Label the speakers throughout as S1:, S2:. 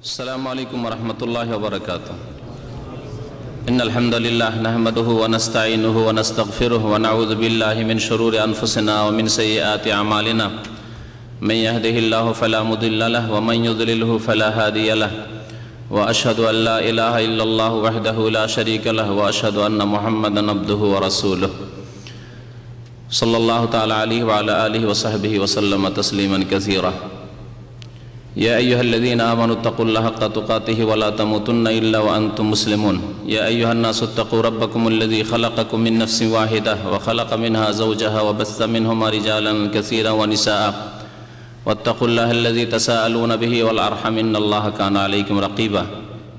S1: السلام عليكم ورحمة الله وبركاته. إن الحمد لله نحمده ونستعينه ونستغفره ونعوذ بالله من شرور أنفسنا ومن سيئات أعمالنا. من يهده الله فلا مضل له ومن يضلله فلا هادي له. وأشهد أن لا إله إلا الله وحده لا شريك له وأشهد أن محمدا عبده ورسوله صلى الله تعالى عليه وعلى آله وصحبه وسلم تسليما كثيرا. يا أيها الذين آمنوا اتقوا الله حق تقاته ولا تموتن إلا وأنتم مسلمون. يا أيها الناس اتقوا ربكم الذي خلقكم من نفس واحدة وخلق منها زوجها وبث منهما رجالا كثيرا ونساء واتقوا الله الذي تساءلون به والأرحم إن الله كان عليكم رقيبا.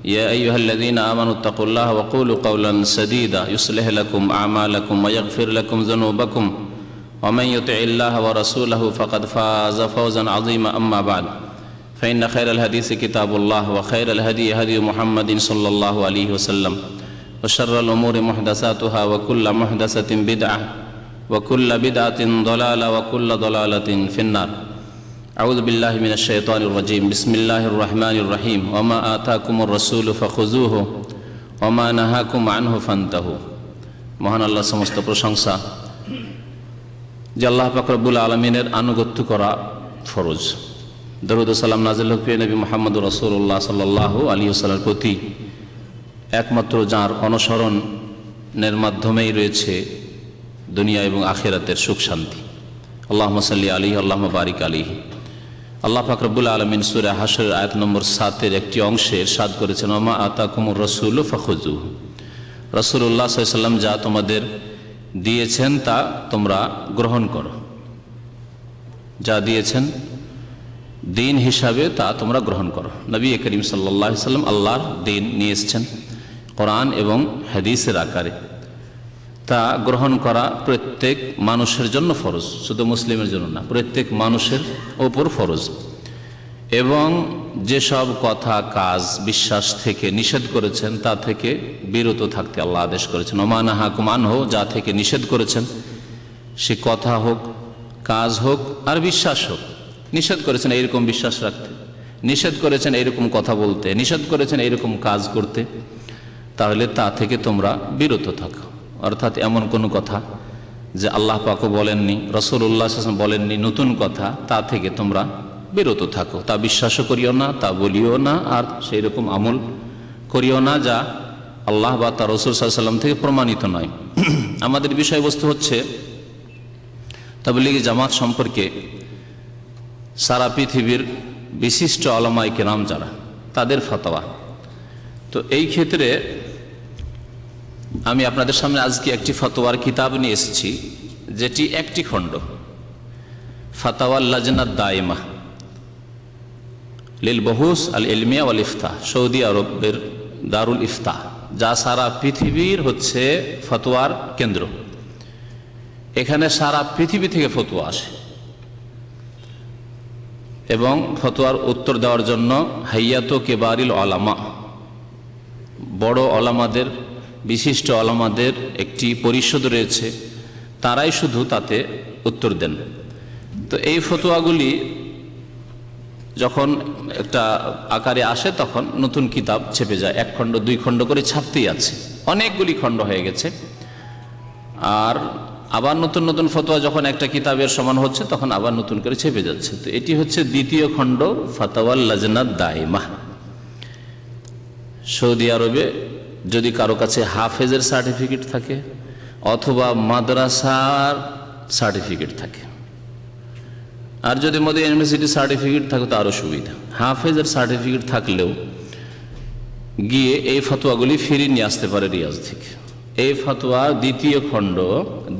S1: يا أيها الذين آمنوا اتقوا الله وقولوا قولا سديدا يصلح لكم أعمالكم ويغفر لكم ذنوبكم ومن يطع الله ورسوله فقد فاز فوزا عظيما. أما بعد فإن خير الحديث كتاب الله وخير الهدي هدي محمد صلى الله عليه وسلم وشر الأمور محدثاتها وكل محدثة بدعة وكل بدعة ضلالة وكل ضلالة في النار. أعوذ بالله من الشيطان الرجيم. بسم الله الرحمن الرحيم. وما آتاكم الرسول فخذوه وما نهاكم عنه فانتهوا. মহান আল্লাহ সমস্ত প্রশংসা যে আল্লাহ পাক রব্বুল আলামিনের আনুগত্য করা ফরজ। দরুদ ও সালাম নাযিল হোক নবী মুহাম্মদ রাসূলুল্লাহ সাল্লাল্লাহু আলাইহি ওয়াসাল্লামের প্রতি, একমাত্র যার অনুসরণের মাধ্যমেই রয়েছে দুনিয়া এবং আখিরাতের সুখ শান্তি। আল্লাহুম্মা সাল্লি আলাইহি আল্লাহুম্মা বারিক আলাইহি। আল্লাহ পাক রব্বুল আলামিন সূরা হাশরের আয়াত নম্বর 7-এর একটি অংশে ইরশাদ করেছেন, ওয়া মা আতাকুমুর রাসূলু ফাখুযুহু। রাসূলুল্লাহ সাল্লাল্লাহু আলাইহি ওয়াসাল্লাম যা তোমাদের দিয়েছেন তা তোমরা গ্রহণ করো। যা দিয়েছেন দিন হিসাবে তা তোমরা গ্রহণ করো। নবী করিম সাল্লাল্লাহু আলাইহি ওয়াসাল্লাম আল্লাহর দিন নিয়ে এসেছেন কোরআন এবং হাদিসের আকারে। তা গ্রহণ করা প্রত্যেক মানুষের জন্য ফরজ, শুধু মুসলিমের জন্য না, প্রত্যেক মানুষের ওপর ফরজ। এবং যেসব কথা কাজ বিশ্বাস থেকে নিষেধ করেছেন তা থেকে বিরত থাকতে আল্লাহ আদেশ করেছেন। ওমা নাহাকুম আনহু, যা থেকে নিষেধ করেছেন সে কথা হোক, কাজ হোক আর বিশ্বাস হোক। নিষেধ করেছেন এইরকম বিশ্বাস রাখতে, নিষেধ করেছেন এইরকম কথা বলতে, নিষেধ করেছেন এইরকম কাজ করতে, তাহলে তা থেকে তোমরা বিরত থাকো। অর্থাৎ এমন কোনো কথা যে আল্লাহ পাকও বলেননি, রাসূলুল্লাহ সাল্লাল্লাহু আলাইহি ওয়াসাল্লাম বলেননি, নতুন কথা, তা থেকে তোমরা বিরত থাকো। তা বিশ্বাসও করিও না, তা বলিও না, আর সেই রকম আমল করিও না যা আল্লাহ বা তার রাসূল সাল্লাল্লাহু আলাইহি ওয়াসাল্লাম থেকে প্রমাণিত নয়। আমাদের বিষয়বস্তু হচ্ছে তাবলীগী জামাত সম্পর্কে সারা পৃথিবীর বিশিষ্ট উলামায়ে কেরাম যারা, তাদের ফতোয়া। তো এই ক্ষেত্রে আমি আপনাদের সামনে আজকে একটি ফতোয়ার কিতাব নিয়ে এসেছি, যেটি একটি খণ্ড, ফাতাওয়া লাজনাত দায়মা লিল বহুস আল ইলমিয়া ওয়াল ইফতা, সৌদি আরবের দারুল ইফতা, যা সারা পৃথিবীর হচ্ছে ফতোয়ার কেন্দ্র। এখানে সারা পৃথিবী থেকে ফতোয়া আসে এবং ফতোয়ার উত্তর দেওয়ার জন্য হাইয়াত কেবারিল ওলামা, বড় ওলামাদের, বিশিষ্ট ওলামাদের একটি পরিষদ রয়েছে, তারাই শুধু তাতে উত্তর দেন। তো এই ফতোয়াগুলি যখন একটা আকারে আসে তখন নতুন কিতাব ছেপে যায়, এক খণ্ড দুই খণ্ড করে ছাপতেই আছে, অনেকগুলি খণ্ড হয়ে গেছে। আর আবার নতুন নতুন ফতোয়া যখন একটা কিতাবের সমান হচ্ছে তখন আবার নতুন করে ছেপে যাচ্ছে। তো এটি হচ্ছে দ্বিতীয় খণ্ড, ফাতাওয়া লাজনাত দায়মা। সৌদি আরবে যদি কারো কাছে হাফেজের সার্টিফিকেট থাকে অথবা মাদ্রাসার সার্টিফিকেট থাকে, আর যদি মদিনা ইউনিভার্সিটির সার্টিফিকেট থাকে তো আরও সুবিধা। হাফেজের সার্টিফিকেট থাকলেও গিয়ে এই ফতোয়াগুলি ফিরিয়ে নিয়ে আসতে পারে রিয়াজ থেকে। এই ফতোয়া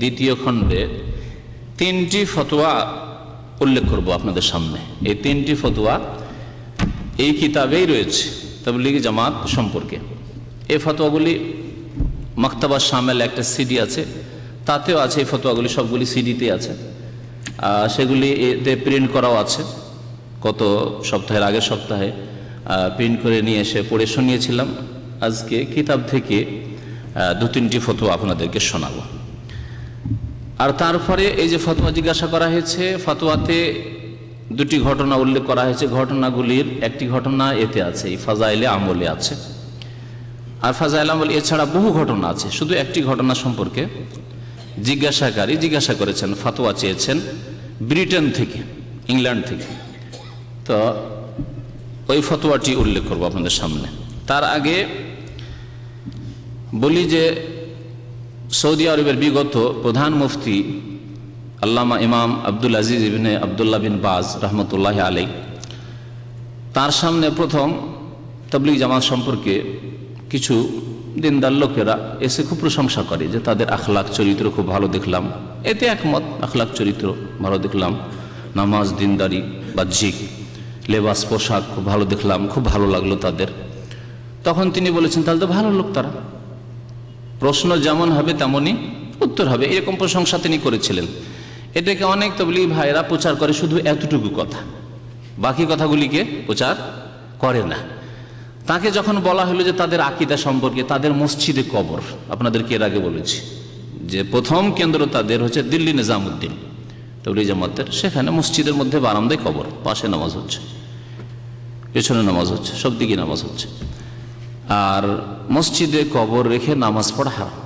S1: দ্বিতীয় খণ্ডে 3টি ফতোয়া উল্লেখ করব আপনাদের সামনে। এই 3টি ফতোয়া এই কিতাবেই রয়েছে তাবলীগী জামাত সম্পর্কে। এই ফতোয়াগুলি মাকতাবা শামেল একটা সিডি আছে, তাতেও আছে এই ফতোয়াগুলি, সবগুলি সিডিতে আছে। সেগুলি এতে প্রিন্ট করাও আছে, গত সপ্তাহের আগের সপ্তাহে প্রিন্ট করে নিয়ে এসে পড়ে শুনিয়েছিলাম। আজকে কিতাব থেকে 2-3টি ফতোয়া আপনাদেরকে শোনাবো। আর তারপরে এই যে ফতোয়া জিজ্ঞাসা করা হয়েছে, ফতোয়াতে দুটি ঘটনা উল্লেখ করা হয়েছে। ঘটনাগুলির একটি ঘটনা এতে আছে, এই ফাজাইলে আমলে আছে, আর ফাজাইল আমল এছাড়া বহু ঘটনা আছে। শুধু একটি ঘটনা সম্পর্কে জিজ্ঞাসাকারী জিজ্ঞাসা করেছেন, ফতোয়া চেয়েছেন ব্রিটেন থেকে, ইংল্যান্ড থেকে। তো ওই ফতোয়াটি উল্লেখ করব আপনাদের সামনে। তার আগে বলি যে সৌদি আরবের বিগত প্রধান মুফতি আল্লামা ইমাম আব্দুল আজিজ ইবনে আবদুল্লাহ বিন বাজ রহমতুল্লাহ আলাইহি, তার সামনে প্রথম তাবলীগ জামাত সম্পর্কে কিছু দিনদার লোকেরা এসে খুব প্রশংসা করে যে তাদের আখলাক চরিত্র খুব ভালো দেখলাম। এতে একমত, আখলাক চরিত্র ভালো দেখলাম, নামাজ, দিনদারি, বাহ্যিক লেবাস, পোশাক খুব ভালো দেখলাম, খুব ভালো লাগলো তাদের। তখন তিনি বলেছেন তাহলে তো ভালো লোক তারা, প্রশ্ন যেমন হবে তেমনই উত্তর হবে, এরকম প্রশংসা তিনি করেছিলেন। এটাকে অনেক তাবলীগ ভাইরা প্রচার করে শুধু এতটুকু কথা, বাকি কথাগুলিকে প্রচার করে না। তাকে যখন বলা হলো যে তাদের আকীদা সম্পর্কে, তাদের মসজিদে কবর, আপনাদেরকে এর আগে বলেছি যে প্রথম কেন্দ্র তাদের হচ্ছে দিল্লি নিজামুদ্দিন তাবলীগ জামাতের, সেখানে মসজিদের মধ্যে বারান্দায় কবর, পাশে নামাজ হচ্ছে, পেছনে নামাজ হচ্ছে, সব দিকে নামাজ হচ্ছে। আর মসজিদে কবর রেখে নামাজ পড়া হারাম।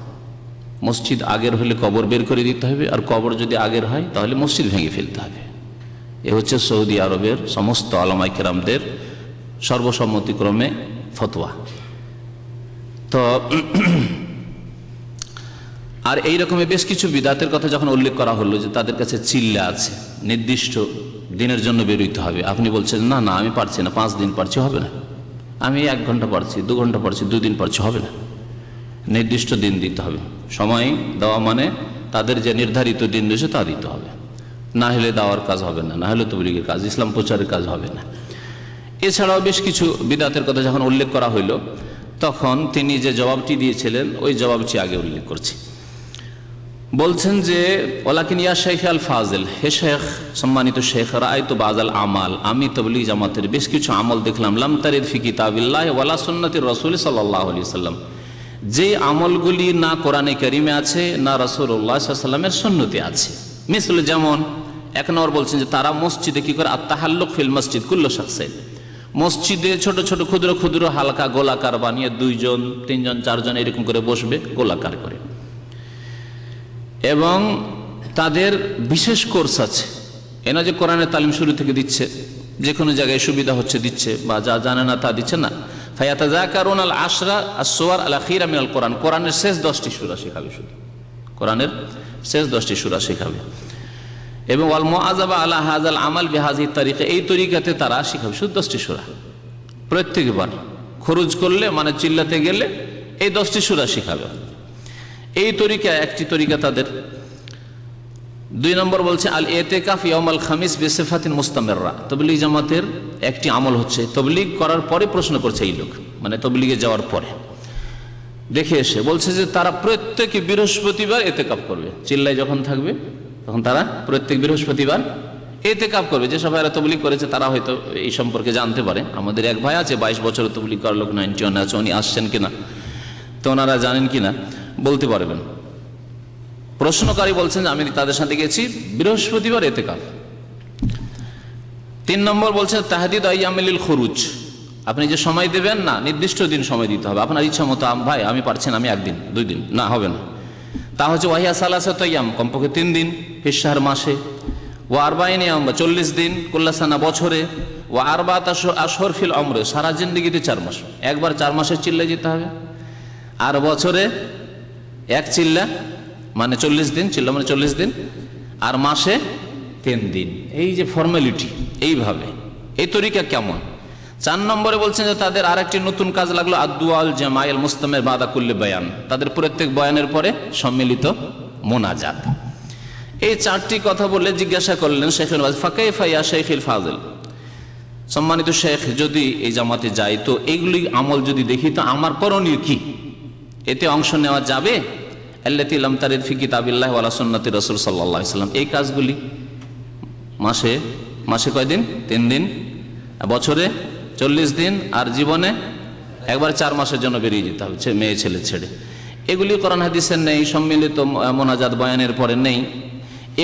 S1: মসজিদ আগের হলে কবর বের করে দিতে হবে, আর কবর যদি আগের হয় তাহলে মসজিদ ভেঙে ফেলতে হবে। এ হচ্ছে সৌদি আরবের সমস্ত উলামায়ে কেরামদের সর্বসম্মতিক্রমে ফতোয়া। তো আর এই রকমের বেশ কিছু বিদাতের কথা যখন উল্লেখ করা হলো যে তাদের কাছে চিল্লা আছে, নির্দিষ্ট দিনের জন্য বেরোইতে হবে, আপনি বলছেন না না আমি পারছি না, 5 দিন পারছি, হবে না, আমি 1 ঘন্টা পারছি, 2 ঘন্টা পারছি, 2 দিন পারছি, হবে না, নির্দিষ্ট দিন দিতে হবে। সময় দেওয়া মানে তাদের যে নির্ধারিত দিন রয়েছে তা দিতে হবে, না হলে দাওয়ার কাজ হবে না, না হলে তাবলীগের কাজ, ইসলাম প্রচারের কাজ হবে না। এছাড়াও বেশ কিছু বিদাতের কথা যখন উল্লেখ করা হইল, তখন তিনি যে জবাবটি দিয়েছিলেন ওই জবাবটি আগে উল্লেখ করছি। বলছেন যে ওয়ালাকিন ইয়া শেখ আল ফাজিল, হে শেখ, সম্মানিত শেখ, রাআইতু বাযাল আমাল, আমি তাবলীগ জামাতের বেশ কিছু আমল দেখলাম, লাম তারিদ ফি কিতাবিল্লাহ ওয়ালা সুন্নাতির রাসূল সাল্লাল্লাহু আলাইহি ওয়াসাল্লাম, যে আমলগুলি না কোরআনে কারিমে আছে না রাসূলুল্লাহ সাল্লাল্লাহু আলাইহি ওয়াসাল্লামের সুন্নতে আছে। মিসল, যেমন 1 নম্বর বলছেন যে তারা মসজিদে কি করে, আত-তাহাল্লুক ফিল মসজিদ কুল্লু শাখসিন, মসজিদে ছোট ছোট ক্ষুদ্র ক্ষুদ্র হালকা গোলাকার বানিয়ে 2 জন 3 জন 4 জন এরকম করে বসবে গোলাকার করে, এবং তাদের বিশেষ কোর্স আছে। এনা যে কোরআনের তালিম শুরু থেকে দিচ্ছে, যে কোনো জায়গায় সুবিধা হচ্ছে দিচ্ছে, বা যা জানে না তা দিচ্ছে না। ফায়াতাযাকারুন আল আশরা আস-সুওয়ার আল আখিরা মিনাল কোরআন, কোরআনের শেষ 10টি সূরা শেখাবে, শুধু কোরআনের শেষ 10টি সূরা শেখাবে। এবং ওয়াল মুআযাবা আলা হাযাল আমাল বিহাযিহি তারিকা, এই তরিকাতে তারা শেখাবে শুধু 10টি সূরা। প্রত্যেকবার খরচ করলে মানে চিল্লাতে গেলে এই 10টি সূরা শেখাবে। এই তরিকা একটি তরিকা তাদের। 2 নম্বর বলছে আল ইতিকাফ ইয়াউমাল খামিস বিসিফাতিন মুস্তামিররা, তাবলীগ জামাতের একটি আমল হচ্ছে, তাবলীগ করার পরে প্রশ্ন করছে এই লোক, মানে তাবলীগে যাওয়ার পরে দেখে এসে বলছে যে তারা প্রত্যেক বৃহস্পতিবার ইতিকাফ করবে। চিল্লায় যখন থাকবে তখন তারা প্রত্যেক বৃহস্পতিবার ইতিকাফ করবে। যে সবাই তাবলীগ করেছে তারা হয়তো এই সম্পর্কে জানতে পারে। আমাদের এক ভাই আছে 22 বছর তাবলীগ করার লোক, 91 আছে, উনি আসছেন কিনা, তো ওনারা জানেন কিনা বলতে পারবেন। প্রশ্নকারী বলছেন আমি তাদের সাথে গেছি বৃহস্পতিবার ইতিকাফ। 3 নম্বর বলছে তাহদিদ আইয়ামিল খুরুজ, আপনি যে সময় দেবেন না, নির্দিষ্ট দিন সময় দিতে হবে, আপনার ইচ্ছা মতো। ভাই আমি পারছি না, আমি 1 দিন 2 দিন, না হবে না। তা হচ্ছে ওয়াহিয়া সালাসাতু আইয়াম, কমপক্ষে 3 দিন, ফিশ শাহর মাসে, ওয়া আরবাঈন ইয়াম 40 দিন, কুল্লা সানা বছরে, ওয়া আরবাআত আশহুর ফিল উমরে, সারা জিন্দেগিতে 4 মাস। একবার 4 মাসের চিল্লা যেতে হবে, আর বছরে 1 চিল্লা মানে 40 দিন, চিল্লা মানে 40 দিন, আর মাসে 3 দিন। এই যে ফর্মালিটি, এইভাবে এই তরিকা কেমন। 4 নম্বরে বলছেন যে তাদের আরেকটি নতুন কাজ লাগলো আদ-দুআল জামাইল মুস্তামির বাদা কুল্লি বয়ান, তাদের প্রত্যেক বয়ানের পরে সম্মিলিত মোনাজাত। এই 4টি কথা বলে জিজ্ঞাসা করলেন শেখুল ফাজিল, ফাকাইফা ইয়া শেখুল ফাজিল, সম্মানিত শেখ, যদি এই জামাতে যাই তো এইগুলি আমল যদি দেখি তো আমার করণীয় কি, এতে অংশ নেওয়া যাবে? আল্লাতী লাম তারিদ ফি কিতাবিল্লাহ ওয়ালা সুন্নাতি রাসূল সাল্লাল্লাহু আলাইহি ওয়াসাল্লাম, এই কাজগুলি মাসে মাসে কয়দিন? 3 দিন, বছরে 40 দিন, আর জীবনে একবার 4 মাসের জন্য বেরিয়ে যেতে হবে মেয়ে ছেলে ছেড়ে। এগুলি কোরআন হাদিসের নেই, সম্মিলিত মোনাজাত বয়ানের পরে নেই।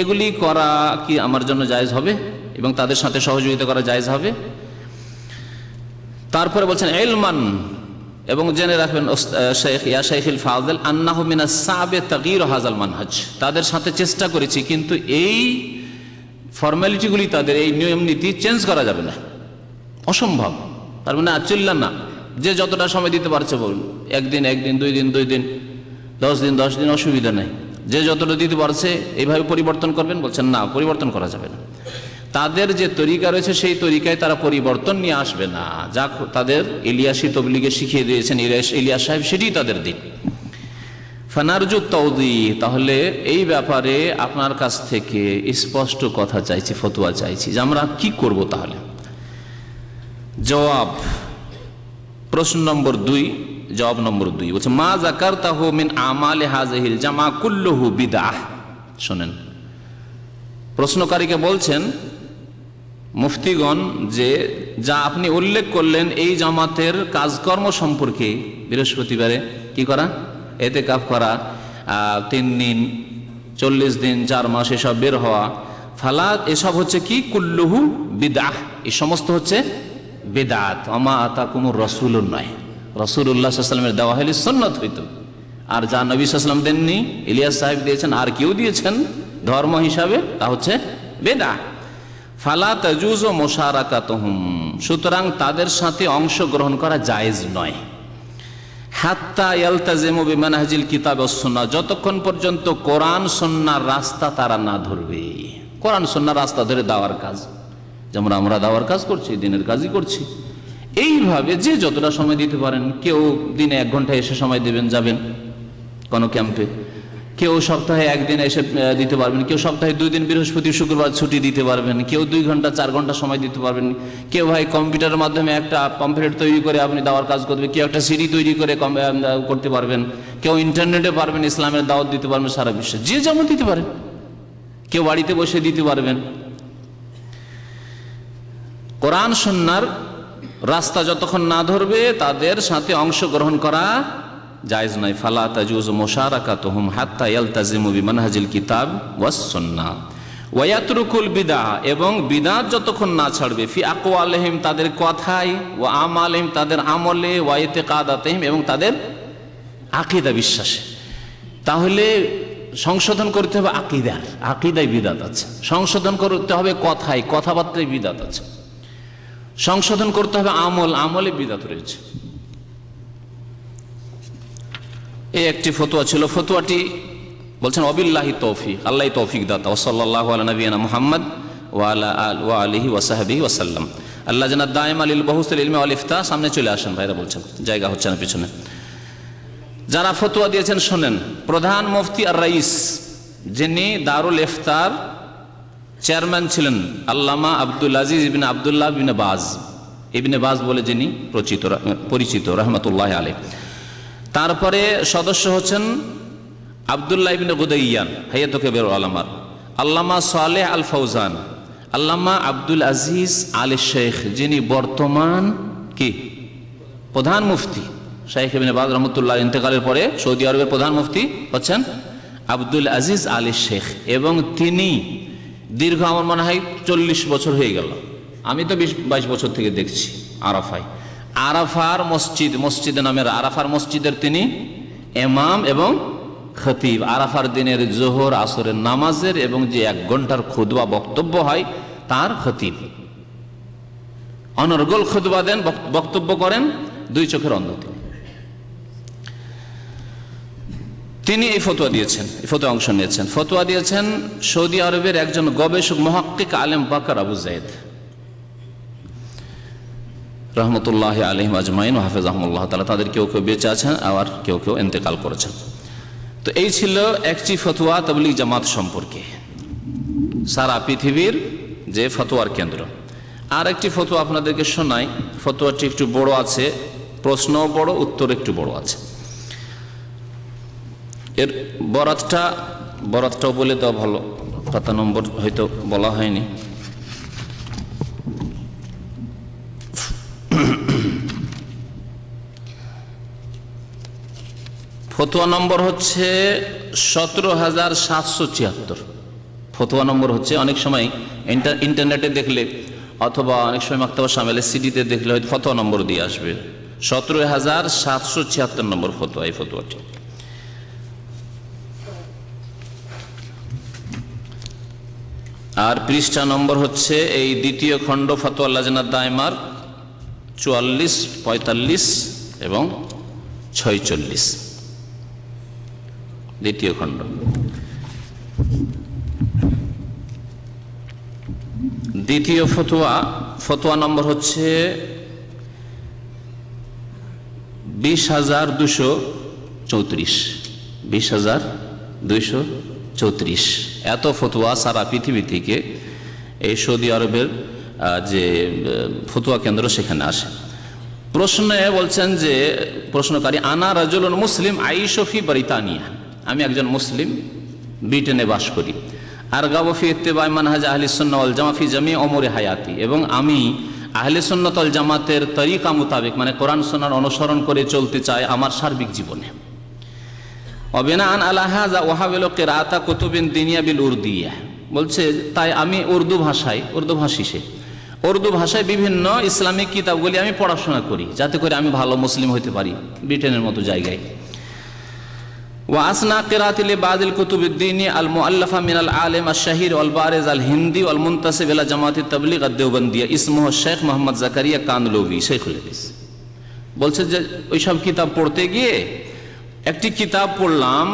S1: এগুলি করা কি আমার জন্য জায়েজ হবে? এবং তাদের সাথে সহযোগিতা করা জায়েজ হবে। তারপরে বলছেন ইলমান, এবং জেনে রাখবেন শেখ ইয়া শেখুল ফাযিল আন্নাহু মিনাস সা'বে তাগয়ীর হাযাল মানহাজ, তাদের সাথে চেষ্টা করেছি কিন্তু এই ফর্মালিটিগুলি, তাদের এই নিয়ম নীতি চেঞ্জ করা যাবে না, অসম্ভব। তার মানে চললেন না, যে যতটা সময় দিতে পারছে বলুন, একদিন 2 দিন 2 দিন 10 দিন 10 দিন, অসুবিধা নেই। যে যতটা দিতে পারছে এইভাবে পরিবর্তন করবেন, বলছেন না, পরিবর্তন করা যাবে না। তাদের যে তরিকা রয়েছে সেই তরিকায় তারা পরিবর্তন নিয়ে আসবে না, যা তাদের ইলিয়াসি তবলিগে শিখিয়ে দিয়েছেন ইলিয়াস সাহেব, সেটি তাদের দিন। ফানারজু তাওদি, তাহলে এই ব্যাপারে আপনার কাছ থেকে স্পষ্ট কথা চাইছি, ফতোয়া চাইছি যে আমরা কি করব। তাহলে জবাব, প্রশ্ন নম্বর 2, জবাব নম্বর 2 বলছে মা যাকারতাহু মিন আমালি হাযিহিল জামা কুল্লুহু বিদআহ। শুনেন, প্রশ্নকারীকে বলছেন মুফতিগণ যে যা আপনি উল্লেখ করলেন এই জামাতের কাজকর্ম সম্পর্কে, বৃহস্পতিবারে কি করা, এতেকাফ করা, 3 দিন 40 দিন 4 মাস এসব বের হওয়া, ফালা, এসব হচ্ছে কি কুল্লুহু বিদআহ, এই সমস্ত হচ্ছে বিদআত। ওমা আতাকুমুর রাসূলুন নয়, রাসূলুল্লাহ সাল্লাল্লাহু আলাইহি ওয়াসাল্লামের দেওয়া হলে সুন্নাত হইতো। আর যা নবী সাল্লাল্লাহু আলাইহি ওয়াসাল্লাম দেননি, ইলিয়াস সাহেব দিয়েছেন, আর কেউ দিয়েছেন ধর্ম হিসাবে, তা হচ্ছে বিদআহ। ফালা তাজুজু মুশারাকাতুহুম, সুতরাং তাদের সাথে অংশগ্রহণ করা জায়েজ নয়। হাত্তা ইয়ালতাজিমু বিমানহাজিল কিতাব ওয়াস সুন্নাহ, যতক্ষণ পর্যন্ত কোরআন সুন্নাহর রাস্তা তারা না ধরবে। কোরআন সুন্নাহর রাস্তা ধরে দাওয়ার কাজ, যেমন আমরা দাওয়ার কাজ করছি, দিনের কাজই করছি, এইভাবে যে যতটা সময় দিতে পারেন, কেউ দিনে 1 ঘন্টা এসে সময় দেবেন, যাবেন কোনো ক্যাম্পে, কেউ সপ্তাহে 1 দিন এসে দিতে পারবেন, কেউ সপ্তাহে 2 দিন বৃহস্পতি শুক্রবার ছুটি দিতে পারবেন, কেউ 2 ঘন্টা 4 ঘন্টা সময় দিতে পারবেন, কেউ ভাই কম্পিউটারের মাধ্যমে একটা পমফ্লেট তৈরি করে আপনি দাওয়ার কাজ করবেন, কেউ একটা সিডি তৈরি করে করতে পারবেন, কেউ ইন্টারনেটে পারবেন, ইসলামের দাওয়াত দিতে পারবেন সারা বিশ্বে, যে যেমন দিতে পারেন, কেউ বাড়িতে বসে দিতে পারবেন। কোরআন সুন্নাহর রাস্তা যতক্ষণ না ধরবে তাদের সাথে অংশগ্রহণ করা জায়েজ নয়। ফালা তাজুজু মুশারাকাতুহুম হাত্তা ইয়ালতাজিমু বিমানহাজিল কিতাব ওয়াস সুন্নাহ ওয়া ইয়াতরুকুল বিদআহ, এবং বিদআত যতক্ষণ না ছাড়বে, ফি আকওয়ালিহিম, তাদের কথায়, ওয়া আমালিহিম, তাদের আমলে, ওয়া ইতিকাদাতিহিম, এবং তাদের আকীদা বিশ্বাসে। তাহলে সংশোধন করতে হবে আকীদায় বিদআত আছে, সংশোধন করতে হবে কথায়, কথাবার্তায় বিদআত আছে, সংশোধন করতে হবে আমলে বিদআত রয়েছে। এই একটি ফতোয়া ছিল। ফতোয়াটি বলছেন ওয়াবিল্লাহি তৌফিক, আল্লাহ তৌফিক দাতা। ওয়া সাল্লাল্লাহু আলা নবিয়িনা মুহাম্মদ ওয়া আলিহি ওয়া সাহবিহি ওয়া সাল্লাম। আল্লাহ জানা দায়েমা লিল বাহুসিল ইলমি ওয়াল ইফতা। সামনে চলে আসেন ভাইরা, বলছেন জায়গা হচ্ছে না পিছনে। যারা ফতোয়া দিয়েছেন শোনেন। প্রধান মুফতি আর রাইস, যিনি দারুল ইফতার চেয়ারম্যান ছিলেন, আল্লামা আব্দুল আজিজ ইবনে আব্দুল্লাহ ইবনে বাজ বলে যিনি পরিচিত রহমতুল্লাহ আলাইহ। তারপরে সদস্য হচ্ছেন আব্দুল্লাহ ইবনে গুদাইয়ান, হাইয়াত কেবের আলামার, আল্লামা সালেহ আল ফৌজান, আল্লামা আব্দুল আজিজ আল শেখ, যিনি বর্তমান কি প্রধান মুফতি। শাইখ ইবনে বাজ রহমতুল্লাহ ইন্তেকালের পরে সৌদি আরবের প্রধান মুফতি হচ্ছেন আব্দুল আজিজ আল শেখ, এবং তিনি দীর্ঘ আমার মনে হয় 40 বছর হয়ে গেল, আমি তো 20-22 বছর থেকে দেখছি আরাফায়। আরাফার মসজিদে নামের আরাফার মসজিদের তিনি ইমাম এবং খতিব। আরাফার দিনের জোহর আসরের নামাজের এবং যে 1 ঘন্টার খুতবা বক্তব্য হয় তার খতিব, অনর্গল খুতবা দেন, বক্তব্য করেন, 2 চোখের অন্ধ তিনি। এই ফতোয়া দিয়েছেন, এই ফতোয়া অংশ নিয়েছেন। ফতোয়া দিয়েছেন সৌদি আরবের একজন গবেষক মুহাক্কিক আলেম বাকর আবু যায়েদ রহমতুল্লাহ আলাইহিম আজমাইন ওয়া হাফিজাহুমুল্লাহ তাআলা। তাদের কেউ কেউ বেঁচে আছেন, আবার কেউ কেউ ইন্তেকাল করেছেন। তো এই ছিল একটি ফতোয়া তাবলীগ জামাত সম্পর্কে, সারা পৃথিবীর যে ফতোয়ার কেন্দ্র। আর একটি ফতোয়া আপনাদেরকে শোনাই। ফতোয়াটি একটু বড় আছে, প্রশ্ন বড়, উত্তর একটু বড় আছে। এর বরাতটাও বলে দেওয়া ভালো, খাতা নম্বর হয়তো বলা হয়নি। ফতোয়া নম্বর হচ্ছে 17,776। ফতোয়া নম্বর হচ্ছে, অনেক সময় ইন্টারনেটে দেখলে অথবা অনেক সময় মাকতাবা শামিলের সিডিতে দেখলে হয়তো ফতোয়া নম্বর দিয়ে আসবে 17,776 নম্বর ফতোয়া। এই ফতোয়াটি আর পৃষ্ঠা নম্বর হচ্ছে এই দ্বিতীয় খণ্ড ফতোয়া লাজনা দায়মার 44, 45 এবং 46, দ্বিতীয় খণ্ড। দ্বিতীয় ফতোয়া নম্বর হচ্ছে 20,234, 20,234। এত ফতোয়া সারা পৃথিবী থেকে এই সৌদি আরবের যে ফতোয়া কেন্দ্র সেখানে আসে। প্রশ্নে বলছেন যে প্রশ্নকারী, আনা রাজুলুন মুসলিম আইশু ফি ব্রিতানিয়া, আমি একজন মুসলিম ব্রিটেনে বাস করি। আর গাবফি ইত্তেবা'i মানহাজ আহলি সুন্নাহ ওয়াল জামাত ফি জামি' উমুরি হায়াতি, এবং আমি আহলে সুন্নাত ওয়াল জামাতের তরিকা মোতাবেক মানে কোরআন সুন্নাহর অনুসরণ করে চলতে চাই আমার সার্বিক জীবনে। অবিনাআন আলা হাযা ওয়াহাবিলু কিরাআতা কুতুবিন দিনিয়া বিল উর্দিয়া, বলছে তাই আমি উর্দু ভাষায় বিভিন্ন ইসলামিক কিতাবগুলি আমি পড়াশোনা করি, যাতে করে আমি ভালো মুসলিম হতে পারি ব্রিটেনের মতো জায়গায়। ওয়া আসনা কিরাআতি লিবাযিল কুতুবিদ্দিনি আল মুআল্লাফা মিনাল আলিম আশ-শাহির ওয়াল বারিজ আল হিন্দি ওয়াল মুনতাসিব ইলা জামাআতিত তাবলীগ আদ-দেওবন্দিয়া ইসমুহু শেখ মোহাম্মদ জাকারিয়া কানলভি শেখুল হাদিস। বলছে যে ওইসব কিতাব পড়তে গিয়ে একটি কিতাব পড়লাম,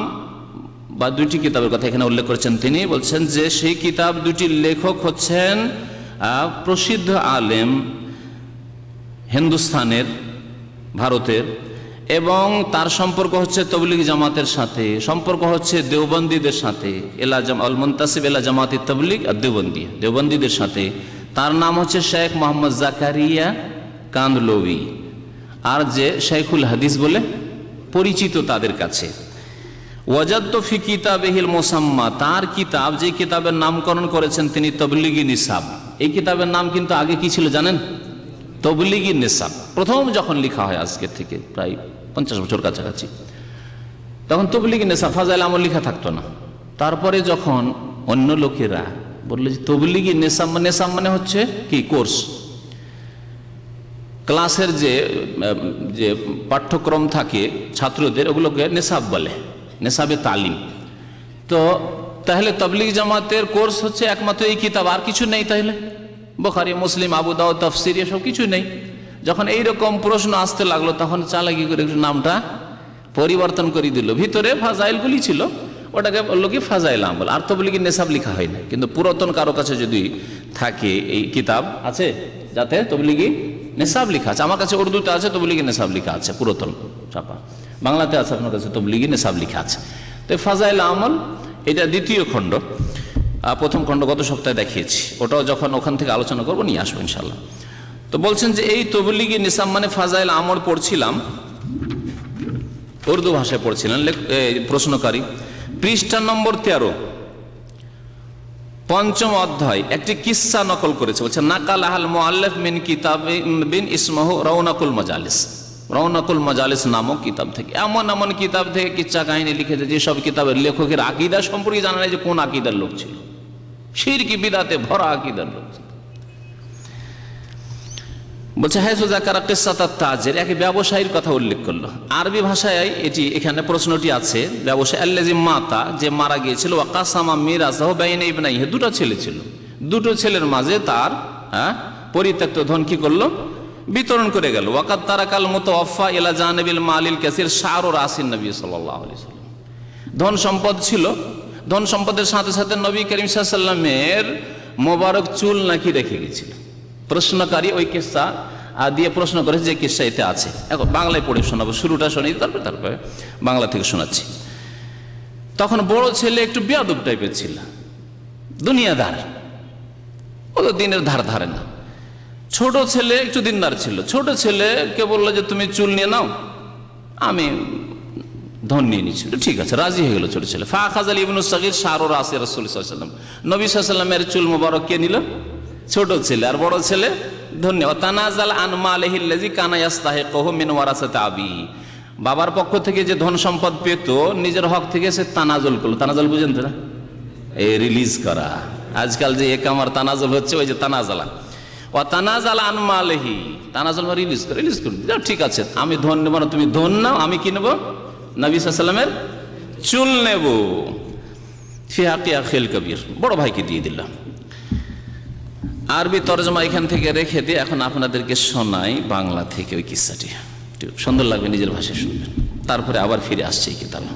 S1: বা দুটি কিতাবের কথা এখানে উল্লেখ করেছেন তিনি। বলছেন যে সেই কিতাব দুটির লেখক হচ্ছেন প্রসিদ্ধ আলেম হিন্দুস্তানের, ভারতের, এবং তার সম্পর্ক হচ্ছে তবলিগ জামাতের সাথে, সম্পর্ক হচ্ছে দেওবন্দীদের সাথে, আল মুনতাসিব ইলা জামাতি তাবলীগ আদ-দেওবন্দিয়া, দেওবন্দীদের সাথে। তার নাম হচ্ছে শেখ মোহাম্মদ জাকারিয়া কান্দলভি, আর যে শেখুল হাদিস বলে পরিচিত তাদের কাছে। ওয়াজাদতু ফি কিতাবিহিল মুসাম্মা, তার কিতাব, যে কিতাবের নামকরণ করেছেন তিনি তবলিগি নিসাব। এই কিতাবের নাম কিন্তু আগে কি ছিল জানেন? তবলিগি নিসাব। প্রথম যখন লেখা হয় আজকের থেকে প্রায় 50 বছর কাছাকাছি, তখন তবলিগি নিসাব ফাজাইল আমল লেখা থাকতো না। তারপরে যখন অন্য লোকেরা বললো যে তবলিগি নিসাব মানে হচ্ছে কি কোর্স, ক্লাসের যে পাঠ্যক্রম থাকে ছাত্রদের, ওগুলোকে নেশাব বলে, নেশাবে তালিম। তো তাহলে তবলিগ জামাতের কোর্স হচ্ছে একমাত্র এই কিতাব, আর কিছু নেই? তাহলে বুখারী, মুসলিম, আবু দাউদ, তাফসীর এসব কিছু নেই। যখন এইরকম প্রশ্ন আসতে লাগলো তখন চালাকি করে একটু নামটা পরিবর্তন করে দিল। ভিতরে ফাজাইলগুলি ছিল, ওটাকে বললো কি ফাজাইল আমল, আর তবলিগি নেশাব লেখা হয় না। কিন্তু পুরাতন কারো কাছে যদি থাকে এই কিতাব আছে যাতে তবলিগি নেশাব লেখা আছে, আমার কাছে উর্দুতে আছে তবলিগি নেশাব লেখা আছে, পুরাতন ছাপা, বাংলাতে আছে আপনার কাছে তবলিগি নেশাব লেখা আছে। তো ফাজাইল আমল এটা দ্বিতীয় খণ্ড, প্রথম খণ্ড গত সপ্তাহে দেখিয়েছি, ওটাও যখন ওখান থেকে আলোচনা করবো নিয়ে আসবো ইনশাল্লাহ। তো বলছেন যে এই তবলিগি নিসাব মানে ফাজাইল আমল পড়ছিলাম, উর্দু ভাষায় পড়ছিলেন প্রশ্নকারী। পৃষ্ঠা নম্বর 13, পঞ্চম অধ্যায়, একটি কিসসা নকল করেছে। বলছে নাকাল আল মুআল্লিফ মিন কিতাবিন ইসমহু রওনাকুল মাজালিস, রওনাকুল মাজালিস নামক কিতাব থেকে। এমন এমন কিতাব থেকে কিচ্ছা কাহিনী লিখেছে যেসব কিতাবের লেখকের আকীদা সম্পর্কে জানা নেই যে কোন আকীদার লোক ছিল, শিরকি বিদআতে ভরা আকীদার লোক ছিল। বলছে হায়সু যাকারা কিসসাতাত তাজির, এক ব্যবসায়ীর কথা উল্লেখ করলো। আরবি ভাষায় এটি, এখানে প্রশ্নটি আছে, ব্যবসায়ী আল্লাযী মাতা, যে মারা গিয়েছিল, ওয়া কাসামা মিরাসাহু বাইনা ইবনাইহি, দুটো ছেলে ছিল, দুটো ছেলের মাঝে তার পরিত্যক্ত ধন কি করলো? বিতরণ করে গেল। ওয়াকাদ তারাকাল মুতাওয়াফা ইলা জানিবিল মালিল কাসির শাআরু রাসিন নবী সাল্লাল্লাহু আলাইহি ওয়াসাল্লাম, ধন সম্পদ ছিল, ধন সম্পদের সাথে সাথে নবী করিম সাল্লাল্লাহু আলাইহি ওয়াসাল্লামের মোবারক চুল নাকি রেখে গেছিল। প্রশ্নকারী ওই কিসসা দিয়ে প্রশ্ন করেছে যে কিসসা এতে আছে। এখন বাংলায় পড়ে শোনাবো, শুরুটা শোনাই, তারপরে বাংলা থেকে শোনাচ্ছি। তখন বড় ছেলে একটু বেয়াদব টাইপের ছিল, দুনিয়াদার, ও তো দিনের ধার ধারে না। ছোট ছেলে একটু দিনদার ছিল। ছোট ছেলেকে বললো যে তুমি চুল নিয়ে নাও, আমি ধন নিয়ে নিচ্ছি। ঠিক আছে, রাজি হয়ে গেল ছোট ছেলে। ফাখাযাল ইবনুস সাগীর শাআরু রাসি রাসূল সাল্লাল্লাহু আলাইহি ওয়াসাল্লাম, নবী সাল্লাল্লাহু আলাইহি ওয়াসাল্লামের চুল মোবারক কে নিল? ছোট ছেলে। আর বড় ছেলে ধন্যবাদ তানাজাল আন মালিহি আল্লাযী কানা ইস্তাহিকুহু মিন ওয়ারাসাতি আবিহি, বাবার পক্ষ থেকে যে ধন সম্পদ পেত নিজের হক থেকে সে তানাজুল করলো। তানাজুল বুঝেন তো না? এই রিলিজ করা। আজকাল যে একামার তানাজুল হচ্ছে, ওই যে তানাজালা ও তানাজালা আন মালিহি, তানাজুল রিলিজ করে ঠিক আছে, আমি ধন নেব না, তুমি ধন নাও, আমি কি নেব? নবী সাল্লাল্লাহু আলাইহি ওয়াসাল্লামের চুল নেব। ফি হাক্কি আখিল কবির, বড় ভাইকে দিয়ে দিলাম। আরবি তরজমা এখান থেকে রেখে দিয়ে এখন আপনাদেরকে শোনাই বাংলা থেকে ওই কিস্সাটি, সুন্দর লাগবে, নিজের ভাষায় শুনবেন। তারপরে আবার ফিরে আসছে এই কিতাবে।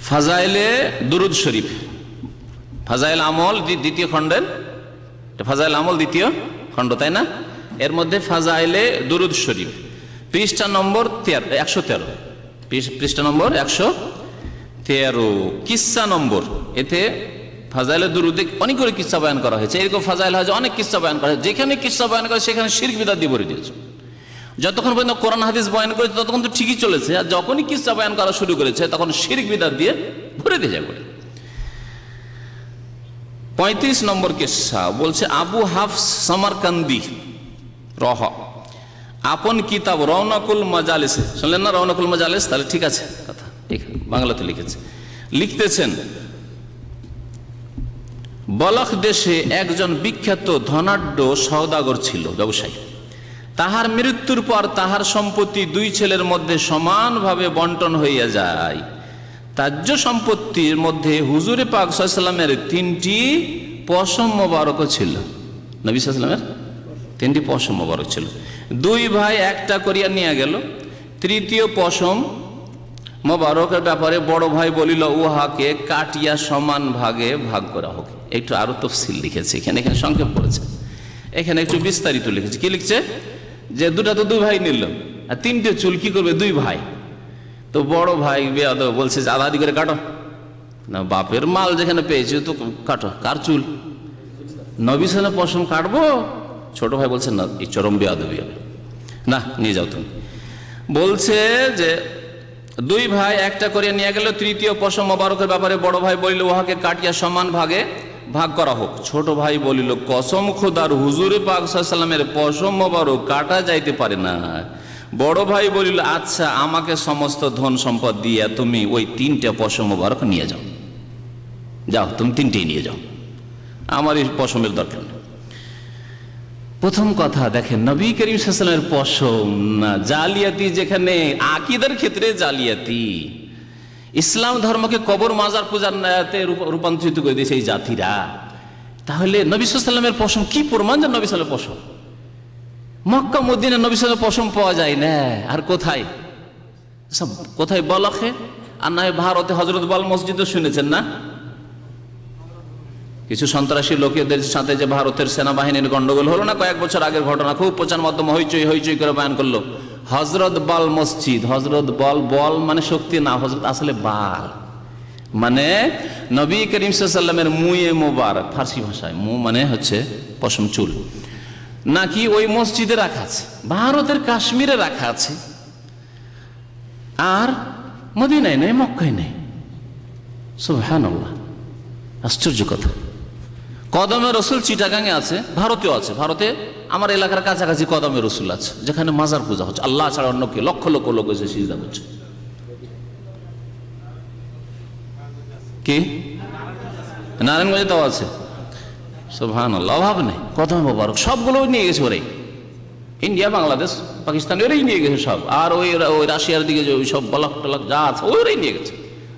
S1: ফাজাইলে দুরুদ শরীফ, ফাজাইল আমল দ্বিতীয় খণ্ডের, ফাজাইল আমল দ্বিতীয় খণ্ড, তাই না? এর মধ্যে ফাজাইলে দুরুদ শরীফ, পৃষ্ঠা নম্বর 113, পৃষ্ঠা নম্বর 113, কিস্সা নম্বর। এতে ফাজাইলে দুরুদে অনেকগুলো কিস্সা বয়ান করা হয়েছে। এরকম ফাজাইল হয় যে অনেক কিস্সা বয়ান করা হয়, যেখানে কিস্সা বয়ান করে সেখানে শিরক বিদআত দিয়ে ভরে দিয়েছে। যতক্ষণ পর্যন্ত কোরআন হাদিস বয়ান করেছে ততক্ষণ তো ঠিকই চলেছে, আর যখনই কিস্সা বয়ান করা শুরু করেছে তখন শিরক বিদআত দিয়ে ভরে দিয়ে যায়। 35 নম্বর কিস্সা বলছে, আবু হাফস সামারকান্দি আপন কিতাব রওনাকুল মাজালিসে, শুনলেন না রওনাকুল মাজালিস? তাহলে ঠিক আছে কথা, বাংলাতে লিখেছে, লিখতেছেন, বলখ দেশে একজন বিখ্যাত ধনাঢ্য সওদাগর ছিল, ব্যবসায়ী। তাহার মৃত্যুর পর তাহার সম্পত্তি দুই ছেলের মধ্যে সমানভাবে বন্টন হইয়া যায়। তাজ্য সম্পত্তির মধ্যে হুজুরে পাক সাল্লাল্লাহু আলাইহি ওয়াসাল্লামের 3টি পশম মোবারক ছিল। নবী সাল্লাল্লাহু আলাইহি ওয়াসাল্লামের 3টি পশম মোবারক ছিল। দুই ভাই একটা করিয়া নিয়ে গেল। তৃতীয় পশম মোবারকের ব্যাপারে বড় ভাই বলিল, উহাকে কাটিয়া সমান ভাগে ভাগ করা হোক। একটু আরো তফসিল লিখেছে এখানে সংক্ষেপ করেছে, এখানে একটু বিস্তারিত লিখেছে। কি লিখছে? যে দুটা তো দুই ভাই নিল, আর 3টে চুল কি করবে দুই ভাই? তো বড় ভাই বেয়াদব বলছে যে আধা আধি করে কাটো না, বাপের মাল যেখানে পেয়েছে তো কাটো। কার চুল? নবী সাল্লাল্লাহু পশম কাটবো? ছোট ভাই বলছে না, এই চরম বেয়াদবি হবে, না নিয়ে যাও তুমি। বলছে যে দুই ভাই একটা করে নিয়ে গেল। তৃতীয় পশম মোবারকের ব্যাপারে বড় ভাই বলিল, উহাকে কাটিয়া সমান ভাগে ভাগ করা হোক। ছোট ভাই বলিল, কসম খোদার, হুজুরে পাক সাল্লাল্লাহু আলাইহি ওয়াসাল্লামের পশম মোবারক কাটা যাইতে পারে না। বড় ভাই বলিল, আচ্ছা আমাকে সমস্ত ধন সম্পদ দিয়ে তুমি ওই 3টে পশম মোবারক নিয়ে যাও, যাও তুমি 3টেই নিয়ে যাও, আমার এই পশমের দরকার নেই। প্রথম কথা দেখেন, নবী করিম সাল্লাল্লাহু আলাইহি ওয়াসাল্লামের পশম না, জালিয়াতি যেখানে আকীদার ক্ষেত্রে জালিয়াতি, ইসলাম ধর্মকে কবর মাজার পূজার রূপান্তরিত করে দিয়েছে এই জাতিরা। তাহলে নবী সাল্লাল্লাহু আলাইহি ওয়াসাল্লামের পশম কি প্রমাণ যে নবী সাল্লাল্লাহু আলাইহি ওয়াসাল্লামের পশম? মক্কা মদিনা নবী সাল্লাল্লাহু আলাইহি ওয়াসাল্লামের পশম পাওয়া যায় না। আর কোথায়? সব কোথায়? বলখে, আর নয় ভারতে হযরত বল মসজিদও শুনেছেন না? কিছু সন্ত্রাসী লোকেদের সাথে যে ভারতের সেনাবাহিনীর গন্ডগোল হলো না কয়েক বছর আগের ঘটনা, খুব প্রচার মাধ্যমে হইচই করে বয়ান করলো। হযরত বল মসজিদ, হযরত বল মানে শক্তি না, হযরত আসলে বাল মানে নবী করিম সাল্লাল্লাহু আলাইহি ওয়াসাল্লামের মুয়ে মোবারক, ফার্সি ভাষায় মু মানে হচ্ছে পশম চুল, নাকি ওই মসজিদে রাখা আছে, ভারতের কাশ্মীরে রাখা আছে, আর মদিনায় নেই, মক্কায় নেই। সুবহানাল্লাহ, আশ্চর্য কথা। কদমে রসুল চিটাগাঙে আছে, ভারতেও আছে। ভারতে আমার এলাকার কাছাকাছি কদমে রসুল আছে, যেখানে মাজার পূজা হচ্ছে, আল্লাহ ছাড়া অন্য কে, লক্ষ লক্ষ লোক এসে সিজদা করছে। কি নারায়ণগঞ্জে তাও আছে? সুবহানাল্লাহ, অভাব নেই। কদম মোবারক সবগুলো নিয়ে গেছে ওরাই, ইন্ডিয়া, বাংলাদেশ, পাকিস্তান, ওরাই নিয়ে গেছে সব। আর ওই রাশিয়ার দিকে যে ওই সব বলক টলক যা আছে ওরাই নিয়ে গেছে,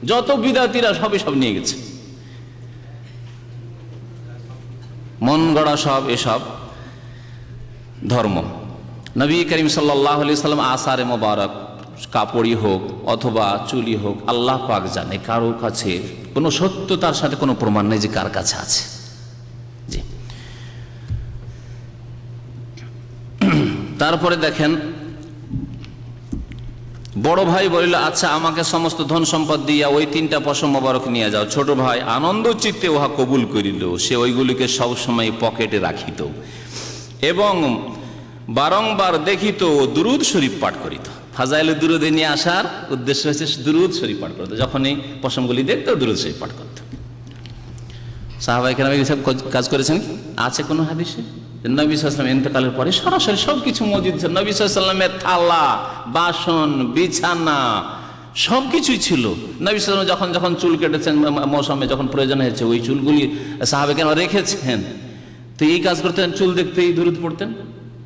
S1: যত বিদাতিরা সবই সব নিয়ে গেছে, মন গড়া সব এসব ধর্ম। নবী করিম সাল্লাল্লাহু আলাইহি ওয়াসাল্লাম আসারে মোবারক, কাপড়ই হোক অথবা চুলি হোক, আল্লাহ পাক জানে, কারো কাছে কোনো সত্যতার সাথে কোনো প্রমাণ নেই যে কার কাছে আছে। জি, তারপরে দেখেন, বড় ভাই বলিল, আচ্ছা আমাকে সমস্ত ধন সম্পদ দিয়া ওই 3টা পশম মোবারক নিয়ে যাও। ছোট ভাই আনন্দ চিত্তে উহা কবুল করিল। সে ওইগুলিকে সবসময় পকেটে রাখিত এবং বারংবার দেখিত ও দুরুদ শরীফ পাঠ করিত। ফাজাইলে দুরুদে নিয়ে আসার উদ্দেশ্য হচ্ছে দুরুদ শরীফ পাঠ করতো, যখনই পশমগুলি দেখতো দুরুদ শরীফ পাঠ করত। সাহাবায়ে কেরাম এইসব কাজ করেছেন? আছে কোনো হাদিসে? নবী সাল্লাল্লাহু আলাইহি ওয়াসাল্লাম ইন্তেকালের পরে সরাসরি সবকিছু মজুদ ছিল। নবী সাল্লাল্লাহু আলাইহি ওয়াসাল্লামের থালা, বাসন, বিছানা সবকিছুই ছিল। নবী সাল্লাল্লাহু আলাইহি ওয়াসাল্লাম যখন চুল কেটেছেন মৌসুমে, যখন প্রয়োজন হয়েছে, ওই চুলগুলি সাহাবায়ে কেরাম রেখেছেন। তো এই কাজ করতেন, চুল দেখতেই দুরূদ পড়তেন।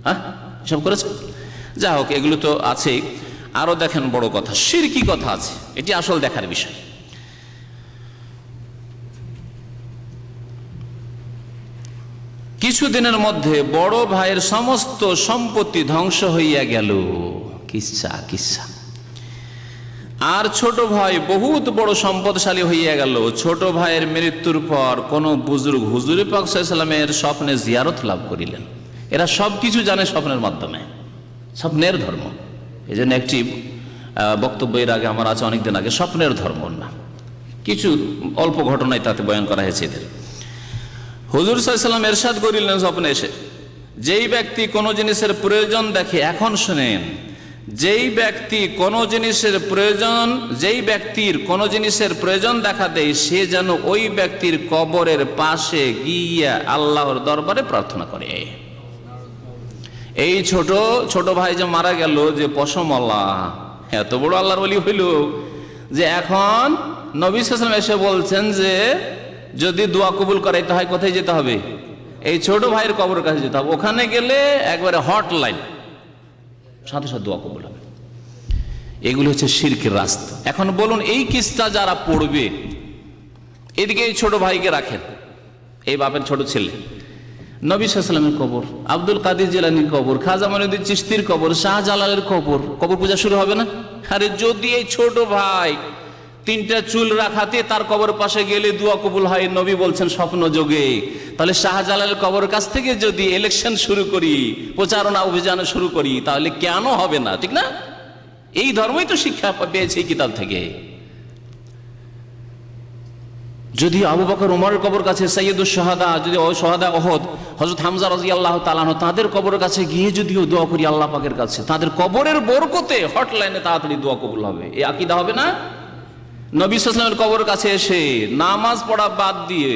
S1: হ্যাঁ, সব করেছেন। যা হোক, এগুলো তো আছেই। আরো দেখেন বড় কথা, শিরকি কথা আছে, এটি আসল দেখার বিষয়। কিছুদিনের মধ্যে বড় ভাইয়ের সমস্ত সম্পত্তি ধ্বংস হইয়া গেল। কিসা। আর ছোট ভাই বহুত বড় সম্পদশালী হইয়া গেল। ছোট ভাইয়ের মৃত্যুর পর কোন বুজুর্গ হুজুর পাক সাল্লাল্লাহু আলাইহি ওয়াসাল্লামের স্বপ্নে জিয়ারত লাভ করিলেন। এরা সবকিছু জানে স্বপ্নের মাধ্যমে, স্বপ্নের ধর্ম। এই জন্য একটি বক্তব্যের আগে আমার আছে অনেকদিন আগে, স্বপ্নের ধর্ম না, কিছু অল্প ঘটনায় তাতে বয়ান করা হয়েছে এদের। হুজুর সাল্লাল্লাহু আলাইহি ওয়াসাল্লাম ইরশাদ করিলেন স্বপ্নে এসে, যেই ব্যক্তি কোনো জিনিসের প্রয়োজন দেখে, এখন শুনেন, যেই ব্যক্তির কোনো জিনিসের প্রয়োজন দেখা দেয়, সে যেন ওই ব্যক্তির কবরের পাশে গিয়া আল্লাহর দরবারে প্রার্থনা করে। এই ছোট ভাই যে মারা গেল, যে পশমওয়ালা, এত বড় আল্লাহর ওলি হইল যে এখন নবী সাল্লাল্লাহু আলাইহি ওয়াসাল্লাম এসে বলছেন যে যদি দোয়া কবুল করাইতে হয় কোথায় যেতে হবে? এই ছোট ভাইয়ের কবরের কাছে যেতে হবে। ওখানে গেলে একবারে হটলাইন, সাথে সাথে দোয়া কবুল হবে। এগুলো হচ্ছে শিরকের রাস্তা। এখন বলুন, এই কিস্সা যারা পড়বে, এদিকে এই ছোট ভাইকে রাখেন, এই বাপের ছোট ছেলে, নবী সাল্লাল্লাহু আলাইহি ওয়াসাল্লামের কবর, আব্দুল কাদের জিলানীর কবর, খাজা মঈনুদ্দিন চিশতির কবর, শাহজালালের কবর পূজা শুরু হবে না? আরে যদি এই ছোট ভাই 3টা চুল রাখাতে তার কবর পাশে গেলে দোয়া কবুল হয়, নবী বলছেন স্বপ্ন যোগে, তাহলে শাহজালালের কবর কাছ থেকে যদি ইলেকশন শুরু করি, প্রচারণা অভিযান শুরু করি, তাহলে কেন হবে না? ঠিক না? এই ধর্মই তো শিক্ষা পেয়েছে এই কিতাব থেকে। যদি আবু বকর ওমরের কবর কাছে, সাইয়্যিদুশ শাহাদা, যদি শাহাদা উহুদ হযরত হামজা রাদিয়াল্লাহু তাআলা আনহু, তাদের কবরের কাছে গিয়ে যদিও দোয়া করি আল্লাহ পাকের কাছে, তাদের কবরের বরকতে হটলাইনে তাড়াতাড়ি দোয়া কবুল হবে। এই আকীদা হবে না? নবী সাল্লাল্লাহু আলাইহি ওয়াসাল্লামের কবরের কাছে এসে নামাজ পড়া বাদ দিয়ে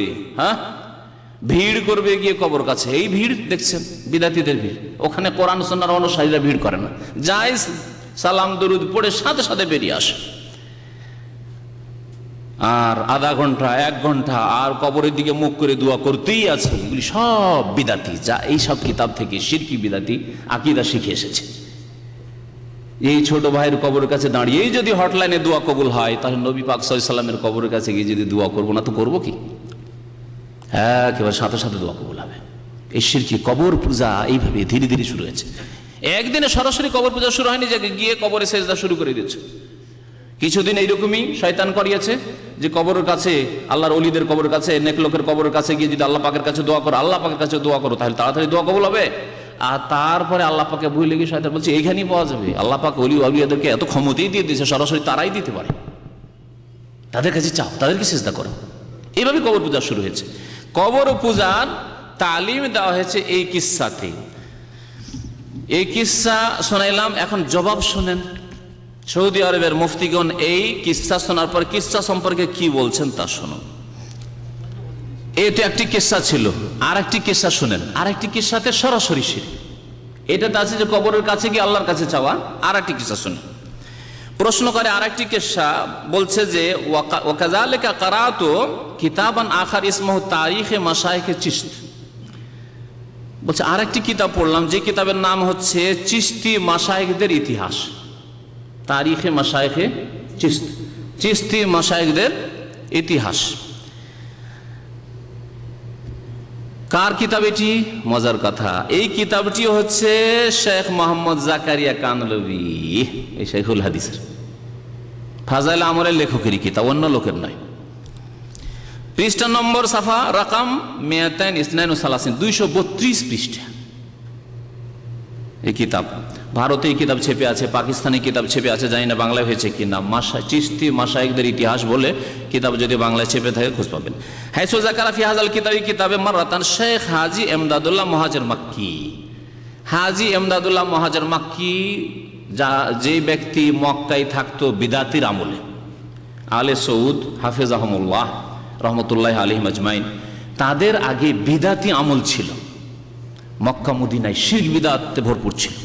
S1: ভিড় করবে গিয়ে কবর কাছে, এই ভিড় দেখছেন বিদাতীদের ভিড়। ওখানে কোরআন সুন্নাহর অনুসারীরা ভিড় করে না, যায় সালাম দরুদ পড়ে সাথে সাথে বেরিয়ে আসে। আর আধা ঘন্টা 1 ঘন্টা আর কবরের দিকে মুখ করে দোয়া করতেই আছে। এগুলি সব বিদাতি, যা এই সব কিতাব থেকে শিরকি বিদাতি আকীদা শিখে এসেছে। এই ছোট ভাইয়ের কবরের কাছে দাঁড়িয়েই যদি হটলাইনে দোয়া কবুল হয়, তাহলে নবী পাক সাল্লাল্লাহু আলাইহি ওয়াসাল্লামের কবরের কাছে গিয়ে যদি দোয়া করবো না, তো করবো কি? একেবারে সাথে সাথে দোয়া কবুল হবে। এই শিরকি কবর পূজা এইভাবে ধীরে ধীরে শুরু হয়েছে। একদিনে সরাসরি কবর পূজা শুরু হয়নি যে গিয়ে কবরে সেজদা শুরু করে দিচ্ছে। কিছুদিন এইরকমই শয়তান করিয়েছে যে কবরের কাছে, আল্লাহর ওলিদের কবরের কাছে, নেক লোকের কবরের কাছে গিয়ে যদি আল্লাহ পাকের কাছে দোয়া করো, আল্লাহ পাকের কাছে দোয়া করো, তাহলে তাড়াতাড়ি দোয়া কবুল হবে। আর তারপরে আল্লাহ পাকে ভুলে গিয়ে শয়তান বলছে এইখানেই পাওয়া যাবে। আল্লাহ পাক ওলি আউলিয়াদেরকে এত ক্ষমতাই দিয়ে দিয়েছে, সরাসরি তারাই দিতে পারে, তাদের কাছে চাও, তাদেরকে সিজদা করো। এইভাবে কবর পূজা শুরু হয়েছে। কবর পূজার তালিম দেওয়া হয়েছে এই কিস্সাতে। এই কিস্সা শোনাইলাম, এখন জবাব শুনেন। সৌদি আরবের মুফতিগণ এই কিস্সা শোনার পর কিস্সা সম্পর্কে কি বলছেন তা শুনুন। এটা একটি কিস্সা ছিল, আর একটি কিস্সা শুনেন। আর একটি কিস্সাতে সরাসরি শিরক, এটাতে আছে যে কবরের কাছে গিয়ে আল্লাহর কাছে চাওয়া। আর একটি কিস্সা শুনেন। প্রশ্ন করে আর একটি কিস্সা, বলছে যে ওয়াকাযালিকা কারাতু কিতাবান আখার ইসমহু তারিখে মাশায়েখে চিশত। বলছে আর একটি কিতাব পড়লাম, যে কিতাবের নাম হচ্ছে চিশতি মাশায়েখদের ইতিহাস। তারিখে মাশায়েখে চিশত, চিশতি মাশায়েখদের ইতিহাস। কার কিতাব এটি? মজার কথা, এই কিতাবটি হচ্ছে শেখ মোহাম্মদ জাকারিয়া কানলভি, এই শেখুল হাদিসের ফাজাইল আমলের লেখকেরই কিতাব, অন্য লোকের নয়। পৃষ্ঠা নম্বর সাফা রাকাম 232, 232 পৃষ্ঠা এই কিতাব। ভারতে এই কিতাব ছেপে আছে, পাকিস্তানি কিতাব ছেপে আছে, জানি না বাংলায় হয়েছে কিনা। চিশতি মাশায়েখদের ইতিহাস বলে কিতাব যদি বাংলায় ছেপে থাকে খোঁজ পাবেন। হাইসু যাকারা ফি হাযাল কিতাবে মাররাতান শেখ হাজী এমদাদুল্লাহ মুহাজির মাক্কি। হাজী এমদাদুল্লাহ মুহাজির মাক্কি, যে ব্যক্তি মক্কায় থাকতো বিদাতির আমলে, আলে সৌদ হাফেজাহুমুল্লাহ রহমতুল্লাহ আলাইহিম আজমাইন, তাদের আগে বিদাতি আমল ছিল, মক্কা মদিনায় শিরক বিদআতে ভরপুর ছিল।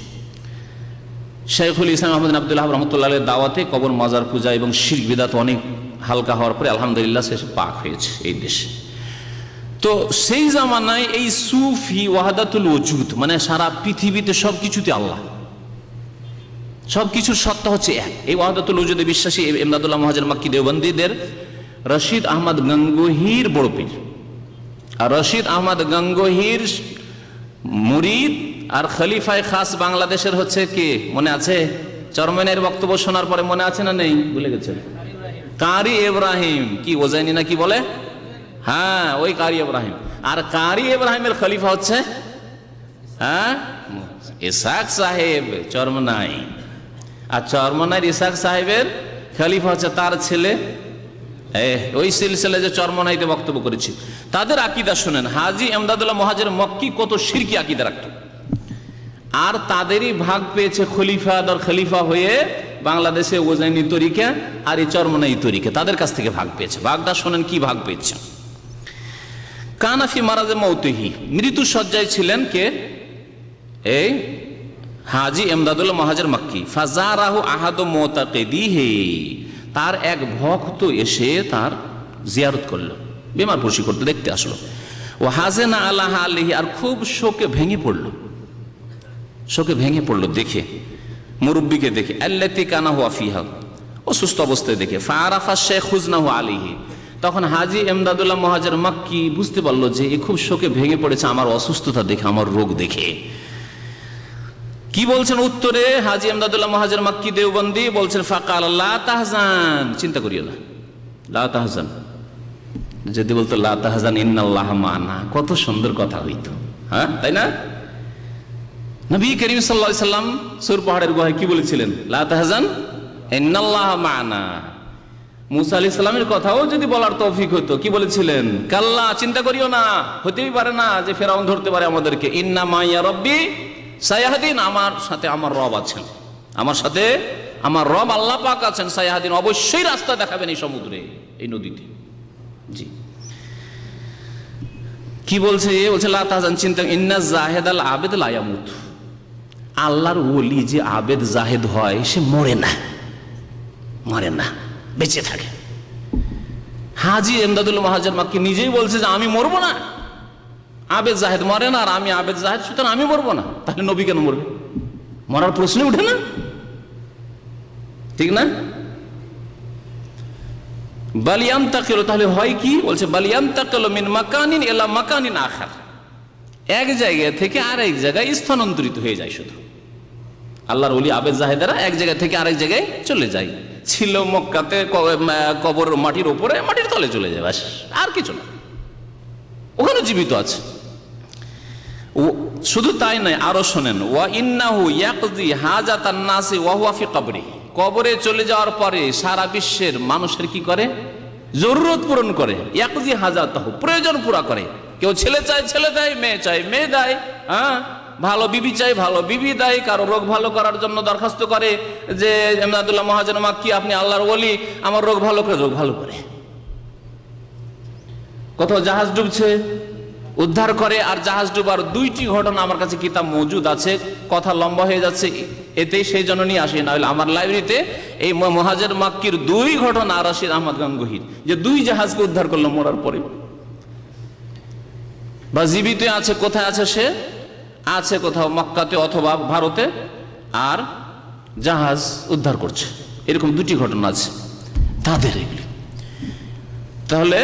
S1: শাইখুল ইসলাম আহমদ বিন আব্দুল ওয়াহাব রাহমাতুল্লাহ দাওয়াতে কবর মাজার পূজা এবং শিরক বিদআত অনেক হালকা হওয়ার পরে আলহামদুলিল্লাহ শেষে পাক হয়েছে এই দেশে। তো সেই জামানায় এই সুফি ওয়াহাদাতুল ওজুদ, মানে সারা পৃথিবীতে সবকিছুতে আল্লাহ, সবকিছুর সত্তা হচ্ছে এক, এই ওয়াহাদাতুল ওজুদে বিশ্বাসী ইমদাদুল্লাহ মুহাজির মক্কি দেওবন্দীদের রশিদ আহমদ গঙ্গোহীর বড় পীর। আর রশিদ আহমদ গঙ্গোহীর মুরিদ আর খলিফায়ে খাস বাংলাদেশের হচ্ছে কে মনে আছে? চরমনের বক্তব্য শোনার পরে মনে আছে না নেই? ভুলে গেছেন? কারি ইব্রাহিম, কি ওজাইনি না কি বলে? হ্যাঁ, ওই কারি ইব্রাহিম। আর কারি ইব্রাহিমের খলিফা হচ্ছে ইসহাক সাহেব চরমনাই। আর চরমনাইয়ের ইসহাক সাহেবের খলিফা হচ্ছে তার ছেলে, ওই সিলসিলা যে চরমনাইতে বক্তব্য করেছি। তাদের আকীদা শুনেন, হাজী ইমদাদুল্লাহ মুহাজির মক্কি কত শিরকি আকীদা রাখত। আর তাদেরই ভাগ পেয়েছে খলিফা দর খলিফা হয়ে বাংলাদেশে ওজাইনি তরিকা আর এই চরমনাই তরিকা, তাদের কাছ থেকে ভাগ পেয়েছে। ভাগটা শোনেন কি ভাগ পেয়েছে। কানাফি মারাজে মৌতিহি, মৃত্যু সজ্জায় ছিলেন কে? এই হাজী ইমদাদুল্লাহ মুহাজির মক্কি। ফাজারাহু আহাদু মুতাকিদিহি, তার এক ভক্ত এসে তার জিয়ারত করলো, বিমার পরশি করতে দেখতে আসলো। ও হাজেনা আলা হালিহি, আর খুব শোকে ভেঙে পড়লো, শোকে ভেঙে পড়লো দেখে, মুরব্বীকে দেখে। আল্লাতি কানা হুয়া ফিহা, অসুস্থ অবস্থায় দেখে। ফাআরাফা শেখ হুজনাহু আলাইহি, তখন হাজী ইমদাদুল্লাহ মুহাজির মক্কি বুঝতে পারলো যে এ খুব শোকে ভেঙে পড়েছে আমার অসুস্থতা দেখে, আমার রোগ দেখে। কি বলছেন উত্তরে হাজী ইমদাদুল্লাহ মুহাজির মক্কি দেওবন্দি? বলছেন ফাকাল লা তাহজান, চিন্তা করিও না, লা তাহজান। যদি বলতো লা তাহজান ইন্নাল্লাহ মা'ানা, কত সুন্দর কথা হইতো, হ্যাঁ তাই না? নবী করিম সাল্লাল্লাহু আলাইহি সাল্লাম সূর পাহাড়ের গুহায় কি বলেছিলেন? লা তাহজান ইন্নাল্লাহ মা'ানা। মুসা আলাইহিস সালামের কথাও যদি বলার তৌফিক হতো, কি বলেছিলেন? কাল্লা, চিন্তা করিও না, হতেই পারে না যে ফেরাউন ধরতে পারে আমাদেরকে। ইন্না মাইয়া রব্বি সায়াহদিন, আমার সাথে আমার রব আছেন, আমার সাথে আমার রব আল্লাহ পাক আছেন। সায়াহদিন, অবশ্যই রাস্তা দেখাবেন এই সমুদ্রে, এই নদীতে। জি, কি বলছে? বলছে লা তাহজান, চিন্তা, ইন্না জাহেদাল আবেদ লা ইয়ামুত, আল্লাহর ওলি যে আবেদ জাহেদ হয় সে মরে না, মরে না, বেঁচে থাকে। হাজী ইমদাদুল্লাহ মুহাজির মক্কি নিজেই বলছে যে আমি মরবো না, আবেদ জাহেদ মরে না আর আমি আবেদ জাহেদ, সুতরাং আমি মরবো না। তাহলে নবী কেন মরবে? মরার প্রশ্নই উঠে না, ঠিক না? বালিয়ান্তাকিল, তাহলে হয় কি? বলছে বালিয়ান্তাকিল মিন মাকানিন ইলা মাকানিন আখার, এক জায়গা থেকে আরেক জায়গায় স্থানান্তরিত হয়ে যায়। শুধু আল্লাহর ওলি আবেদ জাহেদারা এক জায়গা থেকে আরেক জায়গায় চলে যায়। ছিল মক্কাতে কবর মাটির উপরে, মাটির তলে চলে যায়, ব্যাস, আর কিছু না, ওখানে জীবিত আছে। শুধু তাই নয়, আরো শোনেন, ওয়া ইন্নাহু ইয়াকযি হাজাতান নাসি ওয়া হুয়া ফি কবরি, কবরে চলে যাওয়ার পরে সারা বিশ্বের মানুষের কি করে? জরুরত পূরণ করে। ইয়াকযি হাজাতাহু, প্রয়োজন পুরা করে। কেউ ছেলে চায় ছেলে দেয়, মেয়ে চায় মেয়ে দেয়, হ্যাঁ, ভালো বিবি চাই ভালো বিবি দেয়। কারো রোগ ভালো করার জন্য দরখাস্ত করে যে ইমদাদুল্লাহ মুহাজির মক্কি আপনি আল্লাহর ওলি, আমার রোগ ভালো করে, রোগ ভালো করে। কোথাও জাহাজ ডুবছে, উদ্ধার করে। আর জাহাজ ডুবার দুইটি ঘটনা আমার কাছে কিতাব মজুদ আছে, কথা লম্বা হয়ে যাচ্ছে এতেই, সেই জন্য নিয়ে আসি। না হলে আমার লাইব্রেরিতে এই মুহাজির মক্কির দুই ঘটনা রশিদ আহমদ গঙ্গোহীর, যে দুই জাহাজকে উদ্ধার করলো মরার পরে, বা জীবিত আছে। কোথায় আছে সে? আছে কোথাও মক্কাতে অথবা ভারতে, আর জাহাজ উদ্ধার করছে। এরকম দুটি ঘটনা আছে তাদের এগুলি। তাহলে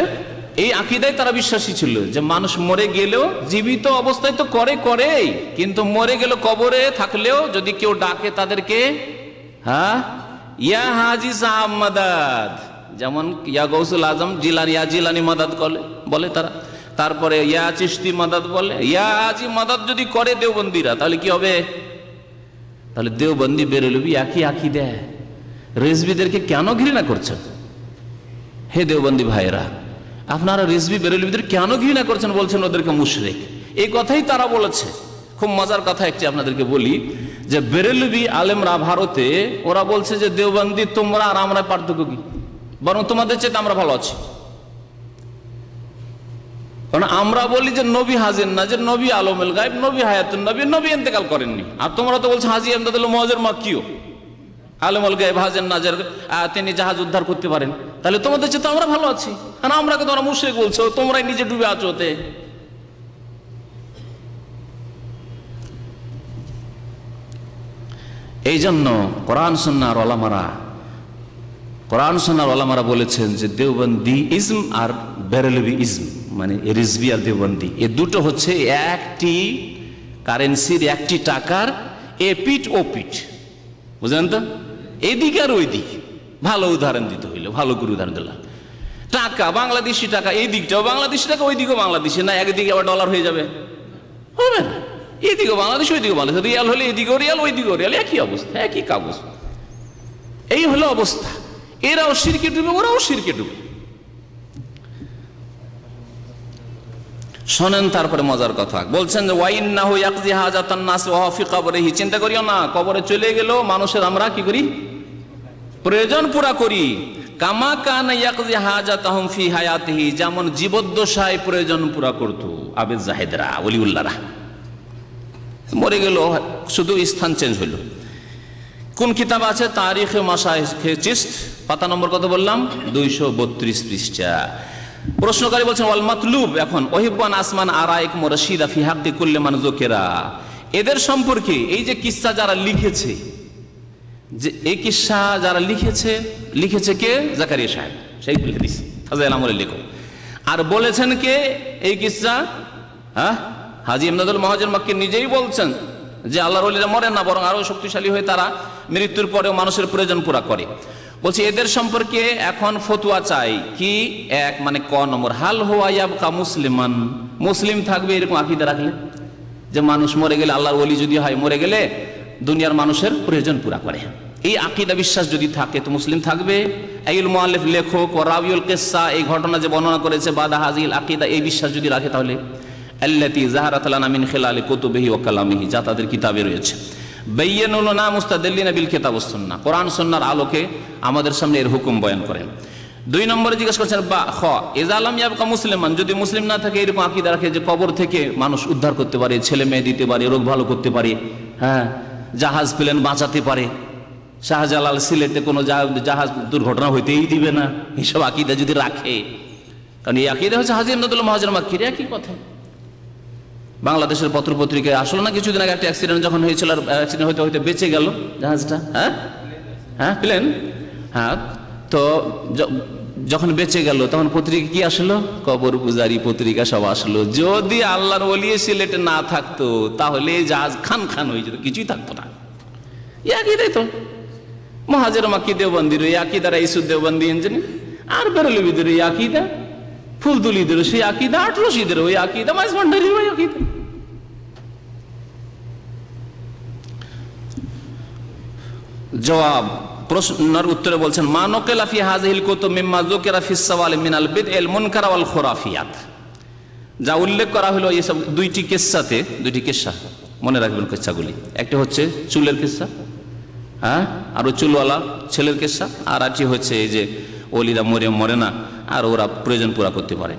S1: এই আকীদায় তারা বিশ্বাসী ছিল যে মানুষ মরে গেলেও জীবিত অবস্থায় তো করেই, কিন্তু মরে গেল কবরে থাকলেও যদি কেউ ডাকে তাদেরকে, হ্যাঁ, ইয়া হাজি সাহাব মাদাদ, যেমন ইয়া গৌসুল আজম জিলানি, ইয়া জিলানি মাদাদ বলে তারা। তারপরে ইয়া চিশতি মাদাদ বলে। ইয়া হাজি মাদাদ যদি করে দেওবন্দিরা, তাহলে কি হবে? তাহলে দেওবন্দি বেরেলবি একই আকীদা। রেজবিদেরকে কেন ঘৃণা করছেন? হে দেওবন্দি ভাইরা, আপনারা রিজভী বেরেলভিদের কেন ঘৃণা করছেন? বলছেন ওদেরকে মুশরিক। এই কথাই তারা বলেছে। খুব মজার কথা একটি আপনাদেরকে বলি, যে বেরেলভি আলেমরা ভারতে, ওরা বলছে যে দেওবন্দি তোমরা আর আমরা পার্থক্য কি, বরং তোমাদের চেয়ে আমরা ভালো আছি। কারণ আমরা বলি যে নবী হাজির না, যে নবী আলমুল গায়ব, নবী হায়াতুন নবী, নবী ইন্তেকাল করেননি। আর তোমরা তো বলছো হাজি ইমদাদুল মুহাজির মাক্কিও, আলমুল গায়ব হাজির নাজির, তিনি জাহাজ উদ্ধার করতে পারেন। তাহলে তোমাদের চেয়ে তো আমরা ভালো আছি। আর আমরাকে তোমরা মুশরিক বলছো, তোমরাই নিজে ডুবে আছো ওতে। এই জন্য কোরআন সুন্নাহর ওলামারা বলেছেন যে দেওবন্দি ইজম আর বেরেলভি ইজম, মানে রিজভি আর দেওবন্দি, এ দুটো হচ্ছে একটি কারেন্সির, একটি টাকার এপিট ও পিঠ, বুঝলেন তো? এদিকে আর ওই দিক। ভালো উদাহরণ দিতে হইলো, ভালো করে উদাহরণ দিলাম। টাকা, বাংলাদেশি টাকা, এই দিকটাও বাংলাদেশি টাকা, ওই দিকেও বাংলাদেশি, না একদিকে আবার ডলার হয়ে যাবে? হবে না। এদিকেও বাংলাদেশ, ওই দিকেও বাংলাদেশ, রিয়াল হলে এদিকেও রিয়াল, ওই দিকেও রিয়াল, একই অবস্থা, একই কাগজ। এই হলো অবস্থা। এরাও শিরকে ডুবে, ওরাও শিরকে ডুবে। শোনেন তারপরে মজার কথা বলছেন যে ওয়াইন্নাহু ইয়াকজি হাজাতান নাস ওয়া ফি কবরিহি, চিন্তা করিও না, কবরে চলে গেল মানুষের আমরা কি করি? প্রয়োজন পুরা করি। কামা কানা ইয়াকজি হাজাতাহুম ফি হায়াতিহি, যেমন জীবদ্দশায় প্রয়োজন পুরা করত আবেদ জাহেদরা, ওলিউল্লাহরা। মরে গেল, শুধু স্থান চেঞ্জ হইল। কোন কিতাব আছে? তারিখে মাশায়েখে চিশত, পাতা নম্বর কত বললাম? 232 পৃষ্ঠা। প্রশ্নকারী বলছেন ওয়াল মাতলুব, এখন ওহিবান আসমান আরাইক মুরশিদা ফি হাক্কি কুল্লি মান যুকিরা, এদের সম্পর্কে এই যে কিসসা যারা লিখেছে, যে এই কিসসা যারা লিখেছে কে? জাকারিয়া সাহেব, শাইখুল হাদিস ফাজাইল আমলের লেখক। আর বলেছেন কে এই কিসসা? হাজী ইমদাদুল মুহাজির মাক্কি নিজেই বলছেন যে আল্লাহর ওলিরা মরে না, বরং আরো শক্তিশালী হয়ে তারা মৃত্যুর পরেও মানুষের প্রয়োজন পুরা করে। বলছি এদের সম্পর্কে এখন ফতোয়া চাই কি? এক, মানে ক নম্বর, হাল হুয়া ইয়াবকা মুসলিমান, মুসলিম থাকবে এরকম আকীদা রাখলে, যে মানুষ মরে গেলে, আল্লাহর ওলি যদি হয়, মরে গেলে দুনিয়ার মানুষের প্রয়োজন পুরা করে, এই আকীদা বিশ্বাস যদি থাকে তো মুসলিম থাকবে। আইল মুআল্লিফ, লেখক, ও রাবিউল কিসসা, এই ঘটনা যে বর্ণনা করেছে, বাদা হাজিল আকীদা, এই বিশ্বাস যদি রাখে, তাহলে আল্লাতী যাহারাত লানা মিন খিলালি কুতুবিহি ওয়া কালামিহি, যা তাদের কিতাবে রয়েছে, বায়্যানুল না মুস্তাদিল্লিনা বিল কিতাব ওয়াস সুন্নাহ, কোরআন সুন্নাহর আলোকে আমাদের সামনে এর হুকুম বয়ান করেন। 2 নম্বরে জিজ্ঞেস করছেন বা খ, ইযা লাম ইয়াবকা মুসলিমান, যদি মুসলিম না থাকে এরকম আকীদা রাখে যে কবর থেকে মানুষ উদ্ধার করতে পারে, ছেলে মেয়ে দিতে পারে, রোগ ভালো করতে পারে, জাহাজ প্লেন বাঁচাতে পারে, শাহজালাল সিলেটে কোনো জাহাজ দুর্ঘটনা হইতেই দিবে না, এইসব আকীদা যদি রাখে, কারণ এই আকীদা হচ্ছে হাজী ইমদাদুল মুহাজির মাক্কির একই কথা। বাংলাদেশের পত্র পত্রিকায় আসলো না কিছুদিন আগে একটা অ্যাক্সিডেন্ট যখন হয়েছিল, আর অ্যাক্সিডেন্ট হইতে হইতে বেঁচে গেল জাহাজটা, প্লেন, তো যখন বেঁচে গেল তখন পত্রিকা কি আসলো? কবর পূজারি পত্রিকা সব আসলো। যদি আল্লাহর ওলি সিলেটে না থাকতো তাহলে এই জাহাজ খান খান হয়ে যেত, কিছুই থাকতো না। একই তো মুহাজির মাক্কি দেওবন্দির আকীদা, ইসুদ দেওবন্দি ইঞ্জিনি, আর বেরলভীদের এই আকীদা, ফুলতুলিদের সেই আকীদা, আটরশিদের ওই আকীদা, মাইজভান্ডারির ওই আকীদা। জবাব, প্রশ্নের উত্তরে বলছেন মা নকিলা ফি হাযিহিল কুতুব মিম্মা যুকিরা ফিস সাওয়াল মিনাল বিদআল মুনকার ওয়াল খুরাফিয়াত, যা উল্লেখ করা হলো এই সব দুইটি কিসসা মনে রাখবেন কিসসাগুলি। একটা হচ্ছে চুলের কিসসা, আর ওই চুলওয়ালা ছেলের কিসসা, আর একটি হচ্ছে এই যে ওলিরা মরে না আর ওরা প্রয়োজন পুরা করতে পারে।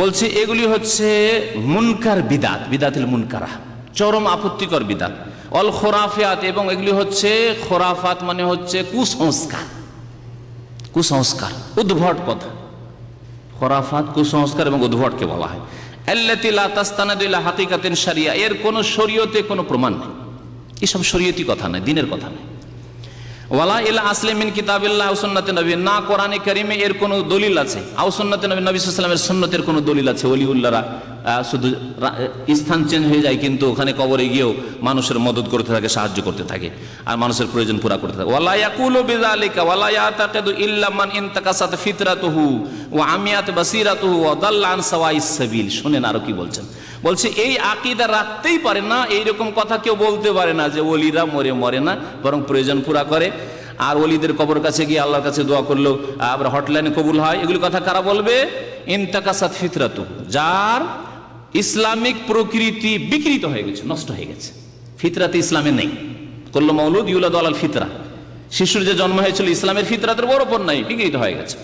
S1: বলছে এগুলি হচ্ছে মুনকার বিদাত, বিদাতুল মুনকারা, চরম আপত্তিকর বিদাত। অল খোরাফিয়াত, এবং এগুলি হচ্ছে খোরাফাত, মানে হচ্ছে কুসংস্কার, উদ্ভট কথা। খোরাফাত, কুসংস্কার এবং উদ্ভটকে বলা হয়। আল্লাতী লা তাস্তানাদু ইলা হাকিকাতিন শারিয়া, এর কোনো শরীয়তে কোনো প্রমাণ নেই, এসব শরীয়তি কথা নয়, দিনের কথা নয়। ওয়ালা ইলা আসলি মিন কিতাবিল্লাহ ওয়া সুন্নাতি নবী, না কোরআনে কারীমে এর কোনো দলিল আছে, আও সুন্নাতে নবী, নবী সাল্লাল্লাহু আলাইহি ওয়াসাল্লামের সুন্নতের কোনো দলিল আছে। ওলিউল্লাহরা শুধু স্থান চেঞ্জ হয়ে যায়, কিন্তু ওখানে কবরে গিয়েও মানুষের মদত করতে থাকে, সাহায্য করতে থাকে, আর মানুষের প্রয়োজন পুরা করতে থাকে। ওয়ালা ইয়াকুলু বিযালিকা ওয়ালা ইয়াতাকিদু ইল্লা মান ইনতাকাসাত ফিতরাতুহু ওয়া আমিয়াত বাসিরাতুহু ওয়া দাল্লা আন সাওয়াইস সাবিল। শুনেন আরো কি বলছেন। বলছে এই আকীদা রাখতেই পারে না, এইরকম কথা কেউ বলতে পারে না যে ওলিরা মরে না, বরং প্রয়োজন পুরা করে, আর ওলিদের কবর কাছে গিয়ে আল্লাহর কাছে দোয়া করলেও আবার হটলাইনে কবুল হয়। এগুলি কথা কারা বলবে? ইনতাকাসাত ফিতরাতু, যার ইসলামিক প্রকৃতি বিকৃত হয়ে গেছে, নষ্ট হয়ে গেছে, ফিতরাতে ইসলামে নেই। কুল্লু মাউলুদ ইউলাদু আলাল ফিতরা, শিশুর যে জন্ম হয়েছিল ইসলামের ফিতরাতের বড় পর নাই, বিকৃত হয়ে গেছে।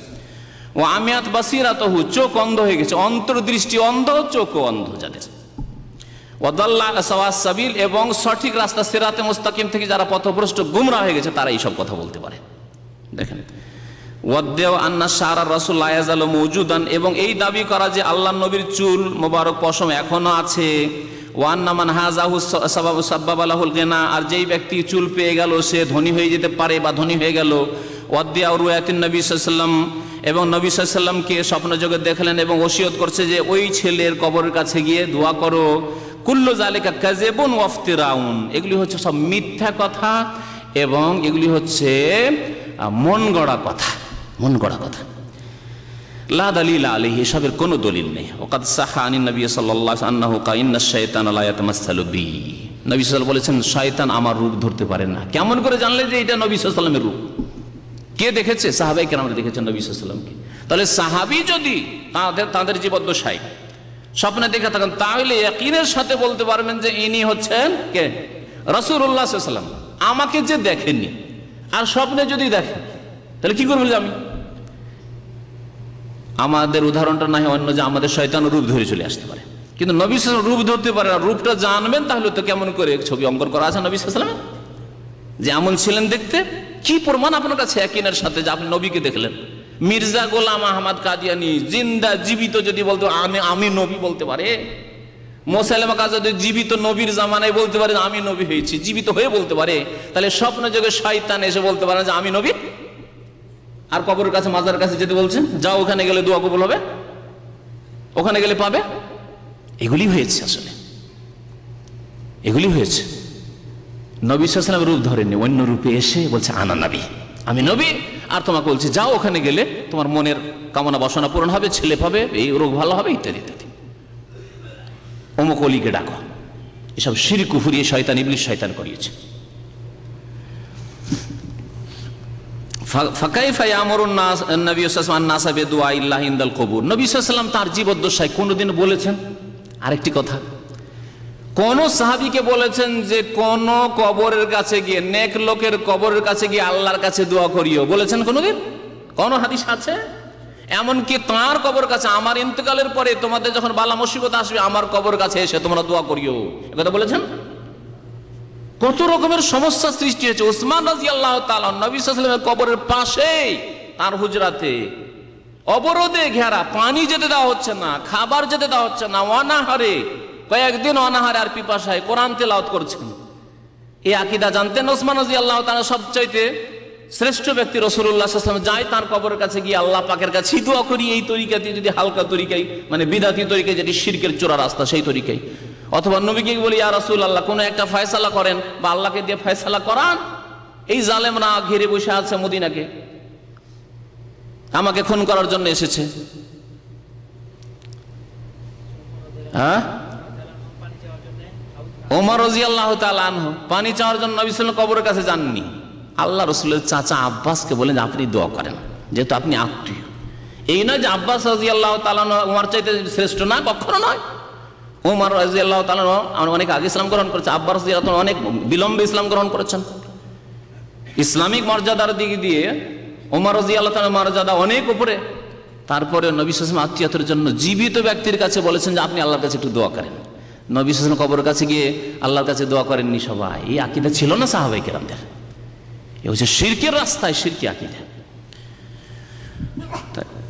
S1: ও আমিয়াত বাসিরাতহু, চোখ অন্ধ হয়ে গেছে, অন্তর্দৃষ্টি অন্ধ, চোখও অন্ধ যাদের। ওয়াদাল্লা সাওয়াস সাবিল, এবং সঠিক রাস্তা সিরাতে মুস্তাকিম থেকে যারা পথভ্রষ্ট গুমরা হয়ে গেছে তারা এইসব কথা বলতে পারে। দেখেন, ওয়াদ্দেও আন্না শারা রাসূল লা ইয়াজালু মওজুদান, এবং এই দাবি করা যে আল্লাহর নবীর চুল মোবারক পশম এখনো আছে। ওয়ান্না মান হাযাহু সাবাবু সাব্বাবা লাহুল গিনা, আর যেই ব্যক্তি চুল পেয়ে গেল সে ধনী হয়ে যেতে পারে বা ধনী হয়ে গেল। ওয়াদ্দিয়া রুয়ায়াতিন নবী সাল্লাল্লাহু আলাইহি ওয়াসাল্লাম, এবং নবী সাল্লাল্লাহু আলাইহি ওয়াসাল্লামকে স্বপ্ন জগৎ দেখলেন এবং ওসিয়ত করছে যে ওই ছেলের কবরের কাছে গিয়ে দোয়া করো। কুল্লু যালিকা কাযিবুন ওয়া ইফতিরাউন, এগুলি হচ্ছে সব মিথ্যা কথা এবং এগুলি হচ্ছে মন গড়া কথা, মন গড়া কথা। লা দালিল আলাইহি, এসবের কোনো দলিল নেই। ওয়াকাদ সাহা আনিন নবী সাল্লাল্লাহু আলাইহি আন্নাহু কাইন্না শাইতানা লা ইয়াতামাসসালু বি, নবী সাল্লাল্লাহু বলেছেন শয়তান আমার রূপ ধরতে পারে না। কেমন করে জানলে যে এটা নবী সাল্লাল্লাহু আলাইহি ওয়াসাল্লামের রূপ? কে দেখেছে? সাহাবায়ে কেরামরা দেখেছেন নবী সাল্লাল্লাহু আলাইহি ওয়াসাল্লামকে। তাহলে সাহাবী যদি তাদের জীবদ্দশায় স্বপ্নে দেখে থাকেন তাহলে ইয়াকিনের সাথে বলতে পারবেন যে ইনি হচ্ছেন কে? রাসূলুল্লাহ সাল্লাল্লাহু আলাইহি ওয়াসাল্লাম। আমাকে যে দেখেননি আর স্বপ্নে যদি দেখেন তাহলে কি করবেন? আমি আমাদের উদাহরণটা না হয় অন্য, যে আমাদের শয়তান রূপ ধরে চলে আসতে পারে, কিন্তু নবী সাল্লাল্লাহু আলাইহি ওয়াসাল্লাম রূপ ধরতে পারে না। রূপটা জানবেন তাহলে তো কেমন করে ছবি অঙ্কন করা আছে নবী সাল্লাল্লাহু আলাইহি ওয়াসাল্লাম যে এমন ছিলেন দেখতে? কি প্রমাণ আপনার কাছে ইয়াকিনের সাথে যে আপনি নবীকে দেখলেন? মির্জা গোলাম আহমদ কাদিয়ানী জিন্দা জীবিত যদি বলতো আমি নবী বলতে পারে? মুসাইলামা কাযাব জীবিত নবীর জামানায় বলতে পারে আমি নবী হয়েছি, জীবিত হয়ে বলতে পারে। তাহলে স্বপ্ন যোগে শয়তান এসে বলতে পারে যে আমি নবী, আর কবরের কাছে মাজার কাছে যেতে বলছেন যাও ওখানে গেলে দোয়া কবুল হবে, ওখানে গেলে পাবে। এগুলি হয়েছে, আসলে এগুলি হয়েছে। নবী সাল্লাল্লাহু আলাইহি ওয়াসাল্লাম রূপ ধরেননি, অন্য রূপে এসে বলছে আনা নবী, আমি নবী, আর তোমাকে বলছে যাও ওখানে গেলে তোমার মনের কামনা বাসনা পূরণ হবে, ছেলে পাবে, এই রোগ ভালো হবে, ইত্যাদি ইত্যাদি। অমুক অলিকে ডাকো। এসব শিরক কুফরি শয়তান ইবলিস শয়তান করিয়েছে। ফাকাইফা ইয়ামুরুন নাস নবী সাল্লাল্লাহু আলাইহি ওয়াসাল্লাম নাসা বিদুআইল্লাহি ইনদাল কবুর, নবী সাল্লাল্লাহু আলাইহি ওয়াসাল্লাম তার জীবদ্দশায় কোনোদিন বলেছেন? আরেকটি কথা, কোন সাহাবীকে বলেছেন যে কোন কবরের কাছে গিয়ে, নেক লোকের কবরের কাছে গিয়ে আল্লাহর কাছে দোয়া করিও? বলেছেন কোনদিন? কোন হাদিস আছে? এমনকি তাঁর কবর কাছে আমার ইন্তেকালের পরে তোমাদের যখন বালা মুসিবত আসবে আমার কবর কাছে এসে তোমরা দোয়া করিও, একথা বলেছেন? কত রকমের সমস্যা সৃষ্টি হয়েছে। উসমান রাদিয়াল্লাহু তাআলা নবী সাল্লাল্লাহু আলাইহি ওয়াসাল্লামের কবরের পাশেই তার হুজরাতে অবরোধে ঘেরা, পানি যেতে দেওয়া হচ্ছে না, খাবার যেতে দেওয়া হচ্ছে না, অনাহারে কয়েকদিন অনাহারে আর পিপাসায় কোরআন তেলাওয়াত করছেন। এই আকীদা জানতেন উসমান রাদিয়াল্লাহু তাআলা। সবচাইতে শ্রেষ্ঠ ব্যক্তি রাসূলুল্লাহ সাল্লাল্লাহু আলাইহি ওয়াসাল্লাম, যাই তার কবরের কাছে গিয়ে আল্লাহ পাকের কাছে দোয়া করি এই তরিকাতে, যদি হালকা তরিকায় মানে বিদআতি তরিকায়, যেটি শিরকের চোরা রাস্তা, সেই তরিকায়। অথবা নবীকে বলি ইয়া রাসূলুল্লাহ কোনো একটা ফয়সালা করেন বা আল্লাহকে দিয়ে ফয়সালা করান, এই জালেমরা ঘিরে বসে আছে মদিনাকে, আমাকে খুন করার জন্য এসেছে। হ্যাঁ, ওমর রাদিয়াল্লাহু তাআলা আনহু পানি চাওয়ার জন্য নবী সাল্লাল্লাহু আলাইহি ওয়াসাল্লাম কবরের কাছে যাননি। আল্লাহ রাসূলের চাচা আব্বাসকে বলেন আপনি দোয়া করেন, যেহেতু আপনি আত্মীয়। এই নয় যে আব্বাস রাদিয়াল্লাহু তাআলা ওমর চাইতে শ্রেষ্ঠ না, কখনো নয়। ওমর রাদিয়াল্লাহু তাআলা অনেক আগে ইসলাম গ্রহণ করেছে, আব্বাস রাদিয়াল্লাহু তাআলা অনেক বিলম্বে ইসলাম গ্রহণ করেছেন। ইসলামিক মর্যাদার দিক দিয়ে ওমর রাদিয়াল্লাহু তাআলার মর্যাদা অনেক উপরে। তারপরে নবী সাল্লাল্লাহু আলাইহি ওয়াসাল্লাম আত্মীয়তার জন্য জীবিত ব্যক্তির কাছে বলেছেন যে আপনি আল্লাহর কাছে একটু দোয়া করেন। নবী সাল্লাল্লাহু আলাইহি ওয়াসাল্লাম কবরের কাছে গিয়ে আল্লাহর কাছে দোয়া করেননি সবাই। এই আকীদা ছিল না সাহাবায়ে কেরামদের। এ হচ্ছে শিরকের রাস্তায় শিরকি আকীদা।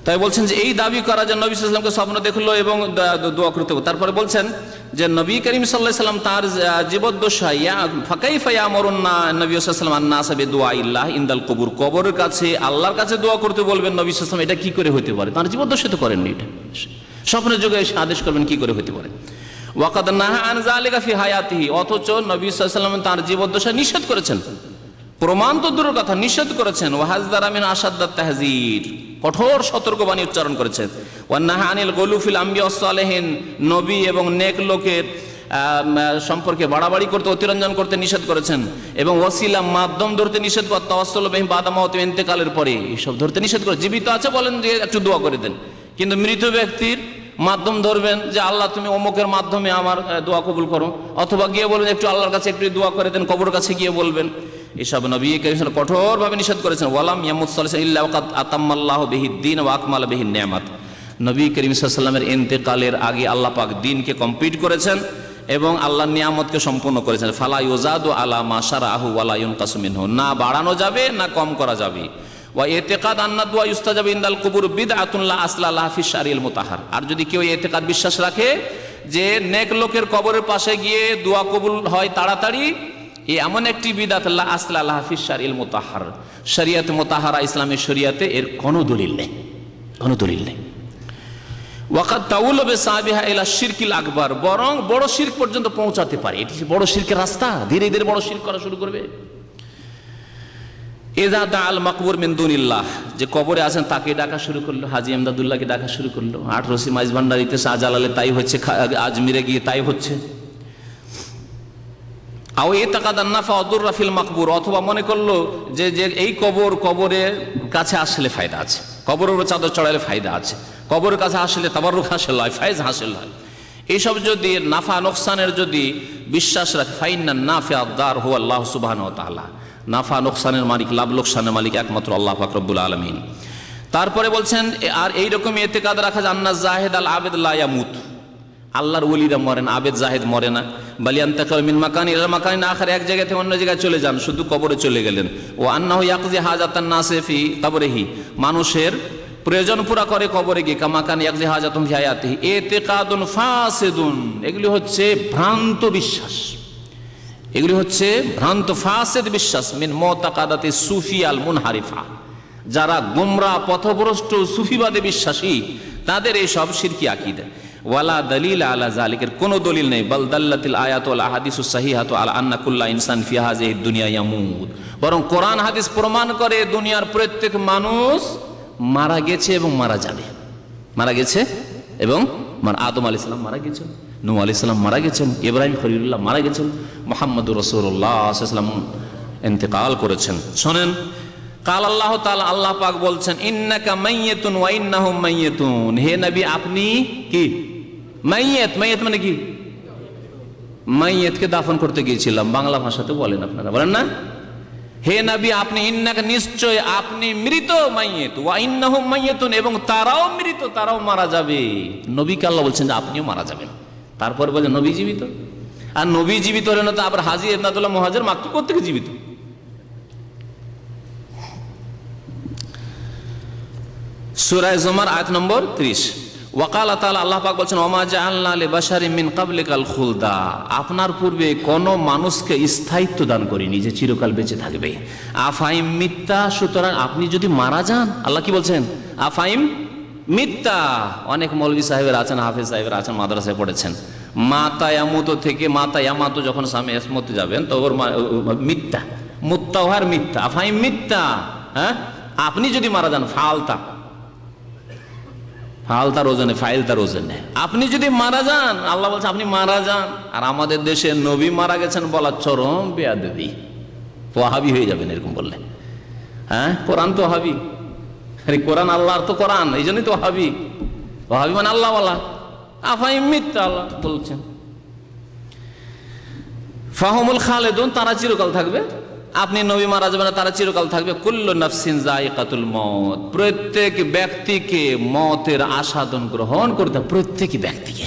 S1: তাই বলছেন যে এই দাবি করা যে নবী সাল্লাল্লাহু আলাইহি ওয়াসাল্লামকে স্বপ্ন দেখলো এবং দোয়া করতে। তারপরে বলছেন যে নবী করিম সাল্লাল্লাহু আলাইহি ওয়াসাল্লাম তার জীবদ্দশায় ফাকাইফা ইয়ামুরুন নবী সাল্লাল্লাহু আলাইহি ওয়াসাল্লাম আন-নাসা বিদুআইল্লাহি ইনদাল কবুর, কবরের কাছে আল্লাহর কাছে দোয়া করতে বলবেন নবী সাল্লাল্লাহু আলাইহি ওয়াসাল্লাম, এটা কি করে হতে পারে? তার জীবদ্দশায় তো করেননি, এটা স্বপ্নের যুগে এসে আদেশ করবেন, কি করে হতে পারে? ওয়াকাদ নাহা আন যালিকা ফি হায়াতিহি, অথচ নবী সাল্লাল্লাহু আলাইহি ওয়াসাল্লাম তার জীবদ্দশায় নিষেধ করেছেন। প্রমাণ তো দূরের কথা, নিষেধ করেছেন। ওয়াহাযযারা মিন আশাদ্দাত তাহযীর, কঠোর সতর্কবাণী উচ্চারণ করেছেন। ওয়ান্নাহা আনিল গুলুফিল আম্বিয়া ওয়াস সালিহিন, নবী এবং নেক লোকের সম্পর্কে বাড়াবাড়ি করতে, অতিরঞ্জন করতে নিষেধ করেছেন। এবং ওয়াসিলা মাধ্যম ধরতে নিষেধ করে, তাওয়াসসুল বিহিম বাদা মাউতিহিম, ইন্তেকালের পরে এইসব ধরতে নিষেধ করে। জীবিত আছে বলেন যে একটু দোয়া করে দেন, কিন্তু মৃত ব্যক্তির মাধ্যম ধরবেন যে আল্লাহ তুমি অমুকের মাধ্যমে আমার দোয়া কবুল করো, অথবা গিয়ে বলবেন একটু আল্লাহর কাছে একটু দোয়া করে দেন, কবর কাছে গিয়ে বলবেন। এসব নবী করিম সাল্লাল্লাহু আলাইহি ওয়াসাল্লাম কঠোরভাবে নিষেধ করেছেন। ওয়ালাম ইয়ামুত সাল্লাল্লাহু আলাইহি ইল্লা ওয়াকাদ আতাম্মাল্লাহু বিহি দ্বীন ওয়া আকমালা বিহি নিয়ামাত। নবী করিম সাল্লাল্লাহু আলাইহি ওয়াসাল্লামের ইন্তেকালের আগে আল্লাহ পাক দ্বীনকে কমপ্লিট করেছেন এবং আল্লাহর নিয়ামতকে সম্পূর্ণ করেছেন। ফালা ইউজাদু আলা মা শারাআহু ওয়ালা ইউনকাসু মিনহু, না বাড়ানো যাবে না কম করা যাবে। ওয়া ইতিকাদ আন্না দুআ ইউস্তাজাবু ইনদাল কুবুর বিদআতুন লা আসলা লাহা ফি শারিল মুতাহহার। আর যদি কেউ ইতিকাদ বিশ্বাস রাখে যে নেক লোকের কবরের পাশে গিয়ে দোয়া কবুল হয় তাড়াতাড়ি, এমন একটি বিদআত লা আসলা লাহা ফি শারিল মুতাহহার, শরিয়ত মুতাহহারা ইসলামের শরিয়াতে এর কোনো দলিল নেই, কোনো দলিল নেই। ওয়াকাদ তাউল বিসাবিহা ইলা শিরকিল আকবার, বরং বড় শিরক পর্যন্ত পৌঁছাতে পারে। এটি বড় শিরকের রাস্তা, ধীরে ধীরে বড় শিরক করা শুরু করবে। ইযা দাআল মাকবুর মিন দুনিল্লাহ, যে কবরে আছেন তাকে ডাকা শুরু করলো, হাজী এমদাদুল্লাহকে ডাকা শুরু করলো। 18 মাইজ ভান্ডারিতে শাহজালালে তাই হচ্ছে, আজমিরে গিয়ে তাই হচ্ছে। আও ইতাকাদান নাফা ওয়াদুররা ফিল মাকবুর, অথবা মনে করলো যে এই কবরের কাছে আসলে ফায়দা আছে, কবরের উপর চাদর চড়াইলে ফায়দা আছে, কবরের কাছে আসলে তাবাররুক হাসিল হয়, ফায়জ হাসিল হয়। এইসব যদি নাফা নোকসানের যদি বিশ্বাস রাখে, ফাইন্নান নাফিআদ দার হুয়া আল্লাহ সুবহানাহু ওয়া তাআলা, নাফা নোকসানের মালিক, লাভ লোকসানের মালিক একমাত্র আল্লাহ পাক রব্বুল আলামিন। তারপরে বলছেন আর এইরকম ইতিকাদ রাখা যে আন্না জাহিদ আল আবেদ লা ইয়ামুত, আল্লাহর ওলিরা মরে না, আবেদ জাহিদ মরে না। বালিয়ান্তাকাল মিন মাকানি ইলা মাকানিন আখার, এক জায়গা থেকে অন্য জায়গায় চলে যান, শুধু কবরে চলে গেলেন। ও আন্নাহু ইয়াকজি হাজাতান নাসি ফি কবরিহি, মানুষের প্রয়োজন পুরা করে কবরে গিয়ে, কামাকান ইয়াকজি হাজাতুম ফি হায়াতিহি। ইতিকাদুন ফাসিদুন, এগুলি হচ্ছে ভ্রান্ত বিশ্বাস, এগুলি হচ্ছে ভ্রান্ত ফাসিদ বিশ্বাস। মিন মুতাকাদাতি সুফি আল মুনহারিফা, যারা গোমরা পথভ্রষ্ট সুফিবাদে বিশ্বাসী তাদের এই সব শিরকি আকীদা। ওয়ালা দলিল আলা যালিকের কোনো দলিল নেই। বাল দাল্লাতিল আয়াতু ওয়াল আহাদিসু সাহিহাতু আলা আন্না কুল্লা ইনসান ফি হাযিহি দুনিয়া ইয়ামুত, বরং কোরআন হাদিস প্রমাণ করে দুনিয়ার প্রত্যেক মানুষ মারা গেছে এবং মারা যাবে, মারা গেছে এবং আদম আলাইহিস সালাম মারা গেছেন, নূহ আলাইহিস সালাম মারা গেছেন, ইব্রাহিম খলিলুল্লাহ মারা গেছেন, মুহাম্মদুর রাসূলুল্লাহ সাল্লাল্লাহু আলাইহি ওয়াসাল্লাম ইন্তেকাল করেছেন। শোনেন, কাল আল্লাহ তাআলা, আল্লাহ পাক বলছেন, ইন্নাকা মাইয়াতুন ওয়া ইন্নাহুম মাইয়াতুন, হে নবী আপনি কি মাইয়াত। মাইয়াত মানে কি? মাইয়াতকে দাফন করতে গিয়েছিলাম, বাংলা ভাষাতে বলেন আপনারা, বলেন না? হে নবী আপনি, ইন্নাকা নিশ্চয় আপনি মৃত, মাইয়াত ওয়া ইন্নাহুম মাইয়াতুন, এবং তারাও মৃত, তারাও মারা যাবে। নবীকে আল্লাহ বলছেন যে আপনিও মারা যাবেন। তারপর বলেন নবী জীবিত, আর নবী জীবিত হলেন না তো আবার হাজী এমদাদুল্লাহ মুহাজির মাকতুব কোত্থেকে জীবিত? সূরা জুমার আয়াত নম্বর 30। ওয়াকাল তাআলা, আল্লাহ পাক বলছেন, ওমা জাআলনা লিবাশারিন মিন ক্বাবলিকাল খুলদা, আপনার পূর্বে কোন মানুষকে স্থায়িত্ব দান করিনি যে চিরকাল বেঁচে থাকবে। আফাইম মিথ্যা, সুতরাং আপনি যদি মারা যান, আল্লাহ কি বলছেন? আফাইম মিথ্যা। অনেক মৌলভী সাহেবের আছেন, হাফেজ সাহেবের আছেন, মাদ্রাসায় পড়েছেন, মাতা ইয়ামুত থেকে মাতা ইয়ামাত যখন সামনে এসমতে যাবেন তো ওর মিথ্যা, মুত্তাওয়ার মিথ্যা, আফাইম মিথ্যা। হ্যাঁ, আপনি যদি মারা যান, ফালতা ফালতার ওজনে, ফাইলতার ওজনে, আপনি যদি মারা যান, আল্লাহ বলছে আপনি মারা যান। আর আমাদের দেশে নবী মারা গেছেন বলা চরম বেয়াদবি, ওয়াহাবি হয়ে যাবেন এরকম বললে। হ্যাঁ, কোরআন তো ওয়াহাবি, আরে কোরআন আল্লাহর তো কোরআন, এই জন্যই তো ওয়াহাবি। ওয়াহাবি মানে আল্লাহ ওয়ালা, আফাইম মিথ্যা আল্লাহ বলছেন। ফাহুমুল খালেদুন, তারা চিরকাল থাকবে। আপনি নবী মারা যাবে না, তারা চিরকাল থাকবে। কুল্লু নাফসিন যায়িকাতুল মউত, প্রত্যেক ব্যক্তিকে মতের আস্বাদন গ্রহণ করতে হবে, প্রত্যেক ব্যক্তিকে,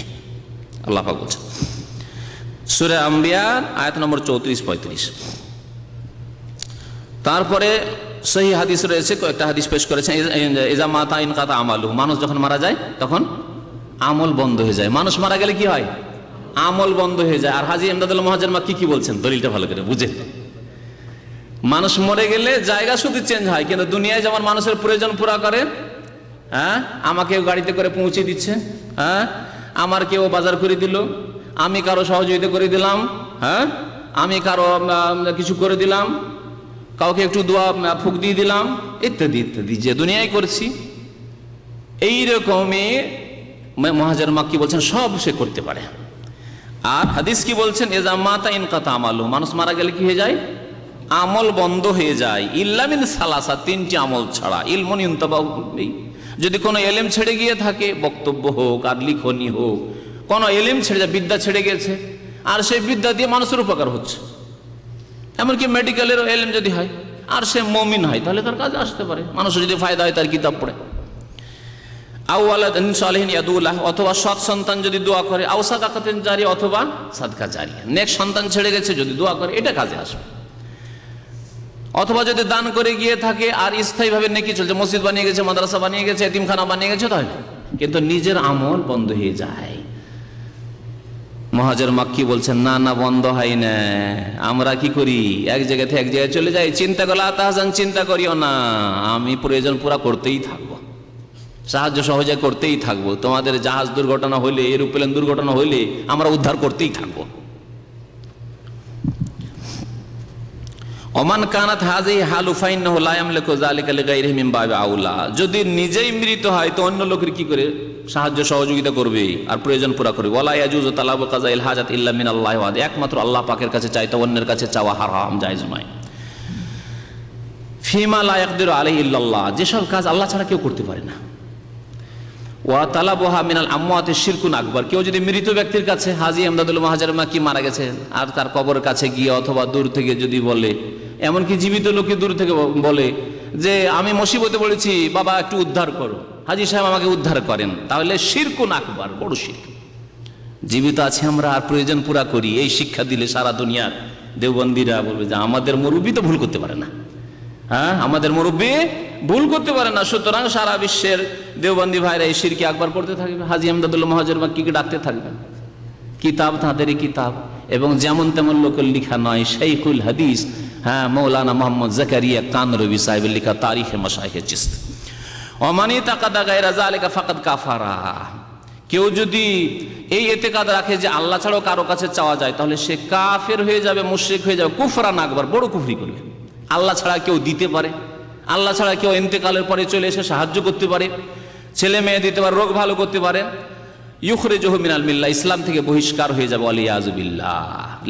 S1: আল্লাহ পাক বলছেন সূরা আম্বিয়া আয়াত নম্বর 34-35। তারপরে সহিহ হাদিস রয়েছে, কয়েকটা হাদিস পেশ করেছেন। ইজা মাতা ইনকাতা আমালু, মানুষ যখন মারা যায় তখন আমল বন্ধ হয়ে যায়। মানুষ মারা গেলে কি হয়? আমল বন্ধ হয়ে যায়। আর হাজী এমদাদুল্লাহ মুহাজির মাক্কি কি বলছেন, দলিলটা ভালো করে বুঝেন। মানুষ মরে গেলে জায়গা শুধু চেঞ্জ হয়, কিন্তু দুনিয়ায় যেমন মানুষের প্রয়োজন পুরা করে, হ্যাঁ, আমাকে গাড়িতে করে পৌঁছে দিচ্ছে, হ্যাঁ, আমার কেউ বাজার করে দিল, আমি কারো সহযোগিতা করে দিলাম, হ্যাঁ, আমি কারো কিছু করে দিলাম, কাউকে একটু দোয়া ফুক দিয়ে দিলাম, ইত্যাদি ইত্যাদি, যে দুনিয়ায় করছি। এইরকমই মুহাজির মাক্কি বলছেন সব সে করতে পারে। আর হাদিস কি বলছেন, ইজা মাতা ইনকাতা আমালু, মানুষ মারা গেলে কি হয়ে যায়? আমল বন্ধ হয়ে যায়। ইল্লা মিন সালাসা, তিনটি আমল ছাড়া। ইলমুন ইউনতাবাহু বিহি, যদি কোনো এলেম ছেড়ে গিয়ে থাকে, বক্তব্য হোক আর লিখনি হোক, কোনো এলেম ছেড়ে যায়, বিদ্যা ছেড়ে গেছে, আর সেই বিদ্যা দিয়ে মানুষের উপকার হচ্ছে, এমনকি মেডিকেলেরও এলেম যদি হয় আর সে মুমিন হয় তাহলে তার কাজে আসতে পারে, মানুষের যদি ফায়দা হয় তার কিতাব পড়ে। আও ওয়ালাদিন সালিহিন ইয়াদুলাহ, অথবা সৎ সন্তান যদি দোয়া করে, আও সাদাকাতিন জারিয়া, অথবা সাদকা জারিয়া, নেক সন্তান ছেড়ে গেছে যদি দোয়া করে এটা কাজে আসবে। অথবা যদি দান করে গিয়ে থাকে আর স্থায়ীভাবে নেকি চলছে, মসজিদ বানিয়ে গেছে, মাদ্রাসা বানিয়ে গেছে, এতিমখানা বানিয়ে গেছে, তাহলে কিন্তু নিজের আমল বন্ধ হয়ে যায়। মুহাজির মাক্কি বলছেন না না, বন্ধ হয় না। আমরা কি করি, এক জায়গা থেকে এক জায়গায় চলে যাই, চিন্তা করলে তাহজান, চিন্তা করিও না, আমি প্রয়োজন পুরা করতেই থাকবো, সাহায্য সহযোগ করতেই থাকবো। তোমাদের জাহাজ দুর্ঘটনা হইলে, এরোপ্লেন দুর্ঘটনা হইলে আমরা উদ্ধার করতেই থাকবো। ওমান কানাত হাযিহি হালু ফাইন্নাহু লা ইয়ামলিকু যালিকা লিগাইরিহি মিন বাবি আউলা, যদি নিজেই মৃত হয় তো অন্য লোকের কি করে সাহায্য সহযোগিতা করবে আর প্রয়োজন পুরা করবে। ওয়ালা ইয়াজুজু তালাবু কাযাইল হাজাত ইল্লা মিনাল্লাহি ওয়াহদ, একমাত্র আল্লাহ পাকের কাছে চাইতে, অন্যের কাছে চাওয়া হারাম, জায়েজ নয়। ফিমা লা ইয়াকদিরু আলাইহি ইল্লাল্লাহ, যেসব কাজ আল্লাহ ছাড়া কেউ করতে পারে না। ওয়া তালাবুহা মিনাল আমওয়াতি শিরকুন আকবার, কেউ যদি মৃত ব্যক্তির কাছে, হাজী ইমদাদুল মুহাজির মাক্কি মারা গেছে আর তার কবরের কাছে গিয়ে অথবা দূর থেকে যদি বলে, এমনকি জীবিত লোকে দূর থেকে বলে যে আমি মুসিবতে পড়েছি, বাবা একটু উদ্ধার করো, হাজী সাহেব আমাকে উদ্ধার করেন, তাহলে শিরকুন আকবার, বড় শিরক। জীবিত আছে আমরা আর প্রয়োজন পুরা করি, এই শিক্ষা দিলে সারা দুনিয়ার দেওবন্দিরা বলবে যে আমাদের মুরব্বী তো ভুল করতে পারে না। হ্যাঁ, আমাদের মুরব্বী ভুল করতে পারে না, সুতরাং সারা বিশ্বের দেওবন্দি ভাইরা এই শিরকে আকবার করতে থাকবে, হাজী ইমদাদুল মুহাজির মাক্কিকে ডাকতে থাকবে। কিতাব তাঁদেরই কিতাব, এবং যেমন তেমন লোকের লিখা নয়। শাইখুল হাদিস, হ্যাঁ, মৌলানা মোহাম্মদ জাকারিয়া কানরবি সাহেবের লিখা তারিখে মাশায়েখে চিশতি। ওমানি তাকাদা গায়রা যালিকা ফাকাদ কাফারা, কেউ যদি এই ইতিকাদ রাখে যে আল্লাহ ছাড়াও কারো কাছে চাওয়া যায়, তাহলে সে কাফের হয়ে যাবে, মুশরিক হয়ে যাবে, কুফরান আকবার, বড় কুফরি করবে। আল্লাহ ছাড়া কেউ দিতে পারে, আল্লাহ ছাড়া কেউ ইন্তেকালের পরে চলে এসে সাহায্য করতে পারে, ছেলে মেয়ে দিতে পারে, রোগ ভালো করতে পারে, ইউখরিজুহু মিনাল মিল্লাহ, ইসলাম থেকে বহিষ্কার হয়ে যাবে, ওয়ালিয়াযু বিল্লাহ,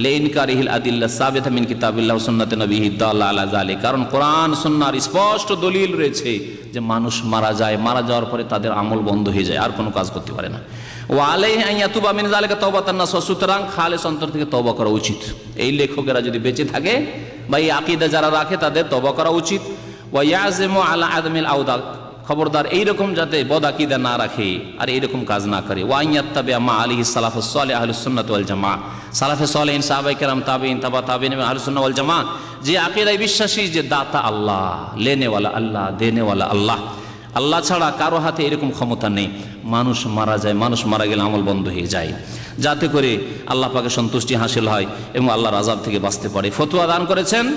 S1: লিইনকারিহিল আদিল্লাহ সাবিতা মিন কিতাবিল্লাহ ওয়া সুন্নাতি নবিহি দাল্লা আলা যালিক, কারণ কোরআন সুন্নাহর স্পষ্ট দলিল রয়েছে যে মানুষ মারা যায়, মারা যাওয়ার পরে তাদের আমল বন্ধ হয়ে যায়, আর কোনো কাজ করতে পারে না। ওয়া আলাইহি আন ইয়াতুবা মিন যালিকা তাওবাতান নাসুহা, সুতরাং খালেস অন্তর থেকে তওবা করা উচিত। এই লেখকেরা যদি বেঁচে থাকে বা এই আকীদা যারা রাখে তাদের তওবা করা উচিত। ওয়া ইয়াযিমু আলা আদমিল আওদা, খবরদার এইরকম যাতে বদ আকীদা না রাখে আর এইরকম কাজ না করে। ওয়া ইয়াত্তাবিআ মা আলাইহি সালাফুস সালেহ আহলুস সুন্নাহ ওয়াল জামাআহ, সালাফে সালেহিন, সাহাবায়ে কেরাম, তাবেঈন, তাবা তাবেঈন, আহলুস সুন্নাহ ওয়াল জামাআহ যে আকীদায় বিশ্বাসী যে দাতা আল্লাহ, লেনেওয়ালা আল্লাহ, দেনেওয়ালা আল্লাহ, আল্লাহ ছাড়া কারো হাতে এরকম ক্ষমতা নেই। মানুষ মারা যায়, মানুষ মারা গেলে আমল বন্ধ হয়ে যায়, যাতে করে আল্লাহ পাকের সন্তুষ্টি হাসিল হয় এবং আল্লাহর আযাব থেকে বাঁচতে পারে। ফতোয়া দান করেছেন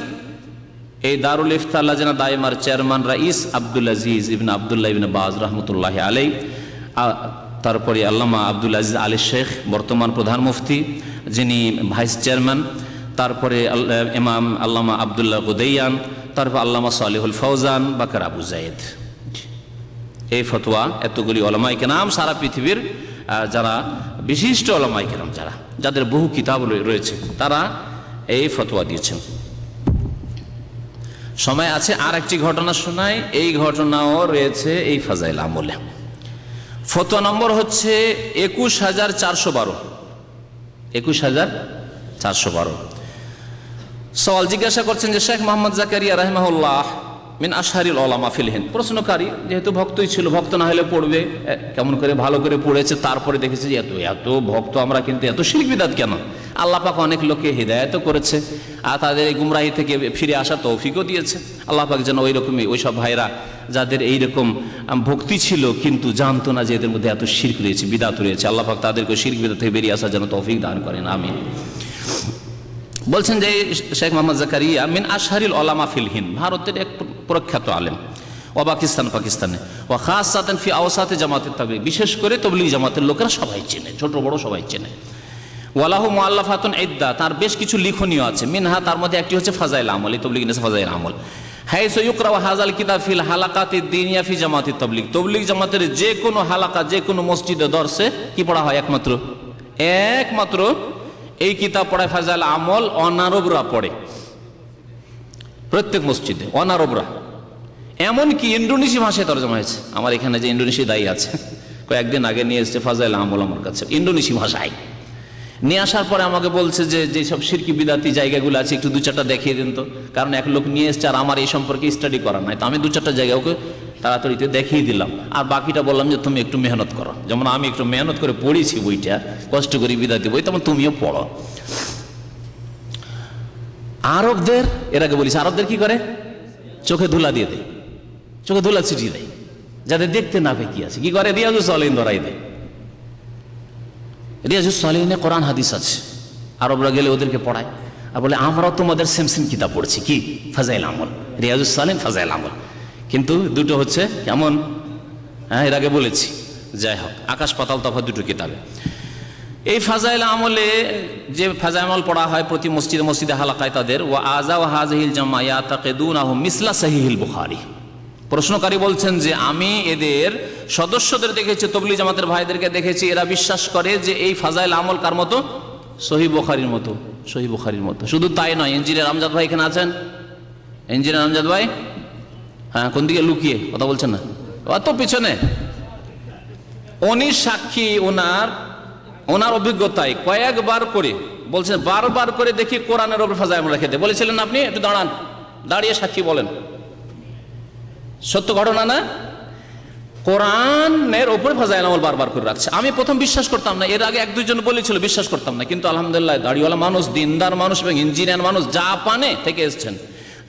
S1: এই দারুল ইফতা লাজনা দায়মার চেয়ারম্যান রাইস আব্দুল আজিজ ইবনে আব্দুল্লাহ ইবনে বাজ রহমতুল্লাহি আলাইহি, তারপরে আল্লামা আব্দুল আজিজ আলী শেখ বর্তমান প্রধান মুফতি যিনি ভাইস চেয়ারম্যান, তারপরে ইমাম আল্লামা আব্দুল্লাহ গুদাইয়ান, তারপর আল্লামা সালেহুল ফৌজান, বাকর আবু জায়েদ। এই ফতোয়া এতগুলি ওলামায়ে কেরাম, সারা পৃথিবীর যারা বিশিষ্ট ওলামায়ে কেরাম, যাদের বহু কিতাব রয়েছে, তারা এই ফতোয়া দিয়েছেন। সময় আছে আর একটি ঘটনা শোনাই, এই ঘটনাও রয়েছে এই ফাজাইল আমলে। ফতোয়া নম্বর হচ্ছে 21412। 21412 সওয়াল জিজ্ঞাসা করছেন যে শেখ মোহাম্মদ জাকারিয়া রাহিমাহুল্লাহ মিন আশহারিল উলামা ফিল হিন্দ, প্রশ্নকারী যেহেতু ভক্তই ছিল, ভক্ত না হলে পড়বে কেমন করে, ভালো করে পড়েছে, তারপরে দেখেছে যে এত ভক্ত আমরা, কিন্তু এত শিরক বিদআত কেন? আল্লাহ পাক অনেক লোককে হিদায়াতও করেছে আর তাদের এই গুমরাহি থেকে ফিরে আসার তৌফিকও দিয়েছে। আল্লাহ পাক যেন ওই রকমই ওই সব ভাইরা যাদের এইরকম ভক্তি ছিল কিন্তু জানতো না যে এদের মধ্যে এত শিরক রয়েছে, বিদআত রয়েছে, আল্লাহ পাক তাদেরকে শিরক বিদআত থেকে বেরিয়ে আসার যেন তৌফিক দান করেন, আমিন। বলছেন যে শেখ মোহাম্মদ জাকারিয়া মিন আশহারিল উলামা ফিল হিন্দ, ভারতের এক প্রখ্যাত আলেম, ও পাকিস্তানে, ও খাসাতান ফি আওসাতে জামাতের তাবলীগ, বিশেষ করে তাবলীগ জামাতের লোকেরা সবাই চেনে, ছোট বড় সবাই চেনে। ওয়ালাহু মুআল্লাফাতুন ইদ্দা, তার বেশ কিছু লিখনীয় আছে, মিনহা, তার মধ্যে একটি হচ্ছে ফাজাইল আমল, এই তাবলীগ নিয়ে ফাজাইল আমল। হাইসু ইউকরাউ হাযাল কিতাব ফিল হালাকাতিদ দীনিয়া ফি জামাতিত তাবলীগ, তাবলীগ জামাতের যে কোনো হালাকা, যে কোনো মসজিদে দরসে কি পড়া হয়? একমাত্র এই কিতাব পড়ায় ফাজাইল আমল, অনারবরা পড়ে প্রত্যেক মসজিদে, অনারবরা। এমনকি ইন্দোনেশিয়া ভাষায় তরজমা হয়েছে। আমার এখানে যে ইন্দোনেশিয়া দায়ী আছে, কয়েকদিন আগে নিয়ে এসেছে ফাজাইল আমল আমার কাছে, ইন্দোনেশিয়া ভাষায় নিয়ে আসার পরে আমাকে বলছে যে যেসব শিরকি বিদাতি জায়গাগুলো আছে একটু দু চারটা দেখিয়ে দিন তো, কারণ এক লোক নিয়ে এসছে আর আমার এই সম্পর্কে স্টাডি করার নাই। তো আমি দু চারটা জায়গা ওকে তাড়াতাড়িতে দেখিয়ে দিলাম, আর বাকিটা বললাম যে তুমি একটু মেহনত করো, যেমন আমি একটু মেহনত করে পড়েছি বইটা, কষ্ট করে বিদাতি বই, তেমন তুমিও পড়ো। আরবদের, এর আগে বলিস, আরবদের কি করে, চোখে ধুলা দিয়ে দেয়, চোখে ধুলা ছিটিয়ে দেয় যাতে দেখতে না পেয়ে কি আছে। কি করে, রিয়াজুস সালিহিন ধরাই দেয়। রিয়াজুস সালিহিনে কোরআন হাদিস আছে, আরবরা গেলে ওদেরকে পড়ায় আর বলে আমরাও তোমাদের সেম সেম কিতাব পড়ছি, কি ফাজাইল আমল, রিয়াজুস সালিহিন, ফাজাইল আমল, কিন্তু দুটো হচ্ছে কেমন, হ্যাঁ এর আগে বলেছি। যাই হোক, আকাশ পাতাল তফাৎ দুটো কিতাবে। এই ফাজাইল আমলে যে ফাজাইল আমল পড়া হয় প্রতি মসজিদে মসজিদে হালাকায় তাদের, ও আযা ওয়া হাযিহিল জামা ইয়াতাকিদুনাহু মিসলা সহিহুল বুখারী। প্রশ্নকারী বলছেন যে আমি এদের সদস্যদের দেখেছি, তবলিগ জামাতের ভাইদেরকে দেখেছি, এরা বিশ্বাস করে যে এই ফাজাইল আমল কার মতো, সহিহ বুখারীর মতো, সহিহ বুখারীর মতো। শুধু তাই নয়, ইঞ্জিনিয়ার আমজাদ ভাই এখানে আছেন, ইঞ্জিনিয়ার আমজাদ ভাই, হ্যাঁ কোন দিকে লুকিয়ে কথা বলছেন না, অত পিছনে, উনি সাক্ষী, ওনার অভিজ্ঞতায় কয়েকবার করে বলছেন, বারবার করে দেখি কোরআনের ওপর ফাজাইল আমল রেখে দেয়। বলেছিলেন আপনি একটু দাঁড়ান, দাঁড়িয়ে সাক্ষী বলেন, সত্য ঘটনা না, কোরআনের ওপরে ফাজাইল আমল বারবার করে রাখছে। আমি প্রথম বিশ্বাস করতাম না, এর আগে এক দুইজন বলেছিল, বিশ্বাস করতাম না, কিন্তু আলহামদুলিল্লাহ দাড়িওয়ালা মানুষ, দিনদার মানুষ এবং ইঞ্জিনিয়ার মানুষ, জাপানে থেকে এসছেন।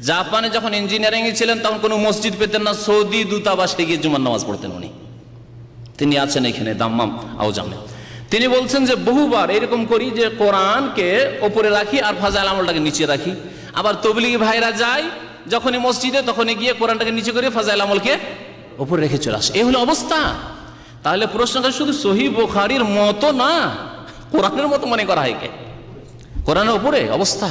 S1: জাপানে যখন ইঞ্জিনিয়ারিং এ ছিলেন তখন কোনো মসজিদ পেতেন না, সৌদি দূতাবাসে গিয়ে জুমার নামাজ পড়তেন উনি। তিনি আছেন এখানে দাম্মাম আউজামে। তিনি বলছেন যে বহুবার এরকম করি যে কোরআনকে ওপরে রাখি আর ফাজাইল আমলটাকে নিচে রাখি। আবার তবলিগি ভাইরা যায় যখনই মসজিদে, তখনই গিয়ে কোরআনটাকে নিচে করে ফাজাইল আমলকে ওপরে রেখে চলে আসে। এই হলো অবস্থা। তাহলে প্রশ্নটা শুধু সহিহ বুখারীর মতো না, কোরআনের মতো মনে করা হয় কে? কোরআনের উপরে অবস্থা,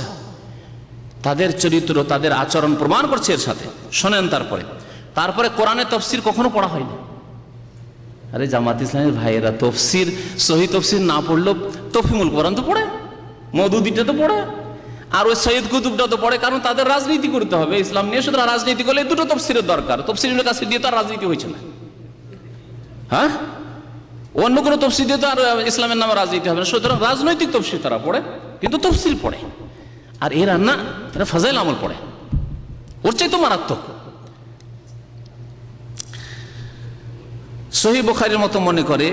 S1: তাদের চরিত্র, তাদের আচরণ প্রমাণ করছে এর সাথে। শোনেন, তারপরে কোরআনের তাফসীর কখনো পড়া হয়নি। আরে জামাত ইসলামের ভাইয়েরা তাফসীর, সহিহ তাফসীর না পড়লেও তফহিমুল কোরআন তো পড়ে, মওদুদিটা তো পড়ে, আর ওই সৈয়দ কুতুবটা তো পড়ে, কারণ তাদের রাজনীতি করতে হবে ইসলাম নিয়ে। সুতরাং রাজনীতি করলে দুটো তাফসীরের দরকার, তাফসীরের কাছে দিয়ে তো আর রাজনীতি হয়েছে না। হ্যাঁ, অন্য কোনো তাফসীর দিয়ে তো আর ইসলামের নামে রাজনীতি হবে না। সুতরাং রাজনৈতিক তাফসীর তারা পড়ে, কিন্তু তাফসীর পড়ে। আর এরা না, এরা ফাজাইল আমল পড়ে, ওর চাই তো মারাত্মক। সহিহ বুখারীর মতো মনে করে।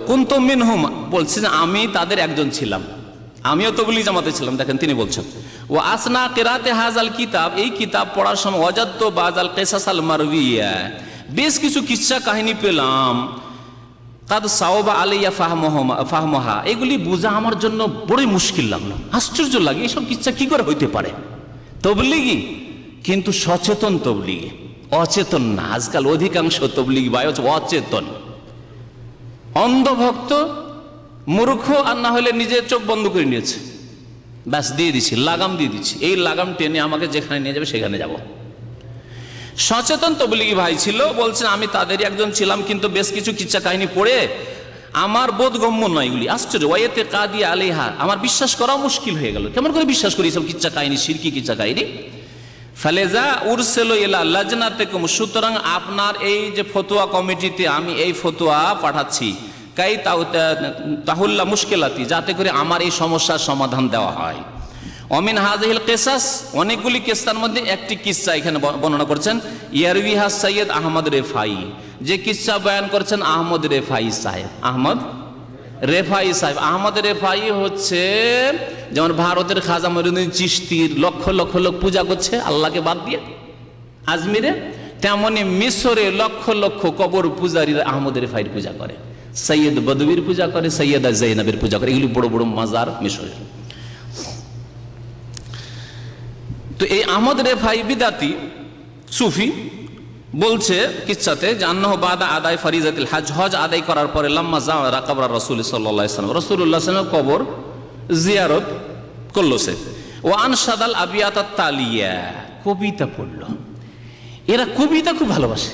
S1: কুনতু মিনহুম, বলছে যে আমি তাদের একজন ছিলাম, আমিও তবলিগ জামাতে ছিলাম। দেখেন তিনি বলছেন, ও আসনা কিরাতে হাজাল কিতাব, এই কিতাব পড়ার সময় ওয়াজাদতু বাযাল কিসাসাল মারউইয়া, বেশ কিছু কিচ্ছা কাহিনী পেলাম, কাদ সাওবা আলাইয়া ফাহমহা, এগুলি বোঝা আমার জন্য বড়ই মুশকিল লাগলো, আশ্চর্য লাগে, এইসব কিচ্ছা কি করে হইতে পারে। তবলিগি, কিন্তু সচেতন তবলিগি, অচেতন না। আজকাল অধিকাংশ তবলিগি ভাই হচ্ছে অচেতন, অন্ধভক্ত, মূর্খ, আর না হলে নিজের চোখ বন্ধ করে নিয়েছে, ব্যাস দিয়ে দিচ্ছি, লাগাম দিয়ে দিচ্ছি, এই লাগাম টেনে আমাকে যেখানে নিয়ে যাবে সেখানে যাব। সচেতন তবলিগি ভাই ছিল, বলছেন আমি তাদেরই একজন ছিলাম, কিন্তু বেশ কিছু কিচ্ছা কাহিনী পড়ে আমার বোধগম্য নয় এগুলি, আশ্চর্য, ওয়াইতে কাদি আলাইহা, আমার বিশ্বাস করা মুশকিল হয়ে গেল। কেমন করে বিশ্বাস করি সব কিচ্ছা কাহিনী, শিরকি কিচ্ছা কাহিনী। ফালেজা উরসেলো ইলা লাজনাতিকুম, সুতরাং আপনার এই যে ফতোয়া কমিটিতে আমি এই ফতোয়া পাঠাচ্ছি, কাই তাহুল্লা মুশকিলাতি, যাতে করে আমার এই সমস্যার সমাধান দেওয়া হয়। অমিন হাযিহিল কিসাস, অনেকগুলি কিসসার মধ্যে একটি কিসসা এখানে বর্ণনা করছেন, ইয়ারবিহা সৈয়দ আহমদ রেফাই, যে কিসসা বয়ান করছেন আহমদ রেফাই সাহেব। আহমদ রেফাই সাহেব, আহমদ রেফাই হচ্ছে যেমন ভারতের খাজা মঈনুদ্দিন চিশতির লক্ষ লক্ষ লোক পূজা করছে আল্লাহকে বাদ দিয়ে আজমিরে, তেমনি মিশরে লক্ষ লক্ষ কবর পূজারীরা আহমদ রেফাইয়ের পূজা করে, সৈয়দ বদবির পূজা করে, সৈয়দা জৈনবের পূজা করে, এগুলি বড় বড় মাজার মিশরের। তো এই আহমদ রেফাই বিদাতি সুফি বলছে কিচ্ছাতে যে আন্নাহু বাদা আদায় ফরিজাতিল হজ, হজ আদায় করার পরে লাম্মা যারা কবর রাসূল সাল্লাল্লাহু আলাইহি ওয়াসাল্লাম, রাসূলুল্লাহ সাল্লাল্লাহু আলাইহি ওয়াসাল্লামের কবর জিয়ারত করলো সে। ও আনশাদাল আবিয়াতাত তালিয়া, কবিতা পড়লো। এরা কবিতা খুব ভালোবাসে।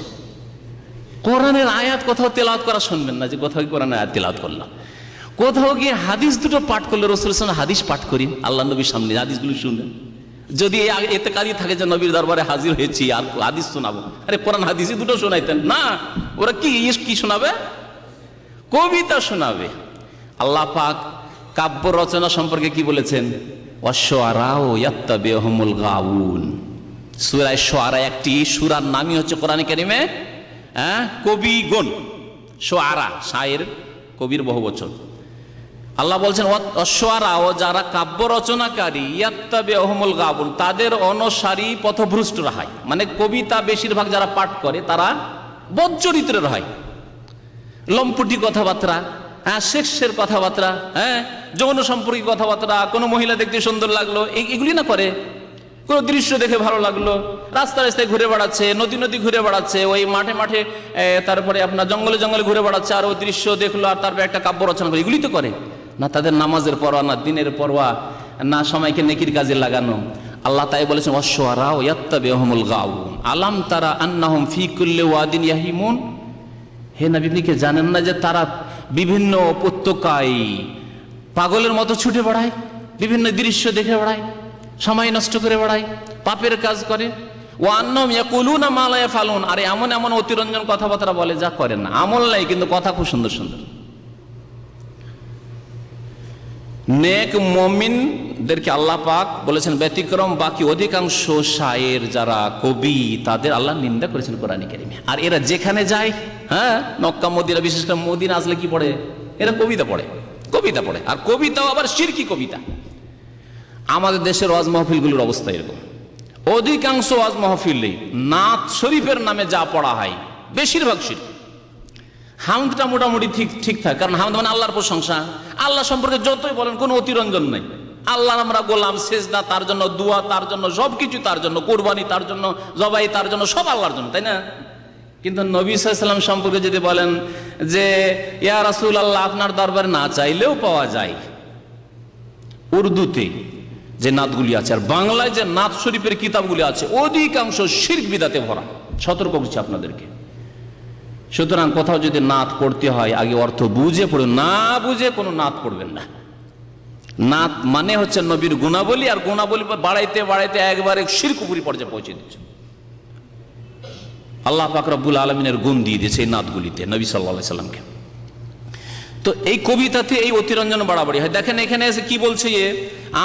S1: কোরআনের আয়াত কোথাও তেলাওয়াত করা শুনবেন না যে কোথাও কোরআনের আয়াত তেলাওয়াত করলো, কোথাও গিয়ে হাদিস দুটো পাঠ করলো, রাসূল সাল্লাল্লাহু আলাইহি ওয়াসাল্লাম হাদিস পাঠ করি আল্লাহ নবীর সামনে, হাদিসগুলো শুনবেন। যদি এতে কাজই থাকে যে নবীর দরবারে হাজির হয়েছি আর হাদিস শোনাবো, আরে কোরআন হাদিসই দুটো শোনাইতেন না, ওরা কি শোনাবে? কবিতা শোনাবে। আল্লাহ পাক কাব্য রচনা সম্পর্কে কি বলেছেন? ওয়াশ-শুআরাউ ইয়াত্তাবিউহুমুল গাউন। সূরা শুআরা একটি সূরার নামই হচ্ছে কোরআনে কারিমে কবিগণ। শুআরা শায়ের, কবির বহুবচন। আল্লাহ বলছেন ওয়াশ-শুআরাউ, যারা কাব্য রচনাকারী, ইয়াত্তাবিউহুমুল গাউন, তাদের অনুসারী পথভ্রষ্টরা হয়। মানে কবিতা বেশিরভাগ যারা পাঠ করে তারা বদ চরিত্রের হয়, লম্পটি কথাবার্তা, সেক্সের কথাবার্তা, যৌন সম্পর্কিত কথাবার্তা, কোনো মহিলা দেখতে সুন্দর লাগলো এগুলি না করে, কোনো দৃশ্য দেখে ভালো লাগলো, রাস্তা রাস্তায় ঘুরে বেড়াচ্ছে, নদী নদী ঘুরে বেড়াচ্ছে, ওই মাঠে মাঠে, তারপরে আপনার জঙ্গলে জঙ্গলে ঘুরে বেড়াচ্ছে, আর ওই দৃশ্য দেখলো আর তারপরে একটা কাব্য রচনা করে, এগুলি তো করে না। তাদের নামাজের পরোয়া না, দিনের পরোয়া না, সময়কে নেকির কাজে লাগানো। আল্লাহ তাই বলেছেন ওয়াশ-শুআরাউ ইয়াত্তাবিউহুমুল গাউন আলাম তারা আন্নাহুম ফি কুল্লি ওয়াদিন ইয়াহিমুন। হে নবী, আপনি কি জানেন না যে তারা বিভিন্ন উপত্যকায় পাগলের মতো ছুটে বেড়ায়, বিভিন্ন দৃশ্য দেখে বেড়ায়, সময় নষ্ট করে বেড়ায়, পাপের কাজ করে। ওয়া আন্নাহুম ইয়াকুলুনা মা লা ইয়াফালুন, আর এমন এমন অতিরঞ্জন কথাবার্তা বলে যা করে না, আমল নাই কিন্তু কথা খুব সুন্দর সুন্দর। নেক মুমিনদেরকে আল্লাহ পাক বলেছেন ব্যতিক্রম, বাকি অধিকাংশ শায়ের যারা কবি তাদের আল্লাহ নিন্দা করেছেন কোরআনে কারিমে। আর এরা যেখানে যায়, মক্কা মদিনা, বিশেষ করে মদিনা আসলে কি পড়ে? এরা কবিতা পড়ে, কবিতা পড়ে, আর কবিতাও আবার শিরকি কবিতা। আমাদের দেশের ওয়াজ মাহফিলগুলোর অবস্থা এরকম, অধিকাংশ ওয়াজ মাহফিলে নাত শরীফের নামে যা পড়া হয় বেশিরভাগ শিরক। হামদটা মোটামুটি ঠিক থাকে, কারণ হামদ মানে আল্লাহর প্রশংসা, আল্লাহ সম্পর্কে যতই বলেন কোনো অতিরঞ্জন নাই। আল্লাহর আমরা গোলাম, সেজদা তার জন্য, দোয়া তার জন্য, সবকিছু তার জন্য, কোরবানি তার জন্য, জবাই তার জন্য, সব আল্লাহর জন্য, তাই না? কিন্তু নবী সাল্লাল্লাহু আলাইহি ওয়াসাল্লাম সম্পর্কে যদি বলেন যে ইয়া রাসূলুল্লাহ, আপনার দরবারে না চাইলেও পাওয়া যায়, উর্দুতে যে নাতগুলি আছে আর বাংলায় যে নাত শরীফের কিতাবগুলি আছে অধিকাংশ শিরক বিদআতে ভরা। সতর্ক করছি আপনাদেরকে। সুতরাং কোথাও যদি নাত পড়তে হয় আগে অর্থ বুঝে পড়ুন, না বুঝে কোনো নাত পড়বেন না। নাত মানে হচ্ছে নবীর গুণাবলী, আর গুণাবলী বাড়াইতে বাড়াইতে একবারে শিরক উপরি পর্যায়ে পৌঁছে দিচ্ছে। আল্লাহ পাক রব্বুল আলামিনের গুণ দিয়ে দিয়েছে এই নাতগুলিতে নবী সাল্লাল্লাহু আলাইহি সাল্লামকে। তো এই কবিতাতে এই অতিরঞ্জন বাড়াবাড়ি হয়। দেখেন এখানে এসে কি বলছে,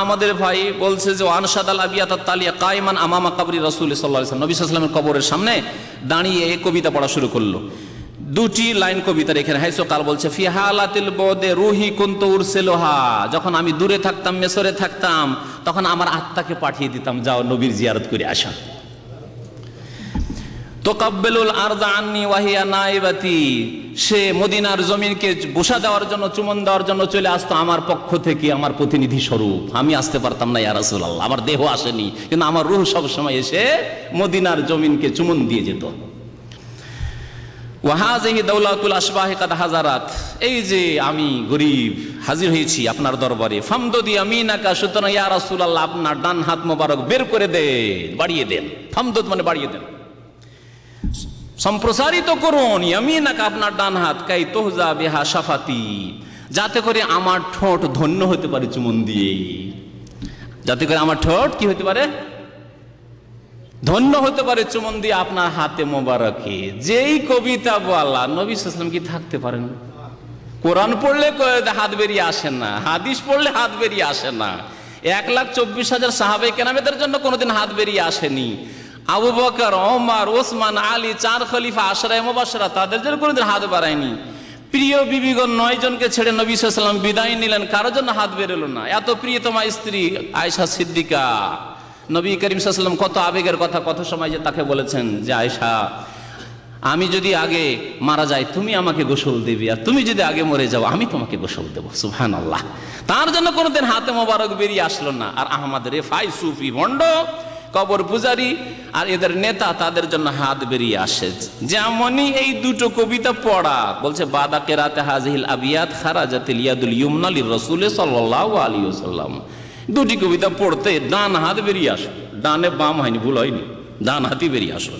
S1: আমাদের ভাই বলছে যে আনশাদাল আবিয়াত তালিয়া কায়মান আমামা কবরি রাসূল সাল্লাল্লাহু আলাইহি ওয়াসাল্লাম, নবী সাল্লাল্লাহু আলাইহি ওয়াসাল্লামের কবরের সামনে দাঁড়িয়ে এই কবিতা পড়া শুরু করলো। দুটি লাইন কবিতার এখানে হাইসো কাল বলছে ফি হালাতিল বদে রুহি কুনতু উরসিলুহা, যখন আমি দূরে থাকতাম, মিশরে থাকতাম, তখন আমার আত্মাকে পাঠিয়ে দিতাম, যাও নবীর জিয়ারত করে আসা। তোকাব্বেলুল আরদা আন্নি ওয়াহিয়া নাইবাতি, সে মদিনার জমিনকে বুসা দেওয়ার জন্য, চুমন দেওয়ার জন্য চলে আসতো আমার পক্ষ থেকে, আমার প্রতিনিধি স্বরূপ। আমি আসতে পারতাম না ইয়া রাসূলুল্লাহ, আমার দেহ আসেনি, কিন্তু আমার রূহ সব সময় এসে মদিনার জমিনকে চুমন দিয়ে যেত। ওয়াহাজিহি দাওলাতুল আশবাহি কাদ হাজারাত, এই যে আমি গরিব হাজির হয়েছি আপনার দরবারে, ফামদুদি আমিনাকা, সুতরাং ইয়া রাসূলুল্লাহ আপনার ডান হাত মোবারক বের করে দেন, বাড়িয়ে দেন। ফামদুদ মানে বাড়িয়ে দেন, সম্প্রসারিত করুন, ইয়ামিনাকা আপনার ডান হাত, কাই তুহজা বিহা শাফাতি, যাতে করে আমার ঠোঁট ধন্য হতে পারে চুমন দিয়ে, যাতে করে আমার ঠোঁট কি হতে পারে, ধন্য হতে পারে চুমন দিয়ে আপনার হাতে মোবারকে। যেই কবিতা বলা, নবী সাল্লাল্লাহু আলাইহি ওয়াসাল্লাম কি থাকতে পারেন? কোরআন পড়লে হাত বেরিয়ে আসে না, হাদিস পড়লে হাত বেরিয়ে আসে না। 1,24,000 সাহাবায়ে কেরামের জন্য কোনোদিন হাত বেরিয়ে আসেনি। আবু বকর, ওমর, ওসমান, আলী, 4 খলিফা আশরায়ে মুবাশশারা, তাদের জন্য কোনোদিন হাত বাড়ায়নি। প্রিয় বিবিগণ 9 জনকে ছেড়ে নবী সাল্লাল্লাহু আলাইহি ওয়াসাল্লাম বিদায় নিলেন, কারোর জন্য হাত বেরোলো না। এত প্রিয়তমা স্ত্রী আয়েশা সিদ্দিকা, নবী করিম সাল্লাল্লাহু আলাইহি ওয়াসাল্লাম কত আবেগের কথা, কত সময় যে তাকে বলেছেন যে আয়েশা, আমি যদি আগে মারা যাই তুমি আমাকে গোসল দেবে, আর তুমি যদি আগে মরে যাও আমি তোমাকে গোসল দেবো। সুবহানাল্লাহ। তার জন্য কোনোদিন হাতে মোবারক বেরিয়ে আসলো না। আর আহমদ রেফাই, সুফি ভণ্ড, কবর পূজারী আর এদের নেতা, তাদের জন্য হাত বেরিয়ে আসে। যেমনই এই দুটো কবিতা পড়া বলছে, বাদা কেরাতে হাজিহিল আবিয়াত খারাজাতিল ইয়াদুল ইউমনা লির-রাসূল সাল্লাল্লাহু আলাইহি ওয়াসাল্লাম, দুটি কবিতা পড়তে ডান হাত বেরিয়ে আসে, ডানে বাম হয়নি, ভুল হয়নি, ডান হাতই বেরিয়ে আসলো।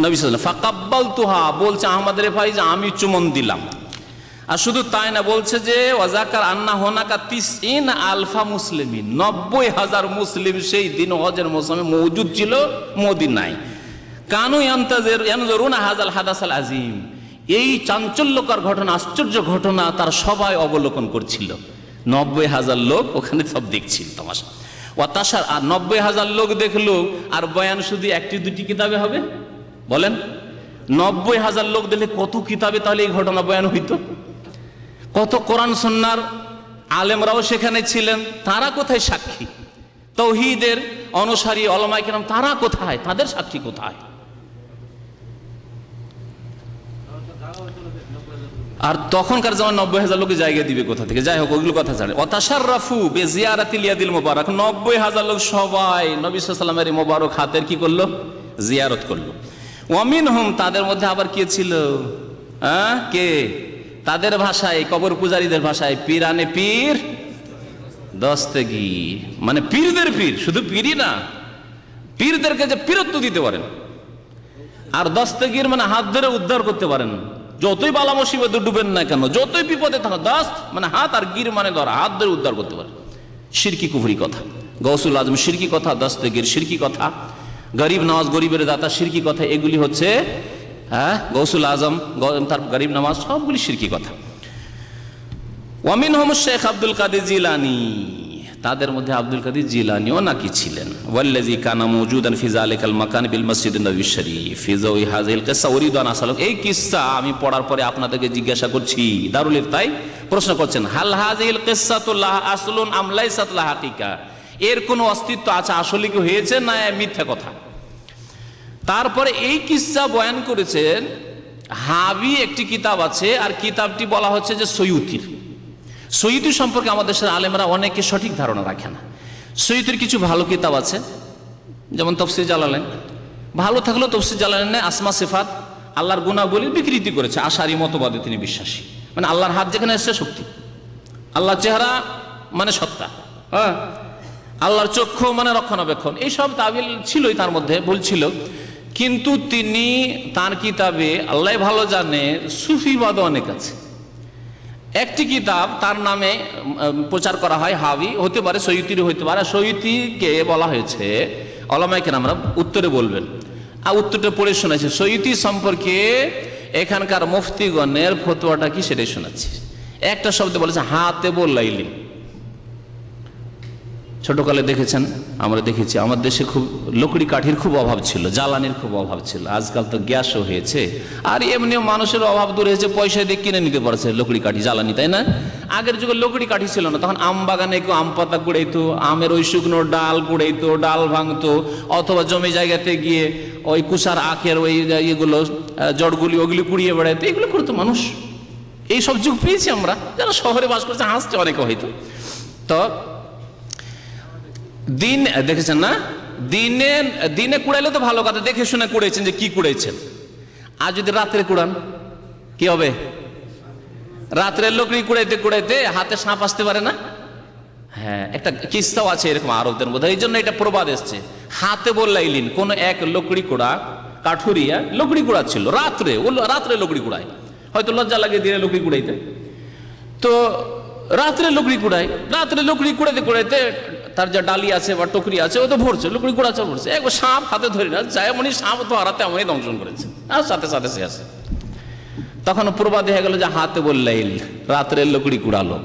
S1: নবী সাল্লাল্লাহু আলাইহি ওয়াসাল্লাম ফাকাব্বালতুহা, বলছে আহমদ রেফাই যে আমি চুমন দিলাম। আর শুধু তাই না, বলছে যে ওয়াজাকার আন্না হোনাকা 90 আলফা মুসলিমিন, 90,000 মুসলিম সেই দিন হজের মৌসুমে মওজুদ ছিল মদিনায়। কানু ইয়ানজুরুনা হাযাল হাদাসাল আযীম, এই চাঞ্চল্যকর ঘটনা, আশ্চর্য ঘটনা তার সবাই অবলোকন করছিল। 90,000 লোক ওখানে সব দেখছিল তামাশা। ওয়াতাসার, আর 90,000 লোক দেখলো, আর বয়ান শুধু একটি দুটি কিতাবে হবে? বলেন, 90,000 লোক দেখলে কত কিতাবে তাহলে এই ঘটনা বয়ান হইতো? কত কোরআন সুন্নাহর আলেমরাও সেখানে ছিলেন, তারা কোথায় সাক্ষী? তাওহীদের অনুসারী উলামায়ে কেরাম তারা কোথায়? তাদের সাক্ষী কোথায়? আর তখনকার যেমন 90,000 লোকে জায়গা দিবে কোথা থেকে? যাই হোক, ওইগুলো কথা জানে। ওয়াতাশাররাফু বিজিয়ারাতিল ইয়াদিল মুবারাক, 90,000 লোক সবাই নবী সাল্লাল্লাহু আলাইহি ওয়াসাল্লামের মোবারক হাতের কি করলো? জিয়ারত করলো। ওয়ামিনহুম, তাদের মধ্যে আবার কে ছিল? কে? তাদের ভাষায়, কবর পূজারীদের ভাষায়, পীরানে পীর দস্তগীর, মানে পীরদের পীর, শুধু পীরই না, পীরদেরকে যে পীরত্ব দিতে পারেন। আর দস্তগীর মানে হাত ধরে উদ্ধার করতে পারেন, যতই বালা মুসিবতে ডুবেন না কেন, যতই বিপদে থাকা, দস্ত মানে হাত, আর গির মানে ধরা, হাত ধরে উদ্ধার করতে পারেন। শিরকি কুফরি কথা, গৌসুল আজম শিরকি কথা, দস্তগীর শিরকি কথা, গরিব নওয়াজ গরিবের দাতা শিরকি কথা, এগুলি হচ্ছে গৌসুল আজম, তার গরিব নওয়াজ, সবগুলি শিরকি কথা। ওয়ামিনহুম শেখ আব্দুল কাদের জিলানী, তাদের মধ্যে আব্দুল কাদের জিলানীও নাকি ছিলেন। ওয়াল্লাযী কানা মাওজুদান ফি যালিকাল মাকান বিল মসজিদিন নববী শরীফ ফি যাওই হাযিল কিসসা উরিদু আন আসালুক, এই কিসসা আমি পড়ার পরে আপনাদেরকে জিজ্ঞাসা করছি, দারুল ইফতাই প্রশ্ন করছেন, হাল হাযিল কিসসাতু লাহা আসলুন আম লাইসাত লাহা হাকিকা, এর কোনো অস্তিত্ব আছে, আসলে কি হয়েছে না মিথ্যা কথা? তারপরে এই কিসসা বয়ান করেছেন হাবি, একটি কিতাব আছে, আর কিতাবটি বলা হচ্ছে যে সৈয়ুতির। সৈয়ুতি সম্পর্কে আমাদের দেশের আলেমরা অনেকে সঠিক ধারণা রাখে না। সৈয়ুতির কিছু ভালো কিতাব আছে, যেমন তাফসীর জালালাইন, ভালো থাকলেও তাফসীর জালালাইনে আসমা সিফাত, আল্লাহর গুণাবলীর বিকৃতি করেছে। আশারি মতবাদে তিনি বিশ্বাসী, মানে আল্লাহর হাত যেখানে এসছে শক্তি, আল্লাহর চেহারা মানে সত্তা, আল্লাহর চক্ষু মানে রক্ষণাবেক্ষণ, এইসব তাবিল ছিলই তার মধ্যে, বলছিল। কিন্তু তিনি তার কিতাবে, আল্লাহ ভালো জানে, সুফিবাদ অনেক আছে। একটি কিতাব তার নামে প্রচার করা হয়, হাবি হতে পারে, সৈয়ুতির হতে পারে। সৈয়ুতিকে বলা হয়েছে, উলামায়ে কেরামরা উত্তরে বলবেন, আর উত্তরটা পড়ে শোনাচ্ছে। সৈয়ুতি সম্পর্কে এখানকার মুফতিগণের ফতোয়াটা কি সেটাই শোনাচ্ছি। একটা শব্দ বলেছে হাতে বললাইলিন। ছোটকালে দেখেছেন, আমরা দেখেছি, আমার দেশে খুব লকড়ি কাঠির খুব অভাব ছিল, জ্বালানির খুব অভাব ছিল। আজকাল তো গ্যাসও হয়েছে, আর এমনিও মানুষের অভাব দূর হয়েছে, পয়সা দিয়ে কিনে নিতে পারছে লকড়ি কাঠি, জ্বালানি, তাই না? আগের যুগে লকড়ি কাঠি ছিল না, তখন আম বাগানে কেউ আম পাতা কুড়াইতো, আমের ওই শুকনো ডাল কুড়াইতো, ডাল ভাঙতো, অথবা জমি জায়গাতে গিয়ে ওই কুষার আখের ওই ইয়েগুলো, জড়গুলি, ওগুলি কুড়িয়ে বেড়াইতো, এগুলো করতো মানুষ। এই সব যুগ পেয়েছি আমরা, যারা শহরে বাস করছে হাসছে অনেকে হয়তো। তো দিন দেখেছেন না, দিনে দিনে কুড়াইলে তো ভালো কথা, দেখে শুনে কুড়াইছেন যে কি কুড়াইছেন। আর যদি রাত্রে কুড়ান কি হবে? রাত্রের লকড়ি কুড়াইতে কুড়াইতে হাতে সাপ আসতে পারে না? হ্যাঁ, একটা কিস্সাও আছে এরকম আরবদের মধ্যে, এই জন্য এটা প্রবাদ এসছে। হাতে বললাইলিন, কোন এক লকড়ি কুড়া, কাঠুরিয়া লকড়ি কুড়াচ্ছিল রাত্রে, ও রাত্রে লকড়ি কুড়ায়, হয়তো লজ্জা লাগে দিনে লকড়ি কুড়াইতে, তো রাত্রে লকড়ি কুড়ায়। রাত্রে লকড়ি কুড়াইতে কুড়াইতে তার যা ডালি আছে বা টুকরি আছে, ও তো ভরছে, লকড়ি কুড়াচ্ছে, ভরছে, একবার সাপ হাতে ধরে না যায়, এমনই সাপ তো হারাতে এমনই দংশন করেছে, আর সাথে সাথে সে আছে। তখন প্রবাদ হয়ে গেল যে হাতে বললাইল, রাত্রের লকড়ি কুড়া লোক।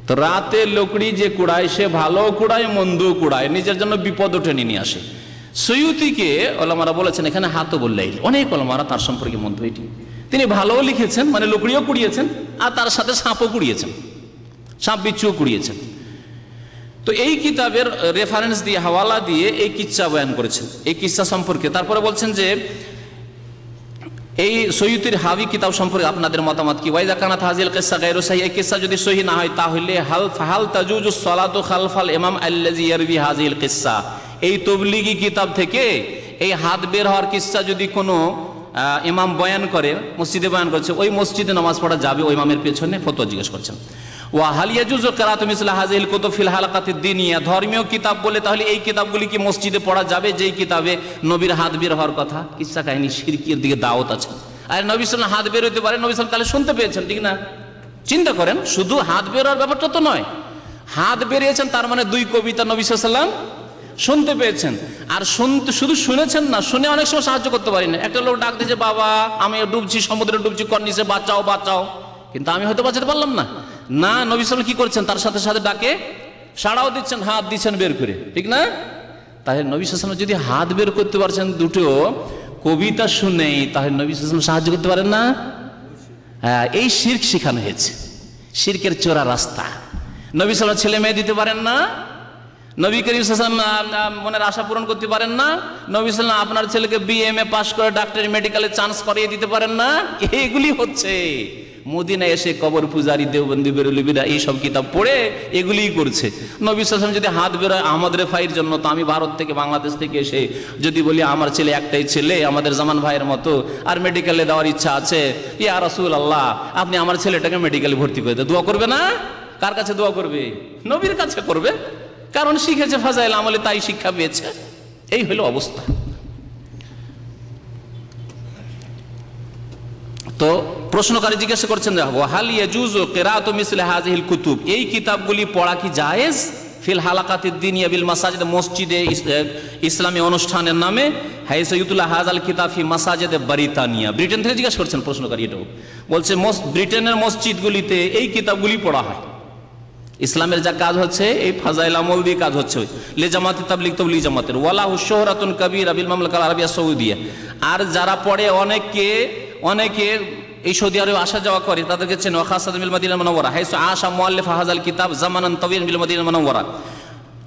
S1: তো রাতের লকড়ি যে কুড়ায় সে ভালো কুড়ায় মন্দও কুড়ায়, নিজের জন্য বিপদ টেনে নিয়ে আসে। সৈয়ুতিকে ওলামারা বলেছেন এখানে হাতে বললাইল, অনেক ওলামারা তার সম্পর্কে মন্তব্য এটি, তিনি ভালোও লিখেছেন, মানে লকড়িও কুড়িয়েছেন, আর তার সাথে সাপও কুড়িয়েছেন, সাপ বিচ্ছুও কুড়িয়েছেন। তো এই কিতাবের রেফারেন্স দিয়ে, হাওয়ালা দিয়ে এই কিচ্ছা বয়ান করেছেন, এই কিচ্ছা সম্পর্কে। তারপরে বলছেন যে এই সৈয়ুতির হাবি কিতাব সম্পর্কে আপনাদের মতামত কি? ওয়াইদা কানাত হাযিল কিসসা গায়রু সহিহ, এই কিচ্ছা যদি সহিহ না হয় তাহলে হাল তাজুজুস সালাতু খালফাল ইমাম আল্লাযী ইয়ারবি হাযিল কিসসা, এই তাবলীগী কিতাব থেকে এই হাত বের হওয়ার কিচ্ছা যদি কোনো ইমাম বয়ান করে, মসজিদে বয়ান করছে, ওই মসজিদে নামাজ পড়া যাবে ওই ইমামের পেছনে? ফতোয়া জিজ্ঞেস করছেন। ওয়া হাল ইয়াজুজু কিরাআতু মিসলা হাযিল কুতুব ফিল হালাকাতিদ দীনিয়া, ধর্মীয় কিতাব বলে তাহলে এই কিতাবগুলি কি মসজিদে পড়া যাবে, যেই কিতাবে নবীর হাত বের হওয়ার কথা? কিচ্ছা কাহিনী, শিরকির দিকে দাওয়াত আছে। আর নবী সাল্লাল্লাহু আলাইহি ওয়াসাল্লাম হাত বের হতে পারে, নবী সাল্লাল্লাহু আলাইহি ওয়াসাল্লাম তাহলে শুনতে পেয়েছেন, ঠিক না? চিন্তা করেন, শুধু হাত বের হওয়ার ব্যাপারটা তো নয়, হাত বেরিয়েছেন তার মানে দুই কবিতা নবী সাল্লাল্লাহু আলাইহি ওয়াসাল্লাম শুনতে পেয়েছেন। আর শুনতে শুধু শুনেছেন না, শুনে অনেক সময় সাহায্য করতে পারি না। একটা লোক ডাক দিয়েছে, বাবা আমি ডুবছি, সমুদ্রে ডুবছি, কর্নিসে বাঁচাও বাঁচাও, কিন্তু আমি হয়তো বাঁচাতে পারলাম না। না, নবী সাল্লাল্লাহু আলাইহি ওয়াসাল্লাম কি করছেন, তার সাথে সাথে ডাকে সাড়াও দিচ্ছেন, হাত দিচ্ছেন বের করে, ঠিক না? তাহলে নবী সাল্লাল্লাহু আলাইহি ওয়াসাল্লাম যদি হাত বের করতে পারছেন দুটো কবিতা শুনেই, তাহলে নবী সাল্লাল্লাহু আলাইহি ওয়াসাল্লাম সাহায্য করতে পারেন না? হ্যাঁ, এই শিরক শেখানো হয়েছে, শিরকের চোরা রাস্তা। নবী সাল্লাল্লাহু আলাইহি ওয়াসাল্লাম ছেলে মেয়ে দিতে পারেন না? নবী করিম সাল্লাল্লাহু আলাইহি ওয়াসাল্লাম মনের আশা পূরণ করতে পারেন না? নবী সাল্লাল্লাহু আলাইহি ওয়াসাল্লাম আপনার ছেলেকে বিএমএ পাস করে ডাক্তারি মেডিকেলে চান্স করিয়ে দিতে পারেন না? এগুলি হচ্ছে মদিনায় এসে কবর পূজারী, দেওবন্দি, বেরলভিরা এইসব কিতাব পড়ে এগুলিই করছে। নবী সাল্লাল্লাহু আলাইহি ওয়াসাল্লাম যদি হাত বেরোয় আমাদের ফাইর জন্য, তো আমি ভারত থেকে, বাংলাদেশ থেকে এসে যদি বলি আমার ছেলে একটাই ছেলে, আমাদের জামান ভাইয়ের মতো, আর মেডিকেলে দেওয়ার ইচ্ছা আছে, ইয়া রাসূলুল্লাহ আপনি আমার ছেলেটাকে মেডিকেলে ভর্তি করে দেন, দোয়া করবে না? কার কাছে দোয়া করবে? নবীর কাছে করবে, কারণ শিখেছে ফাজাইল আমলে, তাই শিক্ষা পেয়েছে। এই হলো অবস্থা। তো প্রশ্নকারী জিজ্ঞাসা করছেন, ওয়াহাল ইয়াজুজু কিরাআতু মিসলি হাযিহিল কুতুব, এই কিতাবগুলি পড়া কি জায়েজ ফিল হালাকাতিদ দিনিয়া বিল মাসাজিদ, মসজিদে ইসলামী অনুষ্ঠানের নামে, হাইসা ইউতুলা হাযাল কিতাব ফি মাসাজিদে ব্রিটানিয়া। ব্রিটেন থেকে জিজ্ঞাসা করছেন প্রশ্নকারী, এটাও বলছে ব্রিটেনের মসজিদগুলিতে এই কিতাবগুলি পড়া হয়। ইসলামের যা কাজ হচ্ছে এই ফাজাইল আমল দিয়ে কাজ হচ্ছে, লে জামাতে তাবলিগ তবলিগ জামাতের, ওয়ালা হুশহুরাতুন কাবীরা বিল মামলাকাল আরাবিয়া সৌদিয়া। আর যারা পড়ে অনেকে এই সৌদি আরবে আসা যাওয়া করে, তাদেরকে চেনে, খাসাতান বিল মদিনাতুল মুনাওয়ারা হাইসু আশা মুআল্লিফ হাযাল কিতাব জামানান তাওয়িলান বিল মদিনাতুল মুনাওয়ারা।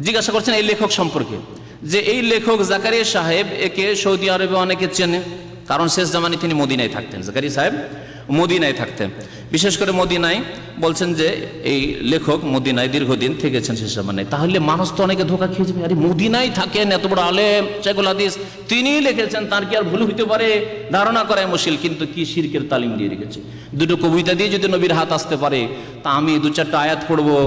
S1: জিজ্ঞাসা করছেন এই লেখক সম্পর্কে, যে এই লেখক জাকারিয়া সাহেব, একে সৌদি আরবে অনেকে চেনে, কারণ শেষ জামানে তিনি মদিনায় থাকতেন। জাকারিয়া সাহেব মদিনায় থাকতেন, বিশেষ করে মদিনায়, বলছেন যে এই লেখক মদিনায় দীর্ঘদিন থেকেছেন শেষ জামানে। তাহলে মানুষ তো অনেকে ধোঁকা খেয়ে যাবে, আরে মদিনায় থাকেন, এত বড় আলেম, শাইখুল হাদিস, তিনিই লিখেছেন, তার কি আর ভুল হইতে পারে? ধারণা করায় মুশকিল। কিন্তু কি শিরকের তালিম দিয়ে রেখেছে। দুটো কবিতা দিয়ে যদি নবীর হাত আসতে পারে, তা আমি দু চারটা আয়াত পড়বো,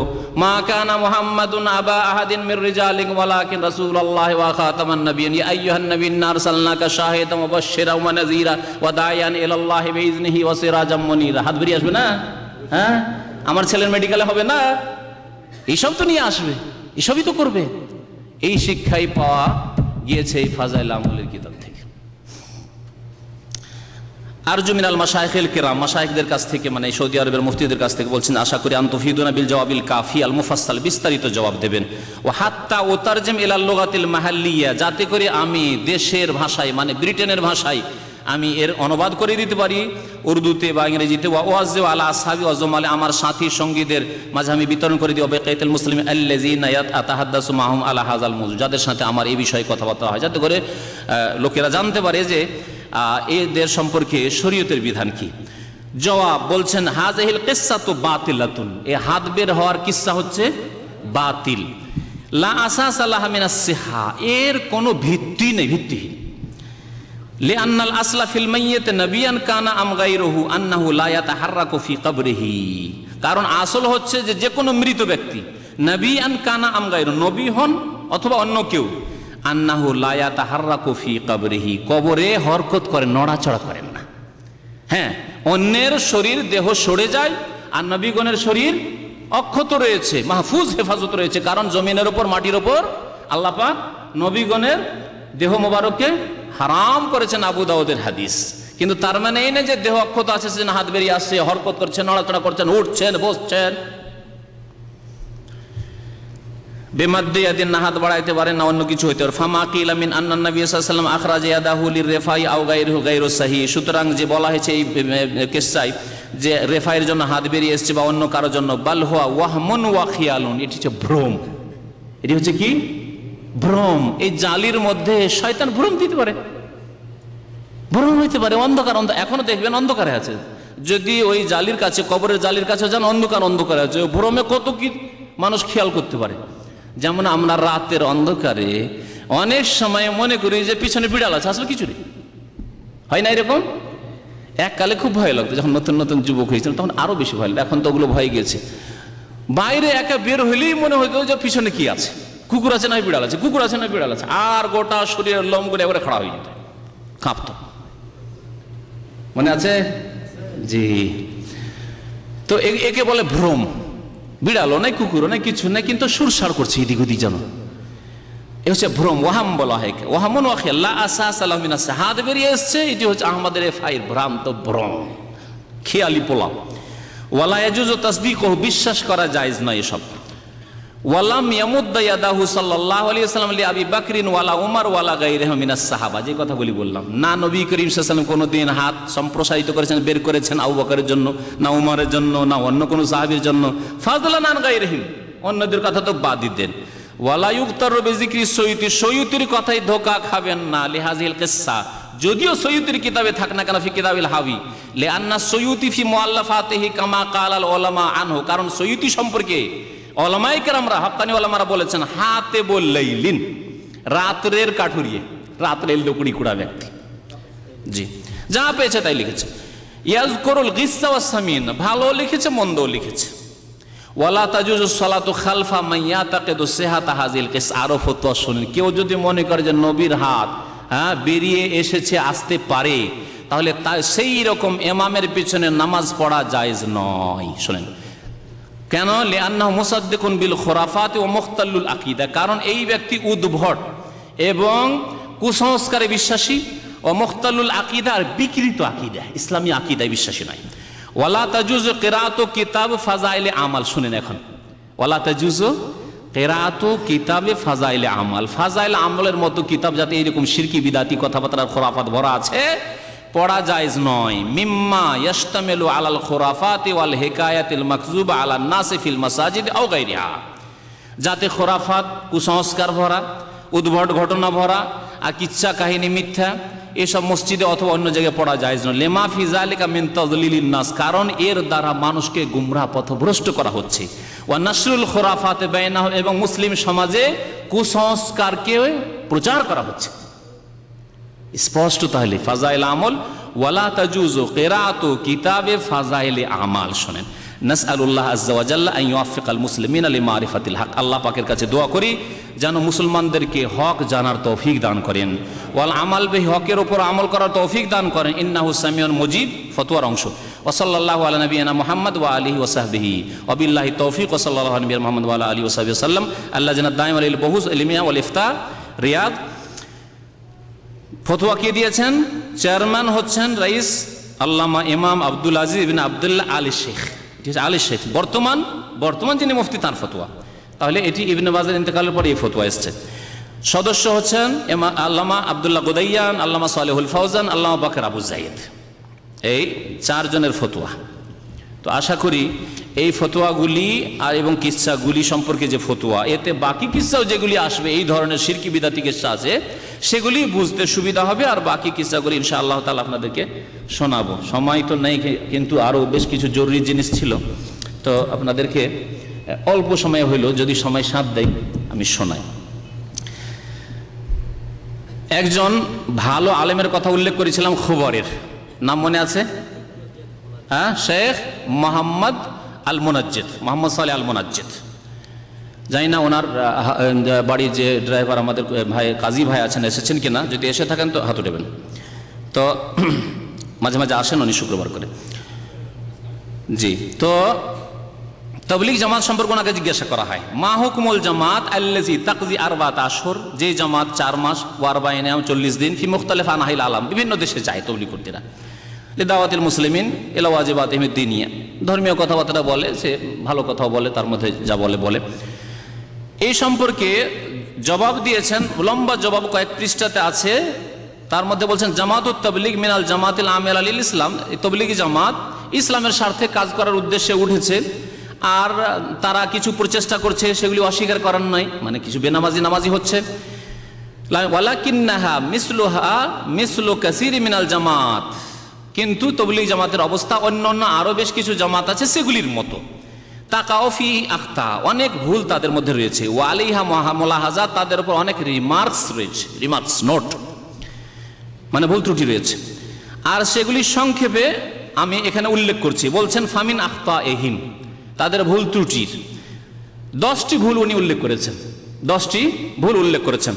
S1: মা কানা মুহাম্মাদুন আবা আহাদিন মির রিজালিকুম ওয়ালাকিন রাসূলুল্লাহ ওয়া খাতামান নাবিয়্যিন, ইয়া আইয়ুহান নাবী ইন্না আরসালনাকা শাহিদান ওয়া মুবাশশিরান ওয়া নাযীরা ওয়া দাইয়ান ইলাল্লাহি বিইজনিহি ওয়া সিরাজাম মুনীরা। হাত বেরিয়ে আসবে না? হ্যাঁ, আমার ছেলের মেডিকেলে হবে না, এইসব তো নিয়ে আসবে, এসবই তো করবে। এই শিক্ষাই পাওয়া গিয়েছে এই ফাজাইল আমলের কিতাব থেকে। আরজু মিনাল মাশায়েখিল কিরাম, মাশায়েখদের কাছ থেকে, মানে সৌদি আরবের মুফতিদের কাছ থেকে বলছেন, আশা করি আনতুফিদুনা বিল জওয়াবিল কাফি আল মুফাসসাল, বিস্তারিত জবাব দেবেন। ও হাত্তা ওতারজিম ইলাল লুগাতিল মাহাল্লিয়া, যাতে করে আমি দেশের ভাষায়, মানে ব্রিটেনের ভাষায় আমি এর অনুবাদ করে দিতে পারি উর্দুতে বা ইংরেজিতে। ওয়াজু আলা আসহাবি ওয়াজমালে, আমার সাথী সঙ্গীদের মাঝে আমি বিতরণ করে দিই, বেকাইতুল মুসলিম আল্লাযিনা আতাহাদ্দাসু মাহুম আলা হাযাল মওজু, যাদের সাথে আমার এই বিষয়ে কথাবার্তা হয়, যাতে করে লোকেরা জানতে পারে যে এদের সম্পর্কে শরীয়তের বিধান কি। জবাব বলছেন, হাযিহিল কিসসাতু বাতিলাতুন, এই হাত বের হওয়ার কিসসা হচ্ছে বাতিল। লা আসাসা লাহা মিনাস সিহা, এর কোনো ভিত্তি নেই, ভিত্তিহীন। লিআন্নাল আসলা ফিল মাইয়িত নবিয়ান কানা আম গায়রুহু আন্নাহু লা ইয়াতাহাররাকু ফি কবরিহি, কারণ আসল হচ্ছে যে কোনো মৃত ব্যক্তি, নবিয়ান কানা আম গায়রু, নবী হন অথবা অন্য কেউ, আন্নাহু লা ইয়াতাহাররাকু ফি কবরিহি, কবরে হরকত করে, নড়াচড়া করেন না। হ্যাঁ, অন্যের শরীর দেহ সরে যায়, আর নবীগণের শরীর অক্ষত রয়েছে, মাহফুজ, হেফাজত রয়েছে, কারণ জমিনের উপর, মাটির উপর আল্লাহ পাক নবীগণের দেহ মোবারককে হারাম করেছেন, আবু দাউদের হাদিস। কিন্তু তার মানে এই না যে দেহ অক্ষত আছে সেজন্য হাত বেরিয়ে আসছে, হরকত করছেন, নড়াচড়া করছেন, উঠছেন, বসছেন। বেমাদ্দে ইয়াদিন, না হাত বাড়াইতে পারেন না, অন্য কিছু হইতে পারে। ফামা কিলা মিন আন্না নবী সাল্লাল্লাহু আলাইহি ওয়াসাল্লাম আখরাজা ইয়াদাহু লিররিফাই আও গায়রুহু গায়রু সাহিহ, সুতরাং যে বলা হয়েছে এই কিসসায় যে রেফাইয়ের জন্য হাত বেরিয়ে এসেছে বা অন্য কারোর জন্য, বাল হুয়া ওয়াহমুন ওয়া খিয়ালুন, এটি হচ্ছে ভ্রম। এটি হচ্ছে কি? ভ্রম। এই জালির মধ্যে শয়তান ভ্রম দিতে পারে, ভ্রম হইতে পারে, অন্ধকার। এখনো দেখবেন অন্ধকারে আছে, যদি ওই জালির কাছে, কবরের জালির কাছে যান, অন্ধকারে আছে, ভ্রমে কত কি মানুষ খেয়াল করতে পারে। যেমন আমরা রাতের অন্ধকারে অনেক সময় মনে করি যে পিছনে বিড়াল আছে, আসলে কিছু নেই, হয় না এরকম? এককালে খুব ভয় লাগতো, যখন নতুন নতুন যুবক হয়েছিল তখন আরো বেশি ভয় লাগতো, এখন তো ওগুলো ভয় গেছে। বাইরে একা বের হইলেই মনে হইতো যে পিছনে কি আছে, কুকুর আছে না বিড়াল আছে, কুকুর আছে না বিড়াল আছে, আর গোটা শরীরের লোম করে একবারে খাড়া হয়ে যেত, কাঁপতো। মনে আছে? জি। তো একে বলে ভ্রম। বিড়ালও নাই, কুকুরও নাই, কিছু নাই, কিন্তু সুরসার করছে এদিক ওদিক যেন, এ হচ্ছে ভ্রম। ওয়াহাম বলা হয়, ওয়াহামুন ওয়া খিয়াল, লা আসাসা লাহু মিনাস সিহা, হাত বেরিয়ে এসছে, এটি হচ্ছে আহমদের ফাইর, ভ্রান্ত ভ্রম, খেয়ালি পোলাও। ওয়ালা ইয়াজুজু তাসদিকুহু, বিশ্বাস করা জায়েজ নয় এসব। ওয়ালাম ইয়ামুদ্দা ইয়াদাহু সাল্লাল্লাহু আলাইহি ওয়াসাল্লাম লি আবি বকরিন ওয়ালা উমর ওয়ালা গায়রিহিম মিনাস সাহাবা, যে কথাগুলি বললাম, না নবী করিম সাল্লাল্লাহু আলাইহি ওয়াসাল্লাম কোনোদিন হাত সম্প্রসারিত করেছেন, বের করেছেন আবু বকরের জন্য, না উমরের জন্য, না অন্য কোনো সাহাবীর জন্য, ফাদলান আন গায়রিহিম, অন্যদের কথা তো বাদই দেন। ওয়ালা ইউক্তারু বিযিকরি সয়ুতি, সয়ুতির কথাই ধোঁকা খাবেন না, লিহাজিল কিসসা, যদিও সয়ুতির কিতাবে থাক না কেন, ফি কিতাবিল হাবি, লিআন্না সয়ুতি ফি মুআল্লাফাতিহি কামা কালাল উলামা আনহু, কারণ সয়ুতি সম্পর্কে ওলামায়ে কেরামরা, হাক্কানি ওলামারা বলেছেন, হাতে বললাইলিন, রাত্রের কাঠুরিয়ে, রাত্রের লুকড়ি কুড়া ব্যক্তি, জি যা পেয়েছে তাই লিখেছে। ইয়াজকুরুল গিসসা ওয়াস সামিন, ভালো লিখেছে মন্দও লিখেছে। ওয়ালা তাজুজু সালাতু খালফা মান ইয়াতাকিদু সিহাতা হাযিল কিস, আরো ফতোয়া শুনেন, কেউ যদি মনে করে যে নবীর হাত বেরিয়ে এসেছে, আসতে পারে, তাহলে সেই রকম ইমামের পিছনে নামাজ পড়া জায়েজ নয়। শুনেন কেন? লিআন্নাহু মুসাদ্দিকুন বিল খুরাফাতি ওয়া মুখতাল্লুল আকীদা, কারণ এই ব্যক্তি উদ্ভট এবং কুসংস্কারে বিশ্বাসী, ও মুখতাল্লুল আকীদা, আর বিকৃত আকীদা, ইসলামী আকীদায় বিশ্বাসী নয়। ওয়ালা তাজুজু কিরাআতু কিতাব ফাযাইলে আমাল, শুনেন এখন, ওয়ালা তাজুজু কিরাআতু কিতাবে ফাযাইলে আমাল, ফাযাইল আমলের মতো কিতাব যাতে এইরকম শিরকি বিদাতি কথাবার্তা খোরাফাত ভরা আছে, পড়া জায়েজ নয়। মিম্মা ইয়াশতামিলু আলাল খুরাফাতি ওয়াল হিকায়াতিল মাকযুবা আলান নাসি ফিল মাসাজিদ আও গায়রিহা, যাতে খোরাফাত, কুসংস্কার ভরা, উদ্ভট ঘটনা ভরা আর কিচ্ছা কাহিনী মিথ্যা এসব মসজিদে অথবা অন্য জায়গায় পড়া জায়েজ নয়। লিমা ফি যালিকা মিন তাযলিলিন নাস, কারণ এর দ্বারা মানুষকে গুমরাহ পথভ্রষ্ট করা হচ্ছে। ওয়া নাশরুল খুরাফাতি বাইনাহুম, এবং মুসলিম সমাজে কুসংস্কারকে প্রচার করা হচ্ছে। স্পষ্ট তাহলে ফাজাইল আমল, ওয়ালা তাজুজু কিরাআতু কিতাবে ফাজাইল আমাল। শুনেন, নাসআলুল্লাহ আযজা ওয়া জাল্লা আন ইউওয়াফিকাল মুসলিমিনা লিমারিফাতিল হক, আল্লাহ পাকের কাছে দোয়া করি যেন মুসলমানদেরকে হক জানার তৌফিক দান করেন, ওয়াল আমাল বিহি, হকের উপর আমল করার তৌফিক দান করেন। ইন্নাহু সামিউন মুজিব, ফতোয়ার অংশ। ওয়া সাল্লাল্লাহু আলা নবিয়িনা মুহাম্মদ ওয়া আলিহি ওয়া সাহবিহি ওয়া বিল্লাহি তৌফিক, ওয়া সাল্লাল্লাহু আলা নবিয়িনা মুহাম্মদ ওয়া আলা আলিহি ওয়া সাহবিহি সাল্লাম। আল্লাযিনা দাইমা লিল বুহুস ইলমিয়া ওয়াল ইফতা, রিয়াদ। ফতোয়া কে দিয়েছেন? চেয়ারম্যান হচ্ছেন রাইস আল্লামা ইমাম আব্দুল আজিজ ইবনে আব্দুল্লাহ আলী শেখ, আলী শেখ বর্তমান যিনি মুফতি, তার ফতোয়া। তাহলে এটি ইবনে বাজের ইন্তেকালের পরে এই ফতোয়া এসছে। সদস্য হচ্ছেন আল্লামা আব্দুল্লাহ গুদাইয়ান, আল্লামা সালেহুল ফাউজান, আল্লামা বাকর আবু জাইদ, এই চারজনের ফতোয়া। তো আশা করি এই ফতোয়াগুলি আর এবং কিচ্ছাগুলি সম্পর্কে যে ফতোয়া, এতে বাকি কিচ্ছাও যেগুলি আসবে, এই ধরনের শিরকি বিদাতি কিচ্ছা আছে, সেগুলি বুঝতে সুবিধা হবে। আর বাকি কিচ্ছাগুলি ইনশাআল্লাহ তাআলা আপনাদেরকে শোনাবো। সময় তো নেই, কিন্তু আরও বেশ কিছু জরুরি জিনিস ছিল, তো আপনাদেরকে অল্প সময় হইল, যদি সময় সাথ দেয় আমি শোনাই। একজন ভালো আলেমের কথা উল্লেখ করেছিলাম, খবরের নাম মনে আছে? হ্যাঁ, শেখ মোহাম্মদ আল মুনাজ্জিদ, মোহাম্মদ সালেহ আল মুনাজ্জিদ। জানি না ওনার বাড়ির যে ড্রাইভার আমাদের ভাই, কাজী ভাই আছেন, এসেছেন কিনা, যদি এসে থাকেন তো হাত উঠাবেন। তো মাঝে মাঝে আসেন উনি শুক্রবার করে। জি, তো তাবলীগ জামাত সম্পর্কে ওনাকে জিজ্ঞাসা করা হয়, মা হুকুমুল জামাত আল্লাযী তাকযী আরবাত আশহুর, যে জামাত 4 মাস ও 40 দিন, ফি মুখতালিফ আনহাইল আলাম, বিভিন্ন দেশে যায় তবলীগীরা, লিদাওয়াতিল মুসলিমিন ইলা ওয়াজিবাতিহিম দ্বীনিয়া, ধর্মীয় কথাবার্তা বলে, সে ভালো কথাও বলে, তার মধ্যে যা বলে। এই সম্পর্কে জবাব দিয়েছেন, লম্বা জবাব কয়েক পৃষ্ঠাতে আছে। তার মধ্যে বলছেন, জামাতুত তাবলীগ মিনাল জামাতিল আমিলা লিল ইসলাম, এই তাবলীগী জামাত ইসলামের স্বার্থে কাজ করার উদ্দেশ্যে উঠেছে, আর তারা কিছু প্রচেষ্টা করছে, সেগুলি অস্বীকার করার নয়, মানে কিছু নামাজি হচ্ছে। ওয়ালাকিন্নাহা মিসলুহা মিসলু কাসীরি মিনাল জামাত, কিন্তু তাবলীগ জামাতের অবস্থা অন্যান্য আরো বেশ কিছু জামাত আছে সেগুলির মতো। তাকাও ফি আখতা, অনেক ভুল তাদের মধ্যে রয়েছে। ওয়া আলাইহা মুলাহাজা, তাদের উপর অনেক রিমার্কস রয়েছে, রিমার্কস নোট, মানে ভুল ত্রুটি রয়েছে। আর সেগুলি সংক্ষেপে আমি এখানে উল্লেখ করছি। বলছেন ফামিন আখতা এহিম, তাদের ভুল ত্রুটির 10টি ভুল উনি উল্লেখ করেছেন, 10টি ভুল উল্লেখ করেছেন।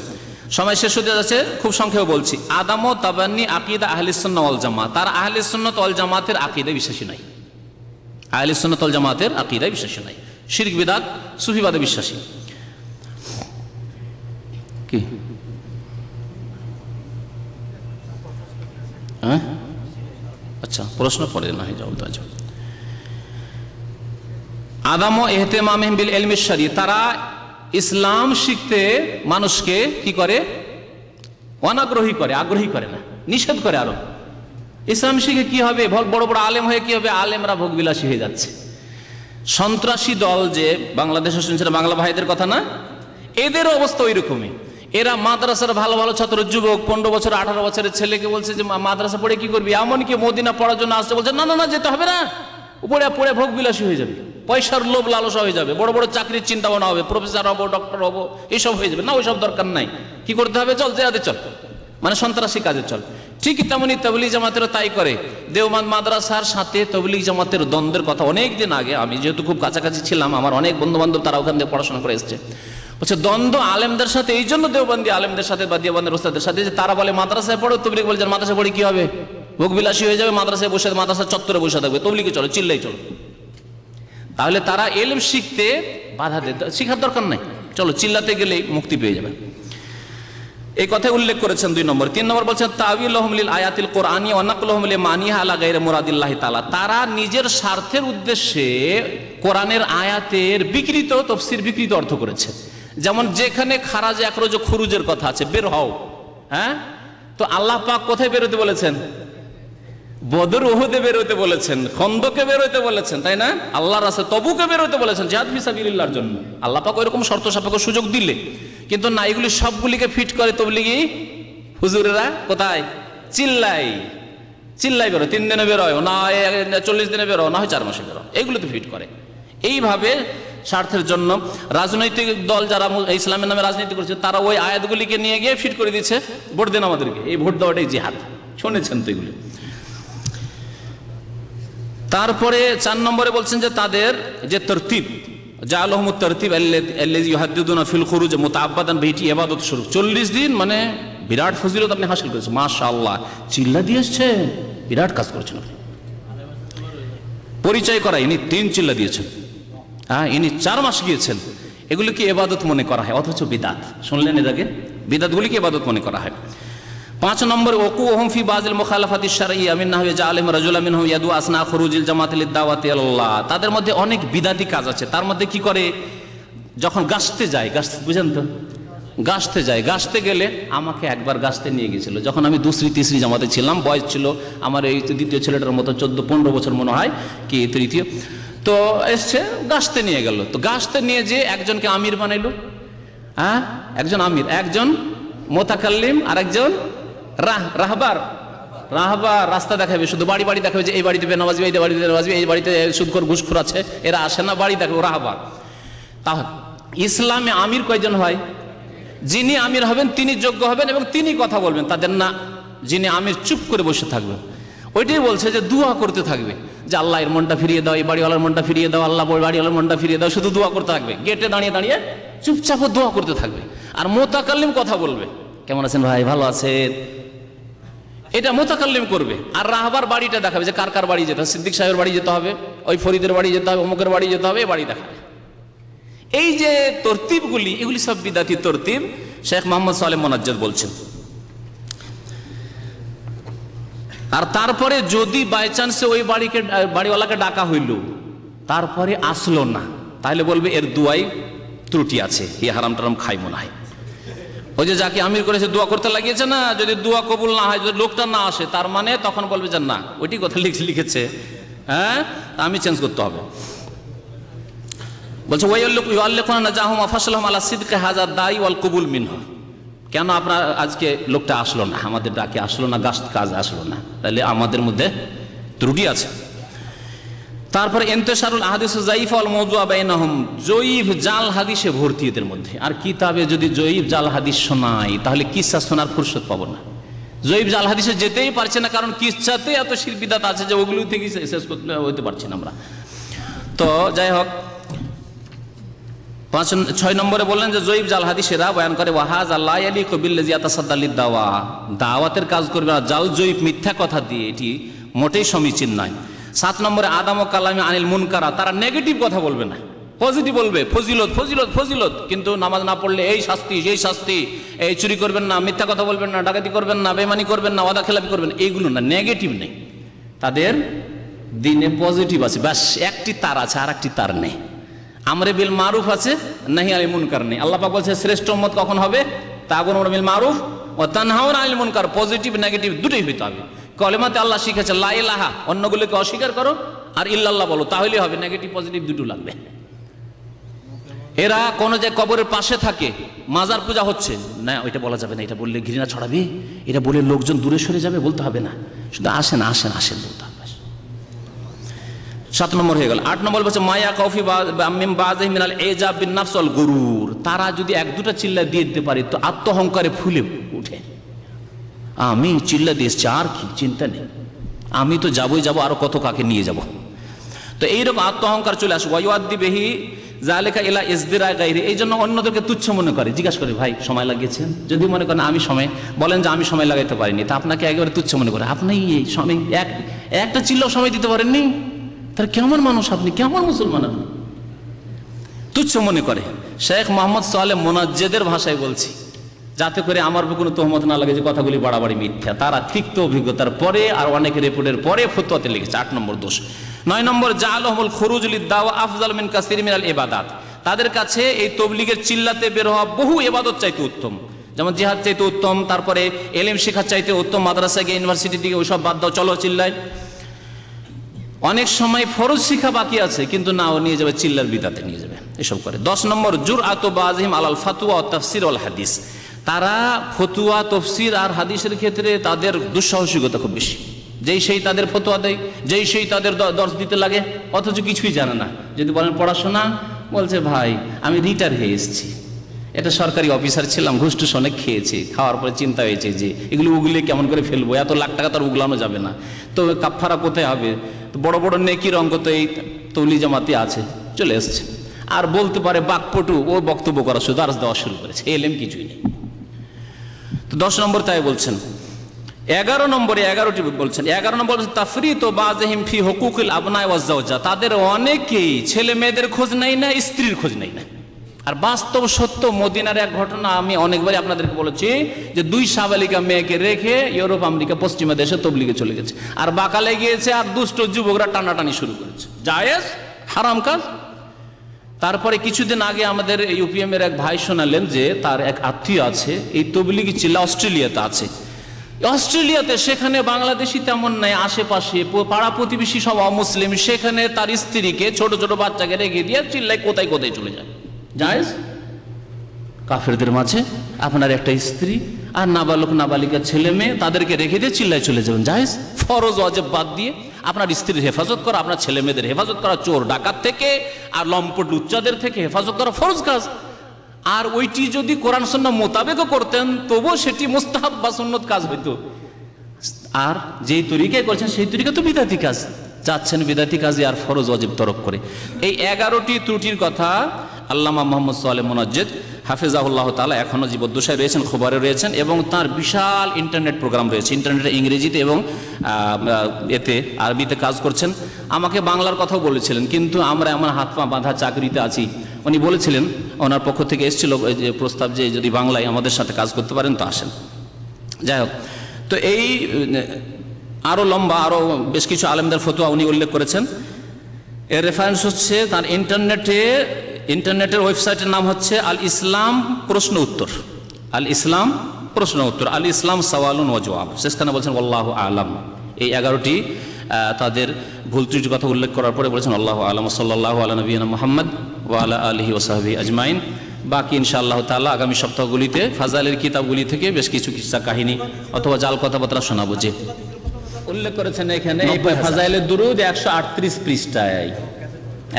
S1: সময় শেষ হতে যাচ্ছে, খুব সংক্ষেপে বলছি। আদামু তাবান্নি আকিদা আহলিস সুন্নাহ ওয়াল জামাত, তারা আহলিস সুন্নাত ওয়াল জামাতের আকীদায় বিশ্বাসী নাই, আহলিস সুন্নাত ওয়াল জামাতের আকীদায় বিশ্বাসী নাই, শিরক বিদআত সুফিবাদে বিশ্বাসী। কি হ্যাঁ, আচ্ছা, প্রশ্ন পড়ে না, যাও। আদাম ইহতিমামিহিম বিল ইলমি শরঈ, তারা ইসলাম শিখতে মানুষকে কি করে? অনাগ্রহী করে, আগ্রহী করে না, নিষেধ করে। আরো ইসলাম শিখে কি হবে? বড় বড় আলেম হয়ে কি হবে? আলেমরা ভোগবিলাসী হয়ে যাচ্ছে। সন্ত্রাসী দল যে বাংলাদেশে শুনছে, বাংলা ভাইদের কথা না, এদের অবস্থা ওই রকমই। এরা মাদ্রাসার ভালো ভালো ছাত্র, যুবক 15 বছর 18 বছরের ছেলেকে বলছে যে মাদ্রাসা পড়ে কি করবি? এমনকি মদিনা পড়ার জন্য আসছে, বলছে না না না, যেতে হবে না, পড়ে পড়ে ভোগবিলাসী হয়ে যাবে, পয়সার লোভ লালসা হয়ে যাবে, বড় বড় চাকরির চিন্তা ভাবনা হবে, প্রফেসর হবো, ডক্টর হবো, এইসব হয়ে যাবে। না, ওইসব দরকার নাই। কি করতে হবে? চল জেহাদে চল, মানে সন্ত্রাসী কাজে চল। ঠিকই তেমনি তাবলীগ জামাতেরও তাই করে। দেওবন্দ মাদ্রাসার সাথে তাবলীগ জামাতের দ্বন্দ্বের কথা অনেক দিন আগে, আমি যেহেতু খুব কাছাকাছি ছিলাম, আমার অনেক বন্ধু বান্ধব তারা ওখান থেকে পড়াশোনা করে এসছে, বলছে দ্বন্দ্ব আলেমদের সাথে এই জন্য, দেওবন্দি আলেমদের সাথে বা দেওবন্দের ওস্তাদের সাথে, যে তারা বলে মাদ্রাসায় পড়ো, তবলীগ বলে মাদ্রাসায় পড়ে কি হবে? ভোগবিলাসী হয়ে যাবে, মাদ্রাসায় বসে, মাদ্রাসার চত্বরে বসে থাকবে, তবলীগে চলো, চিল্লাই চলো। তাহলে তারা ইলম শিখতে বাধা দেয়, শিখার দরকার নাই, চলো চিল্লাতে গেলেই মুক্তি পেয়ে যাবে। এই কথা উল্লেখ করেছেন 2 নম্বর। 3 নম্বর বলছেন তাওয়িলুহুম লিল আয়াতিল কুরআনি ওয়া নাকলুহুম লিমানিহা আলা গায়রি মুরাদিল্লাহি তাআলা, তারা নিজের স্বার্থের উদ্দেশ্যে কোরআনের আয়াতের বিকৃত তাফসীর, বিকৃত অর্থ করেছে। যেমন যেখানে খারাজ একরোজ খুরুজের কথা আছে, বের হও, হ্যাঁ, তো আল্লাহ পাক কোথায় বেরোতে বলেছেন? বদর উহুদে বেরোতে বলেছেন, খন্দকে বেরোতে বলেছেন, তাই না? আল্লাহর রাস্তায় তবুকে বেরোতে বলেছেন, জিহাদ ফি সাবিলিল্লাহর জন্য। আল্লাহ পাক ওইরকম শর্ত সাপেক্ষ সুযোগ দিলে, কিন্তু না, এগুলি সবগুলিকে ফিট করে তবলিগি হুজুরেরা। কোথায়? চিল্লাই চিল্লাই বেরো, 3 দিনে বেরোয় না, 40 দিনে বেরো না, হয় 4 মাসে বেরো, এইগুলোতে ফিট করে। এইভাবে স্বার্থের জন্য রাজনৈতিক দল যারা ইসলামের নামে রাজনীতি করছে, তারা ওই আয়াতগুলিকে নিয়ে গিয়ে ফিট করে দিচ্ছে, ভোট দেন আমাদেরকে, এই ভোট দেওয়াটাই জিহাদ। শুনেছেন তো এগুলি। তারপরে 4 নম্বরে বলছেন যে তাদের যে তরতিব, জাআলাহুমুত তরতিব আল্লাযী ইউহাদ্দিদুনা ফিল খুরুজ মুতাআব্বাদান বিহি ইবাদত শুরু, 40 দিন মানে বিরাট ফজিলত আপনি হাসিল করেছেন, মাশাআল্লাহ, চিল্লা দিয়েছে, বিরাট কাজ করেছেন আপনি। পরিচয় করা, ইনি 3 চিল্লা দিয়েছেন, হ্যাঁ, ইনি 4 মাস গিয়েছেন, এগুলিকে ইবাদত মনে করা হয়, অথচ বিদাত। শুনলেন এর আগে? বিদাতগুলিকে ইবাদত মনে করা হয়। 5 নম্বর ওয়াকুহুম ফি বাযিল মুখালাফাতি শারঈয়্যা মিন নাহয়ি জাআলিম রাজুলাম মিনহুম ইয়াদু আসনা খুরুজিল জামাতি লিদ-দাওয়াতি ইলাল্লাহ, তাদের মধ্যে অনেক বিদাতি কাজ আছে। তার মধ্যে কি করে? যখন গাছতে যায়, গাছতে, বুঝেন তো, গাছতে যায়, গাছতে গেলে আমাকে একবার গাছতে নিয়ে গেছিল, যখন আমি 2রি 3রি জামাতে ছিলাম, বয়স ছিল আমার এই দ্বিতীয় ছেলেটার মতো, 14-15 বছর মনে হয়, কি তৃতীয়, তো এসছে, গাছতে নিয়ে গেল। তো গাছতে নিয়ে যে একজনকে আমির বানাইলো, হ্যাঁ, একজন আমির, একজন মুতাকাল্লিম, আর একজন রাহবার। রাস্তা দেখাবে, শুধু বাড়ি বাড়ি দেখাবে, যে এই বাড়িতে বেনামাজি, এই বাড়িতে বেনামাজি, এই বাড়িতে সুদখোর ঘুষখোর আছে, এরা আসে না, বাড়ি দেখাবে, রাহবার। তাহলে ইসলামে আমির কয়জন হয়? যিনি আমির হবেন তিনি যোগ্য হবেন এবং তিনি কথা বলবেন, তাদের না যিনি আমির চুপ করে বসে থাকবেন। ওইটাই বলছে যে দোয়া করতে থাকবে, যে আল্লাহ এর মনটা ফিরিয়ে দাও, এই বাড়িওয়ালার মনটা ফিরিয়ে দাও, আল্লাহ বাড়িওয়ালার মনটা ফিরিয়ে দাও, শুধু দোয়া করতে থাকবে, গেটে দাঁড়িয়ে দাঁড়িয়ে চুপচাপ দোয়া করতে থাকবে। আর মুতাকাল্লিম কথা বলবে, কেমন আছেন ভাই, ভালো আছেন, এটা মুতাকাল্লিম করবে। আর রাহবার বাড়িটা দেখাবে, যে কার কার বাড়ি যেতে হবে, সিদ্দিক সাহেবের বাড়ি যেতে হবে, ওই ফরিদের বাড়ি যেতে হবে, অমুকের বাড়ি যেতে হবে, এই বাড়ি দেখাবে। এই যে তরতিবগুলি, এগুলি সব বিদাতি তরতিব, শেখ মোহাম্মদ সালেহ মোনাজ্জেদ বলছেন। আর তারপরে যদি বাই চান্সে ওই বাড়িওয়ালাকে ডাকা হইল, তারপরে আসলো না, তাহলে বলবে এর দুয়াই ত্রুটি আছে, এই হারাম টারাম খাই মনে হয়। ওই যে যাকে আমির করেছে দোয়া করতে লাগিয়েছে না, যদি দোয়া কবুল না হয়, যদি লোকটা না আসে, তার মানে তখন বলবে যে না, ওইটি কথা লিখেছে, হ্যাঁ, আমি চেঞ্জ করতে হবে। বলছে কেন আপনার আজকে লোকটা আসলো না, আমাদের ডাকে আসলো না, কাজ আসলো না, তাহলে আমাদের মধ্যে ত্রুটি আছে। তারপরে ইন্তেশারুল আহাদিস যায়িফা ওয়াল মাওযুআ বাইনাহুম, জয়ীফ জাল হাদিসে ভর্তি এদের মধ্যে। আর কিতাবে যদি জয়ীফ জাল হাদিস শোনাই, তাহলে কিসসা শোনার ফুরসত পাবো না। জয়ীফ জাল হাদিসে যেতেই পারছে না, কারণ কিসসাতে এত শিরক বিদআত আছে যে ওগুলো থেকে শেষ করতে হইতে পারছি না আমরা। তো যাই হোক, 6 নম্বরে বললেন যে জয়ীফ জাল হাদিসেরা বয়ান করে ওয়াহাযা লা ইয়ালিকু বিল্লাযী ইয়াতাসাদ্দা লিদ-দাওয়া, দাওয়াতের কাজ করবে না জাল জয়ীফ মিথ্যা কথা দিয়ে, এটি মোটেই সমীচীন নয়। 7 নম্বরে আদাম ও কালামি আনিল মুনকারা, তারা নেগেটিভ কথা বলবে না, পজিটিভ বলবে, ফজিলত ফজিলত ফজিলত, কিন্তু নামাজ না পড়লে এই শাস্তি সেই শাস্তি, এই চুরি করবেন না, মিথ্যা কথা বলবেন না, ডাকাতি করবেন না, বেঈমানি করবেন না, ওয়াদা খেলাপি করবেন, এইগুলো না, নেগেটিভ নেই। তাদের দিনে পজিটিভ আছে, ব্যাস একটি তার আছে, আর একটি তার নেই। আমরে বিল মারুফ আছে, নাহি আনিল মুনকার নেই। আল্লাহ পাক বলছে শ্রেষ্ঠ উম্মত কখন হবে? তা'মুরুনা বিল মারুফ ওয়া তানহাউনা আনিল মুনকার, পজিটিভ নেগেটিভ দুটোই হইতে হবে। কলেমাতে আল্লাহ শিখেছে লা ইলাহা, অন্যগুলোকে অস্বীকার করো, আর ইল্লাল্লাহ বলো, তাহলেই হবে। নেগেটিভ পজিটিভ দুটো লাগবে। এরা কোন যে কবরের পাশে থাকে, মাজার পূজা হচ্ছে না, ওইটা বলা যাবে না, এটা বললে ঘৃণা ছড়াবে, এটা বলে লোকজন দূরে সরে যাবে, বলতে হবে না, শুধু আসেন আসেন আসেন বলতে হবে। 7 নম্বর হয়ে গেল। 8 নম্বর বলছে মায়া কফি মিন বাযিহি মিনাল ইজাব বিন নাফস ওয়াল গুরুর, তারা যদি এক দুটা চিল্লা দিয়ে দিতে পারে তো আত্মহংকারে ফুলে উঠে, আমি চিল্লা দিয়েছি আর কি, চিন্তা নেই, আমি তো যাবই যাব, আরো কত কাকে নিয়ে যাব। তো এইরকম আত্মহংকার চলে আসে। ওয়াইউদ্দি বিহি যালিকা ইলা ইসদিরা গায়রি, এই জন্য অন্যদেরকে তুচ্ছ মনে করে। জিজ্ঞাসা করে ভাই সময় লাগিয়েছেন, যদি মনে করেন আমি সময়, বলেন যে আমি সময় লাগাইতে পারিনি, তা আপনাকে একেবারে তুচ্ছ মনে করে। আপনি এই সময় একটা চিল্লাও সময় দিতে পারেননি, তার কেমন মানুষ আপনি, কেমন মুসলমান আপনি, তুচ্ছ মনে করে। শেখ মোহাম্মদ সালেহ মোনাজ্জেদের ভাষায় বলছি, যাতে করে আমার কোনো তহমত না লাগে যে কথাগুলি বাড়াবাড়ি মিথ্যা। তারা তিক্ত অভিজ্ঞতার পরে আর অনেক রিপোর্টের পরে ফতোয়াতে লিখেছে। 8 নম্বর দোষ। 9 নম্বর জাআলহুমুল খুরুজ লিদ-দাওয়া আফযাল মিন কাসীর মিনাল ইবাদাত, তাদের কাছে এই তবলিগের চিল্লাতে বের হওয়া বহু ইবাদত চাইতে উত্তম, যেমন জিহাদ চাইতে উত্তম, তারপরে ইলম শিক্ষা চাইতে উত্তম, মাদ্রাসায় গিয়ে ইউনিভার্সিটি দিকে ওইসব বাদ দাও, চলো চিল্লায়। অনেক সময় ফরজ শিক্ষা বাকি আছে, কিন্তু না, ও নিয়ে যাবে চিল্লার বিদাতে নিয়ে যাবে, এসব করে। 10 নম্বর জুরআতু বাযিহিম আলাল ফাতওয়া ওয়া তাফসীর ওয়াল হাদিস, তারা ফতুয়া তফসির আর হাদিসের ক্ষেত্রে তাদের দুঃসাহসিকতা খুব বেশি। যেই সেই তাদের ফতোয়া দেয়, যেই সেই তাদের দর্শ দিতে লাগে, অথচ কিছুই জানে না। যদি বলেন পড়াশোনা, বলছে ভাই আমি রিটায়ার হয়ে এসেছি, এটা সরকারি অফিসার ছিলাম, ঘুষ টুস অনেক খেয়েছি, খাওয়ার পরে চিন্তা হয়েছে যে এগুলো উগলে কেমন করে ফেলবো, এত লাখ টাকা তো আর উগলানো যাবে না, তো কাফারা কোথায় হবে, তো বড় বড় নেকির অঙ্ক তো এই তৌলি জামাতে আছে, চলে এসছে। আর বলতে পারে বাকপটু, ও বক্তব্য করা শুধু আর্জ দেওয়া শুরু করেছে, এলেম কিছুই নেই। তো 10 নম্বর তাই বলছেন। 11 নম্বরে 11টি বলছেন। 11 নম্বর তাফরিত বাযিহিম ফি হুকুকিল আবনায়ে ওয়াজ যাওজা, তাদের অনেকেই ছেলে মেয়েদের খোঁজ নেয় না, স্ত্রীর খোঁজ নেয় না। আর বাস্তব সত্য, মদিনার এক ঘটনা আমি অনেকবারই আপনাদেরকে বলেছি যে 2 সাবালিকা মেয়েকে রেখে ইউরোপ আমেরিকা পশ্চিমা দেশে তবলিগে চলে গেছে, আর বাকালে গিয়েছে, আর দুষ্ট যুবকরা টানাটানি শুরু করেছে। জায়েজ? হারাম কাজ? তারপরে কিছুদিন আগে আমাদের ইউপিএম এর এক ভাই শোনালেন যে তার এক আত্মীয় আছে, এই তবলিগি চিল্লা অস্ট্রেলিয়াতে আছে। অস্ট্রেলিয়াতে সেখানে বাংলাদেশি তেমন নাই, আশেপাশে পাড়া প্রতিবেশী সব অমুসলিম, সেখানে তার স্ত্রীকে ছোট ছোট বাচ্চাকে রেখে দিয়ে চিল্লাই কোথায় কোথায় চলে যায়। জায়েজ? কাফেরদের মাঝে আপনার একটা স্ত্রী আর নাবালক নাবালিকা ছেলে মেয়ে, তাদেরকে রেখে দিয়ে চিল্লায় চলে যাবেন, জায়েজ? ফরজ ওয়াজিব বাদ দিয়ে আপনার স্ত্রীর হেফাজত করা, আপনার ছেলে মেয়েদের হেফাজত করা, চোর ডাকাত থেকে আর লম্পট লুচ্চাদের থেকে হেফাজত করা ফরজ কাজ। আর ওইটি যদি কোরআন সুন্নাহ মোতাবেকও করতেন তবুও সেটি মুস্তাহাব বা সুন্নত কাজ হইতো। আর যেই তরিকায় করছেন সেই তরিকা তো বিদাতি কাজ, যাচ্ছেন বিদাতি কাজে আর ফরজ ওয়াজিব তরক করে। এই 11টি ত্রুটির কথা আল্লামা মোহাম্মদ সালেহ মোনাজ্জেদ হাফিজাহুল্লাহ তাআলা এখনও জীবদ্দশায় রয়েছেন, খবরে রয়েছেন, এবং তার বিশাল ইন্টারনেট প্রোগ্রাম রয়েছে, ইন্টারনেটে ইংরেজিতে এবং এতে আরবিতে কাজ করছেন। আমাকে বাংলার কথাও বলেছিলেন, কিন্তু আমরা এমন হাত পা বাঁধা চাকরিতে আছি। উনি বলেছিলেন, ওনার পক্ষ থেকে এসেছিল যে প্রস্তাব যে যদি বাংলায় আমাদের সাথে কাজ করতে পারেন তো আসেন। যাই হোক, তো এই আরও লম্বা আরও বেশ কিছু আলেমদের ফতোয়া উনি উল্লেখ করেছেন। এর রেফারেন্স হচ্ছে তার ইন্টারনেটের ওয়েবসাইটের নাম হচ্ছে আল ইসলাম প্রশ্ন উত্তর, আল ইসলাম প্রশ্ন উত্তর, আল ইসলাম সওয়ালুন ওয়া জওয়াব। শেষখানে বলছেন আল্লাহু আ'লাম। এই 11টি তাদের ভুল ত্রুটির কথা উল্লেখ করার পরে বলেছেন আল্লাহু আ'লাম, সাল্লাল্লাহু আলা নবিয়িনা মুহাম্মদ ওয়া আলা আলিহি ওয়া সাহবিহি আজমাইন। বাকি ইনশাআল্লাহ তাআলা আগামী সপ্তাহগুলিতে ফাজাইলের কিতাবগুলি থেকে বেশ কিছু কিসসা কাহিনী অথবা জাল কথাবার্তা শোনাবো। যে উল্লেখ করেছেন এখানে এই ফাজাইলের দুরুদ 138 পৃষ্ঠায়,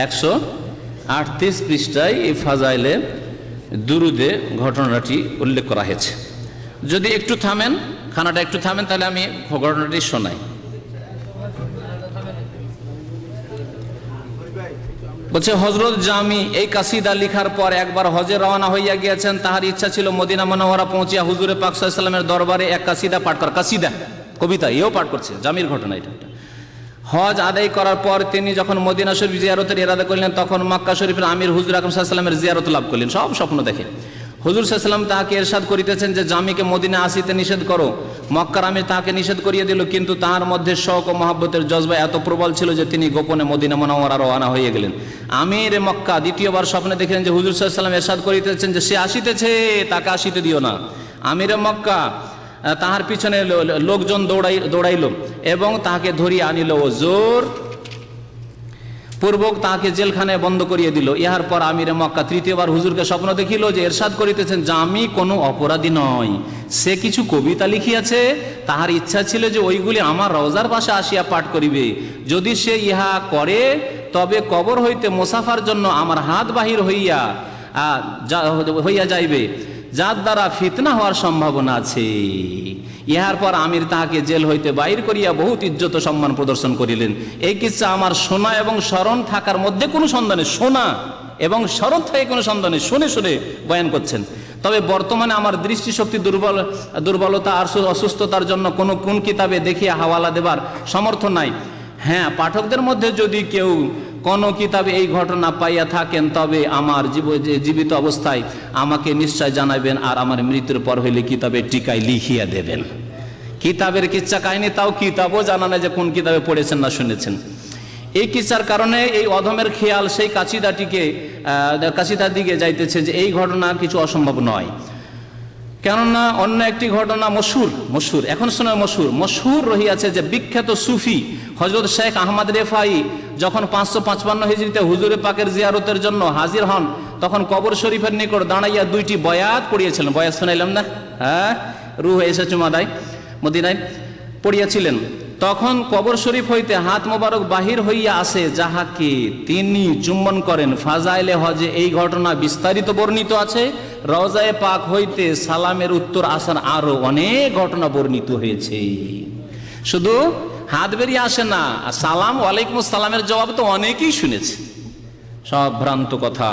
S1: 138 পৃষ্ঠায় এই ফাজাইলে দুরুদে ঘটনাটি উল্লেখ করা হয়েছে। যদি একটু থামেন, খানাটা একটু থামেন, তাহলে আমি ঘটনাটি শোনাই। বলছে হযরত জামি এই কাসিদা লিখার পর একবার হজে রওনা হইয়া গিয়েছেন। তাহার ইচ্ছা ছিল মদিনা মুনাওয়ারা পৌঁছিয়া হুজুরে পাক সাল্লাল্লাহু আলাইহি ওয়াসাল্লামের দরবারে এক কাসিদা পাঠ করা। কাসিদা কবিতা, এও পাঠ করছে, জামির ঘটনা এটা। হজ আদায় করার পর তিনি যখন মদিনা শরীফ জিয়ারতের ইরাদা করলেন, তখন মক্কা শরীফের আমির হুজুর আকরাম সাল্লাল্লাহু আলাইহি ওয়াসাল্লামের জিয়ারত লাভ করলেন। সব স্বপ্ন দেখে হুজুর সাল্লাল্লাহু আলাইহি ওয়াসাল্লাম তাহাকে ইরশাদ করিতেছেন যে জামিকে মদিনা আসিতে নিষেধ করো। মক্কার আমির তাহাকে নিষেধ করিয়ে দিল, কিন্তু তাহার মধ্যে শৌক ও মহব্বতের জজবা এত প্রবল ছিল যে তিনি গোপনে মদিনা মুনাওয়ারা রওনা হয়ে গেলেন। আমির মক্কা দ্বিতীয়বার স্বপ্নে দেখলেন যে হুজুর সাল্লাল্লাহু আলাইহি ওয়াসাল্লাম ইরশাদ করিতেছেন যে সে আসিতেছে, তাকে আসিতে দিও না। আমির মক্কা তাহার পিছনে লোকজন দৌড়াইল এবং তাহাকে ধরিয়া আনিল ও জোর পূর্বক তাহাকে জেলখানায় বন্ধ করিয়ে দিল। ইহার পর আমিরে মক্কা তৃতীয়বার হুজুরকে স্বপ্ন দেখিল যে ইরশাদ করিতেছেন যে আমি কোনো অপরাধী নয়, সে কিছু কবিতা লিখিয়াছে, তাহার ইচ্ছা ছিল যে ওইগুলি আমার রওজার পাশে আসিয়া পাঠ করিবে। যদি সে ইহা করে তবে কবর হইতে মুসাফার জন্য আমার হাত বাহির হইয়া যাইবে, যার দ্বারা ফিতনা হওয়ার সম্ভাবনা আছে। ইহার পর আমির তাহাকে জেল হইতে বাইর করিয়া বহুত ইজ্জত ও সম্মান প্রদর্শন করিলেন। এই কিচ্ছা আমার শোনা এবং স্মরণ থাকার মধ্যে কোনো সন্দেহ নেই, শোনা এবং স্মরণ থেকে কোনো সন্দেহ নেই, শুনে শুনে বয়ান করছেন। তবে বর্তমানে আমার দৃষ্টিশক্তি দুর্বলতা আর অসুস্থতার জন্য কোন কিতাবে দেখিয়া হাওয়ালা দেবার সামর্থ্য নাই। হ্যাঁ, পাঠকদের মধ্যে যদি কেউ কোনো কিতাবে এই ঘটনা পাইয়া থাকেন তবে আমার জীবিত অবস্থায় আমাকে নিশ্চয় জানাবেন, আর আমার মৃত্যুর পর হইলে কিতাবে টিকায় লিখিয়া দেবেন। কিতাবের কিচ্ছা কাহিনী তাও কিতাবও জানা নাই যে কোন কিতাবে পড়েছেন না শুনেছেন। এই কিচ্ছার কারণে এই অধমের খেয়াল সেই কাছিদার দিকে যাইতেছে যে এই ঘটনা কিছু অসম্ভব নয়। কেননা অন্য একটি ঘটনা মশহুর এখন শোনা মশহুর রহিয়াছে যে বিখ্যাত সুফি হযরত শেখ আহমদ রেফাই যখন 555 হিজরিতে হুজুরে পাকের জিয়ারতের জন্য হাজির হন, তখন কবর শরীফের নিকট দাঁড়াইয়া দুইটি বয়াত পড়িয়েছিলেন। বয়াত শোনাইলাম না? হ্যাঁ, রূহ এসেছে মদিনায় পড়িয়াছিলেন। তখন কবর শরীফ হইতে হাত মোবারক বাহির হইয়া আসে, যাহাকে তিনি চুম্বন করেন। ফাজাইলে হজে এই ঘটনা বিস্তারিত বর্ণিত আছে। রওজায়ে পাক হইতে সালামের উত্তর আসার আরো অনেক ঘটনা বর্ণিত হয়েছে। শুধু হাত বেরিয়ে আসে না, সালাম ওয়ালাইকুম সালামের জবাব তো অনেকেই শুনেছে। সব ভ্রান্ত কথা।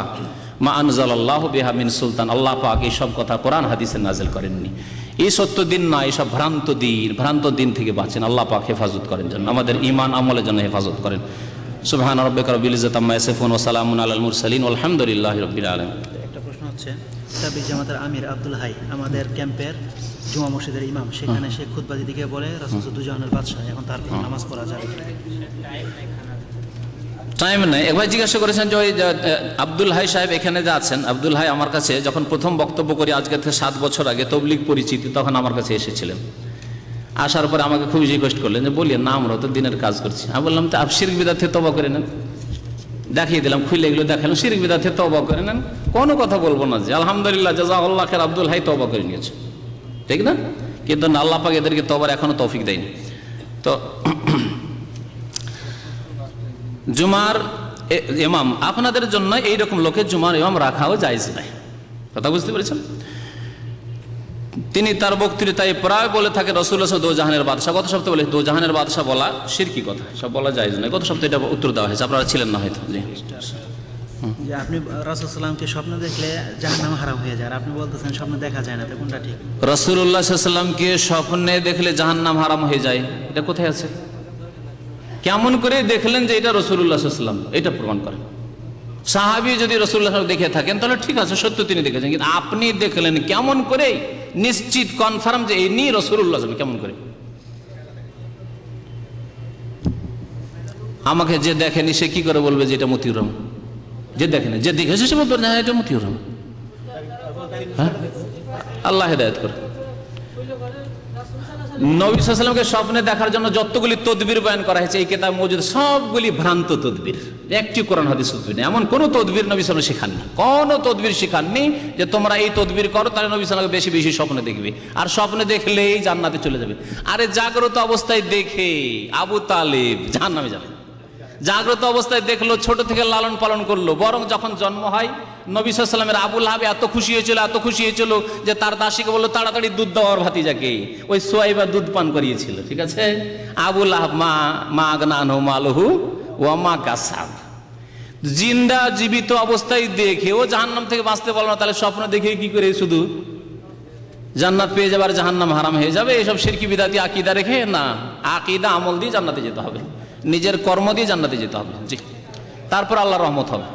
S1: মা আনজালাল্লাহু বিহা মিন সুলতান, আল্লাহ পাক এই সব কথা কোরআন হাদিসে নাজিল করেননি। এই সত্য দিন নয়, এসব ভ্রান্ত দিন থেকে বাঁচেন। আল্লাহ পাক হেফাজত করেন, যেন আমাদের ঈমান আমলের জন্য হেফাজত করেন। সুবহান রাব্বিকা রাব্বিল ইজ্জাতি আম্মা ইয়াসিফুন ওয়া সালামুন আলাল মুরসালিন আলহামদুলিল্লাহি রাব্বিল আলামিন।
S2: একটা প্রশ্ন হচ্ছে, তাবলিগ জামাতের আমির আব্দুল হাই আমাদের ক্যাম্পের জুমা মসজিদের ইমাম, সেখানে সে খুতবা দিকে বলে রাসূল দুজাহানের বাদশা, এখন তার নামাজ পড়া যাবে?
S1: টাইম নেই। একবার জিজ্ঞাসা করেছেন যে ওই আব্দুল হাই সাহেব এখানে যে আছেন, আব্দুল হাই আমার কাছে যখন প্রথম বক্তব্য করি আজকে থেকে 7 বছর আগে তবলিগ পরিচিতি, তখন আমার কাছে এসেছিলেন। আসার পরে আমাকে খুবই রিকোয়েস্ট করলেন যে বলিয়ে না, আমরা তো দিনের কাজ করছি। আমি বললাম তো আপনি শিরক বিদআত থেকে তওবা করে নেন। দেখিয়ে দিলাম, খুলে এগুলো দেখালাম, শিরক বিদআত থেকে তওবা করে নেন, কোনো কথা বলবো না যে আলহামদুলিল্লাহ জাযাকাল্লাহু খাইর আব্দুল হাই তওবা করে নিয়েছে, ঠিক না? কিন্তু আল্লাহ পাক এদেরকে তওবার এখনো তৌফিক দেয়নি। তো জুমার ইমাম আপনাদের জন্য এইরকম লোকের জুমার ইমাম রাখাও জায়েজ নাই। কথা বুঝতে পেরেছেন? তিনি তার বক্তৃতায় প্রায় বলে থাকে রাসূলুল্লাহ দোজাহানের বাদশাহ। গত সপ্তাহে বলে দোজাহানের বাদশাহ বলা শিরকি কথা, সব বলা জায়েজ নয়। গত সপ্তাহে এটা উত্তর দেওয়া হয়েছে, আপনারা ছিলেন না হয়তো। জি,
S2: যে আপনি রাসূল সাল্লামকে স্বপ্ন দেখলে জাহান্নাম হারাম হয়ে যায়, আর আপনি বলতেছেন স্বপ্ন দেখা যায় না, তো কোনটা ঠিক?
S1: রাসূলুল্লাহ সাল্লাল্লাহু আলাইহি ওয়াসাল্লামকে স্বপ্নে দেখলে জাহান্নাম হারাম হয়ে যায়, এটা কোথায় আছে? কেমন করে দেখলেন যে এটা রাসূলুল্লাহ সাল্লাল্লাহু আলাইহি ওয়াসাল্লাম? এটা প্রমাণ করেন। সাহাবী যদি রাসূলুল্লাহ দেখে থাকেন তাহলে ঠিক আছে, সত্য তিনি দেখেছেন, কিন্তু আপনি দেখলেন কেমন করে নিশ্চিত কনফার্ম যে ইনি রাসূলুল্লাহ সাল্লাল্লাহু আলাইহি ওয়াসাল্লাম? কেমন করে? আমাকে যে দেখেনি সে কি করে বলবে যে এটা মতিউর রহমান? যে দেখেনি, যে দেখেছে সে বলবে না এটা মতিউর রহমান। হ্যাঁ, আল্লাহ হেদায়েত করে। নবী সাল্লাল্লাহু আলাইহি ওয়াসাল্লামকে স্বপ্নে দেখার জন্য যতগুলি তদবির বয়ান করা হয়েছে এই কিতাব মওজুদ, সবগুলি ভ্রান্ত তদবির, একটি কোরআন হাদিস তদবির নেই। এমন কোন তদবির নবী সাল্লাল্লাহু আলাইহি ওয়াসাল্লাম শেখাননি, কোন তদবির শেখাননি যে তোমরা এই তদবির করো তাহলে নবী সাল্লাল্লাহু আলাইহি ওয়াসাল্লাম বেশি বেশি স্বপ্নে দেখবে, আর স্বপ্নে দেখলেই জান্নাতে চলে যাবে। আরে জাগ্রত অবস্থায় দেখে আবু তালেব জাহান্নামে যাবে। জাগ্রত অবস্থায় দেখলো, ছোট থেকে লালন পালন করলো, বরং যখন জন্ম হয় নবী সাল্লাল্লাহু আলাইহি ওয়াসাল্লামের আবু লাহাব এত খুশি হয়েছিল যে তার দাসীকে বললো তাড়াতাড়ি দুধ দাও ভাতিজাকে। ওই সুয়াইবা দুধ পান করিয়েছিল, ঠিক আছে? আবু লাহাব মা আগনা আনহু মালুহু ওয়া মা কাসাব। জিন্দা জীবিত অবস্থায় দেখেও জাহান্নাম থেকে বাঁচতে পারলো না, তাহলে স্বপ্ন দেখে কি করে শুধু জান্নাত পেয়ে যাবে আর জাহান্নাম হারাম হয়ে যাবে? এসব শিরকি বিদআতি আকীদা রেখে না, আকীদা আমল দিয়ে জান্নাতে যেতে হবে, নিজের কর্ম দিয়ে জান্নাতে যেতে হবে। জি, তারপর আল্লাহর রহমত হবে।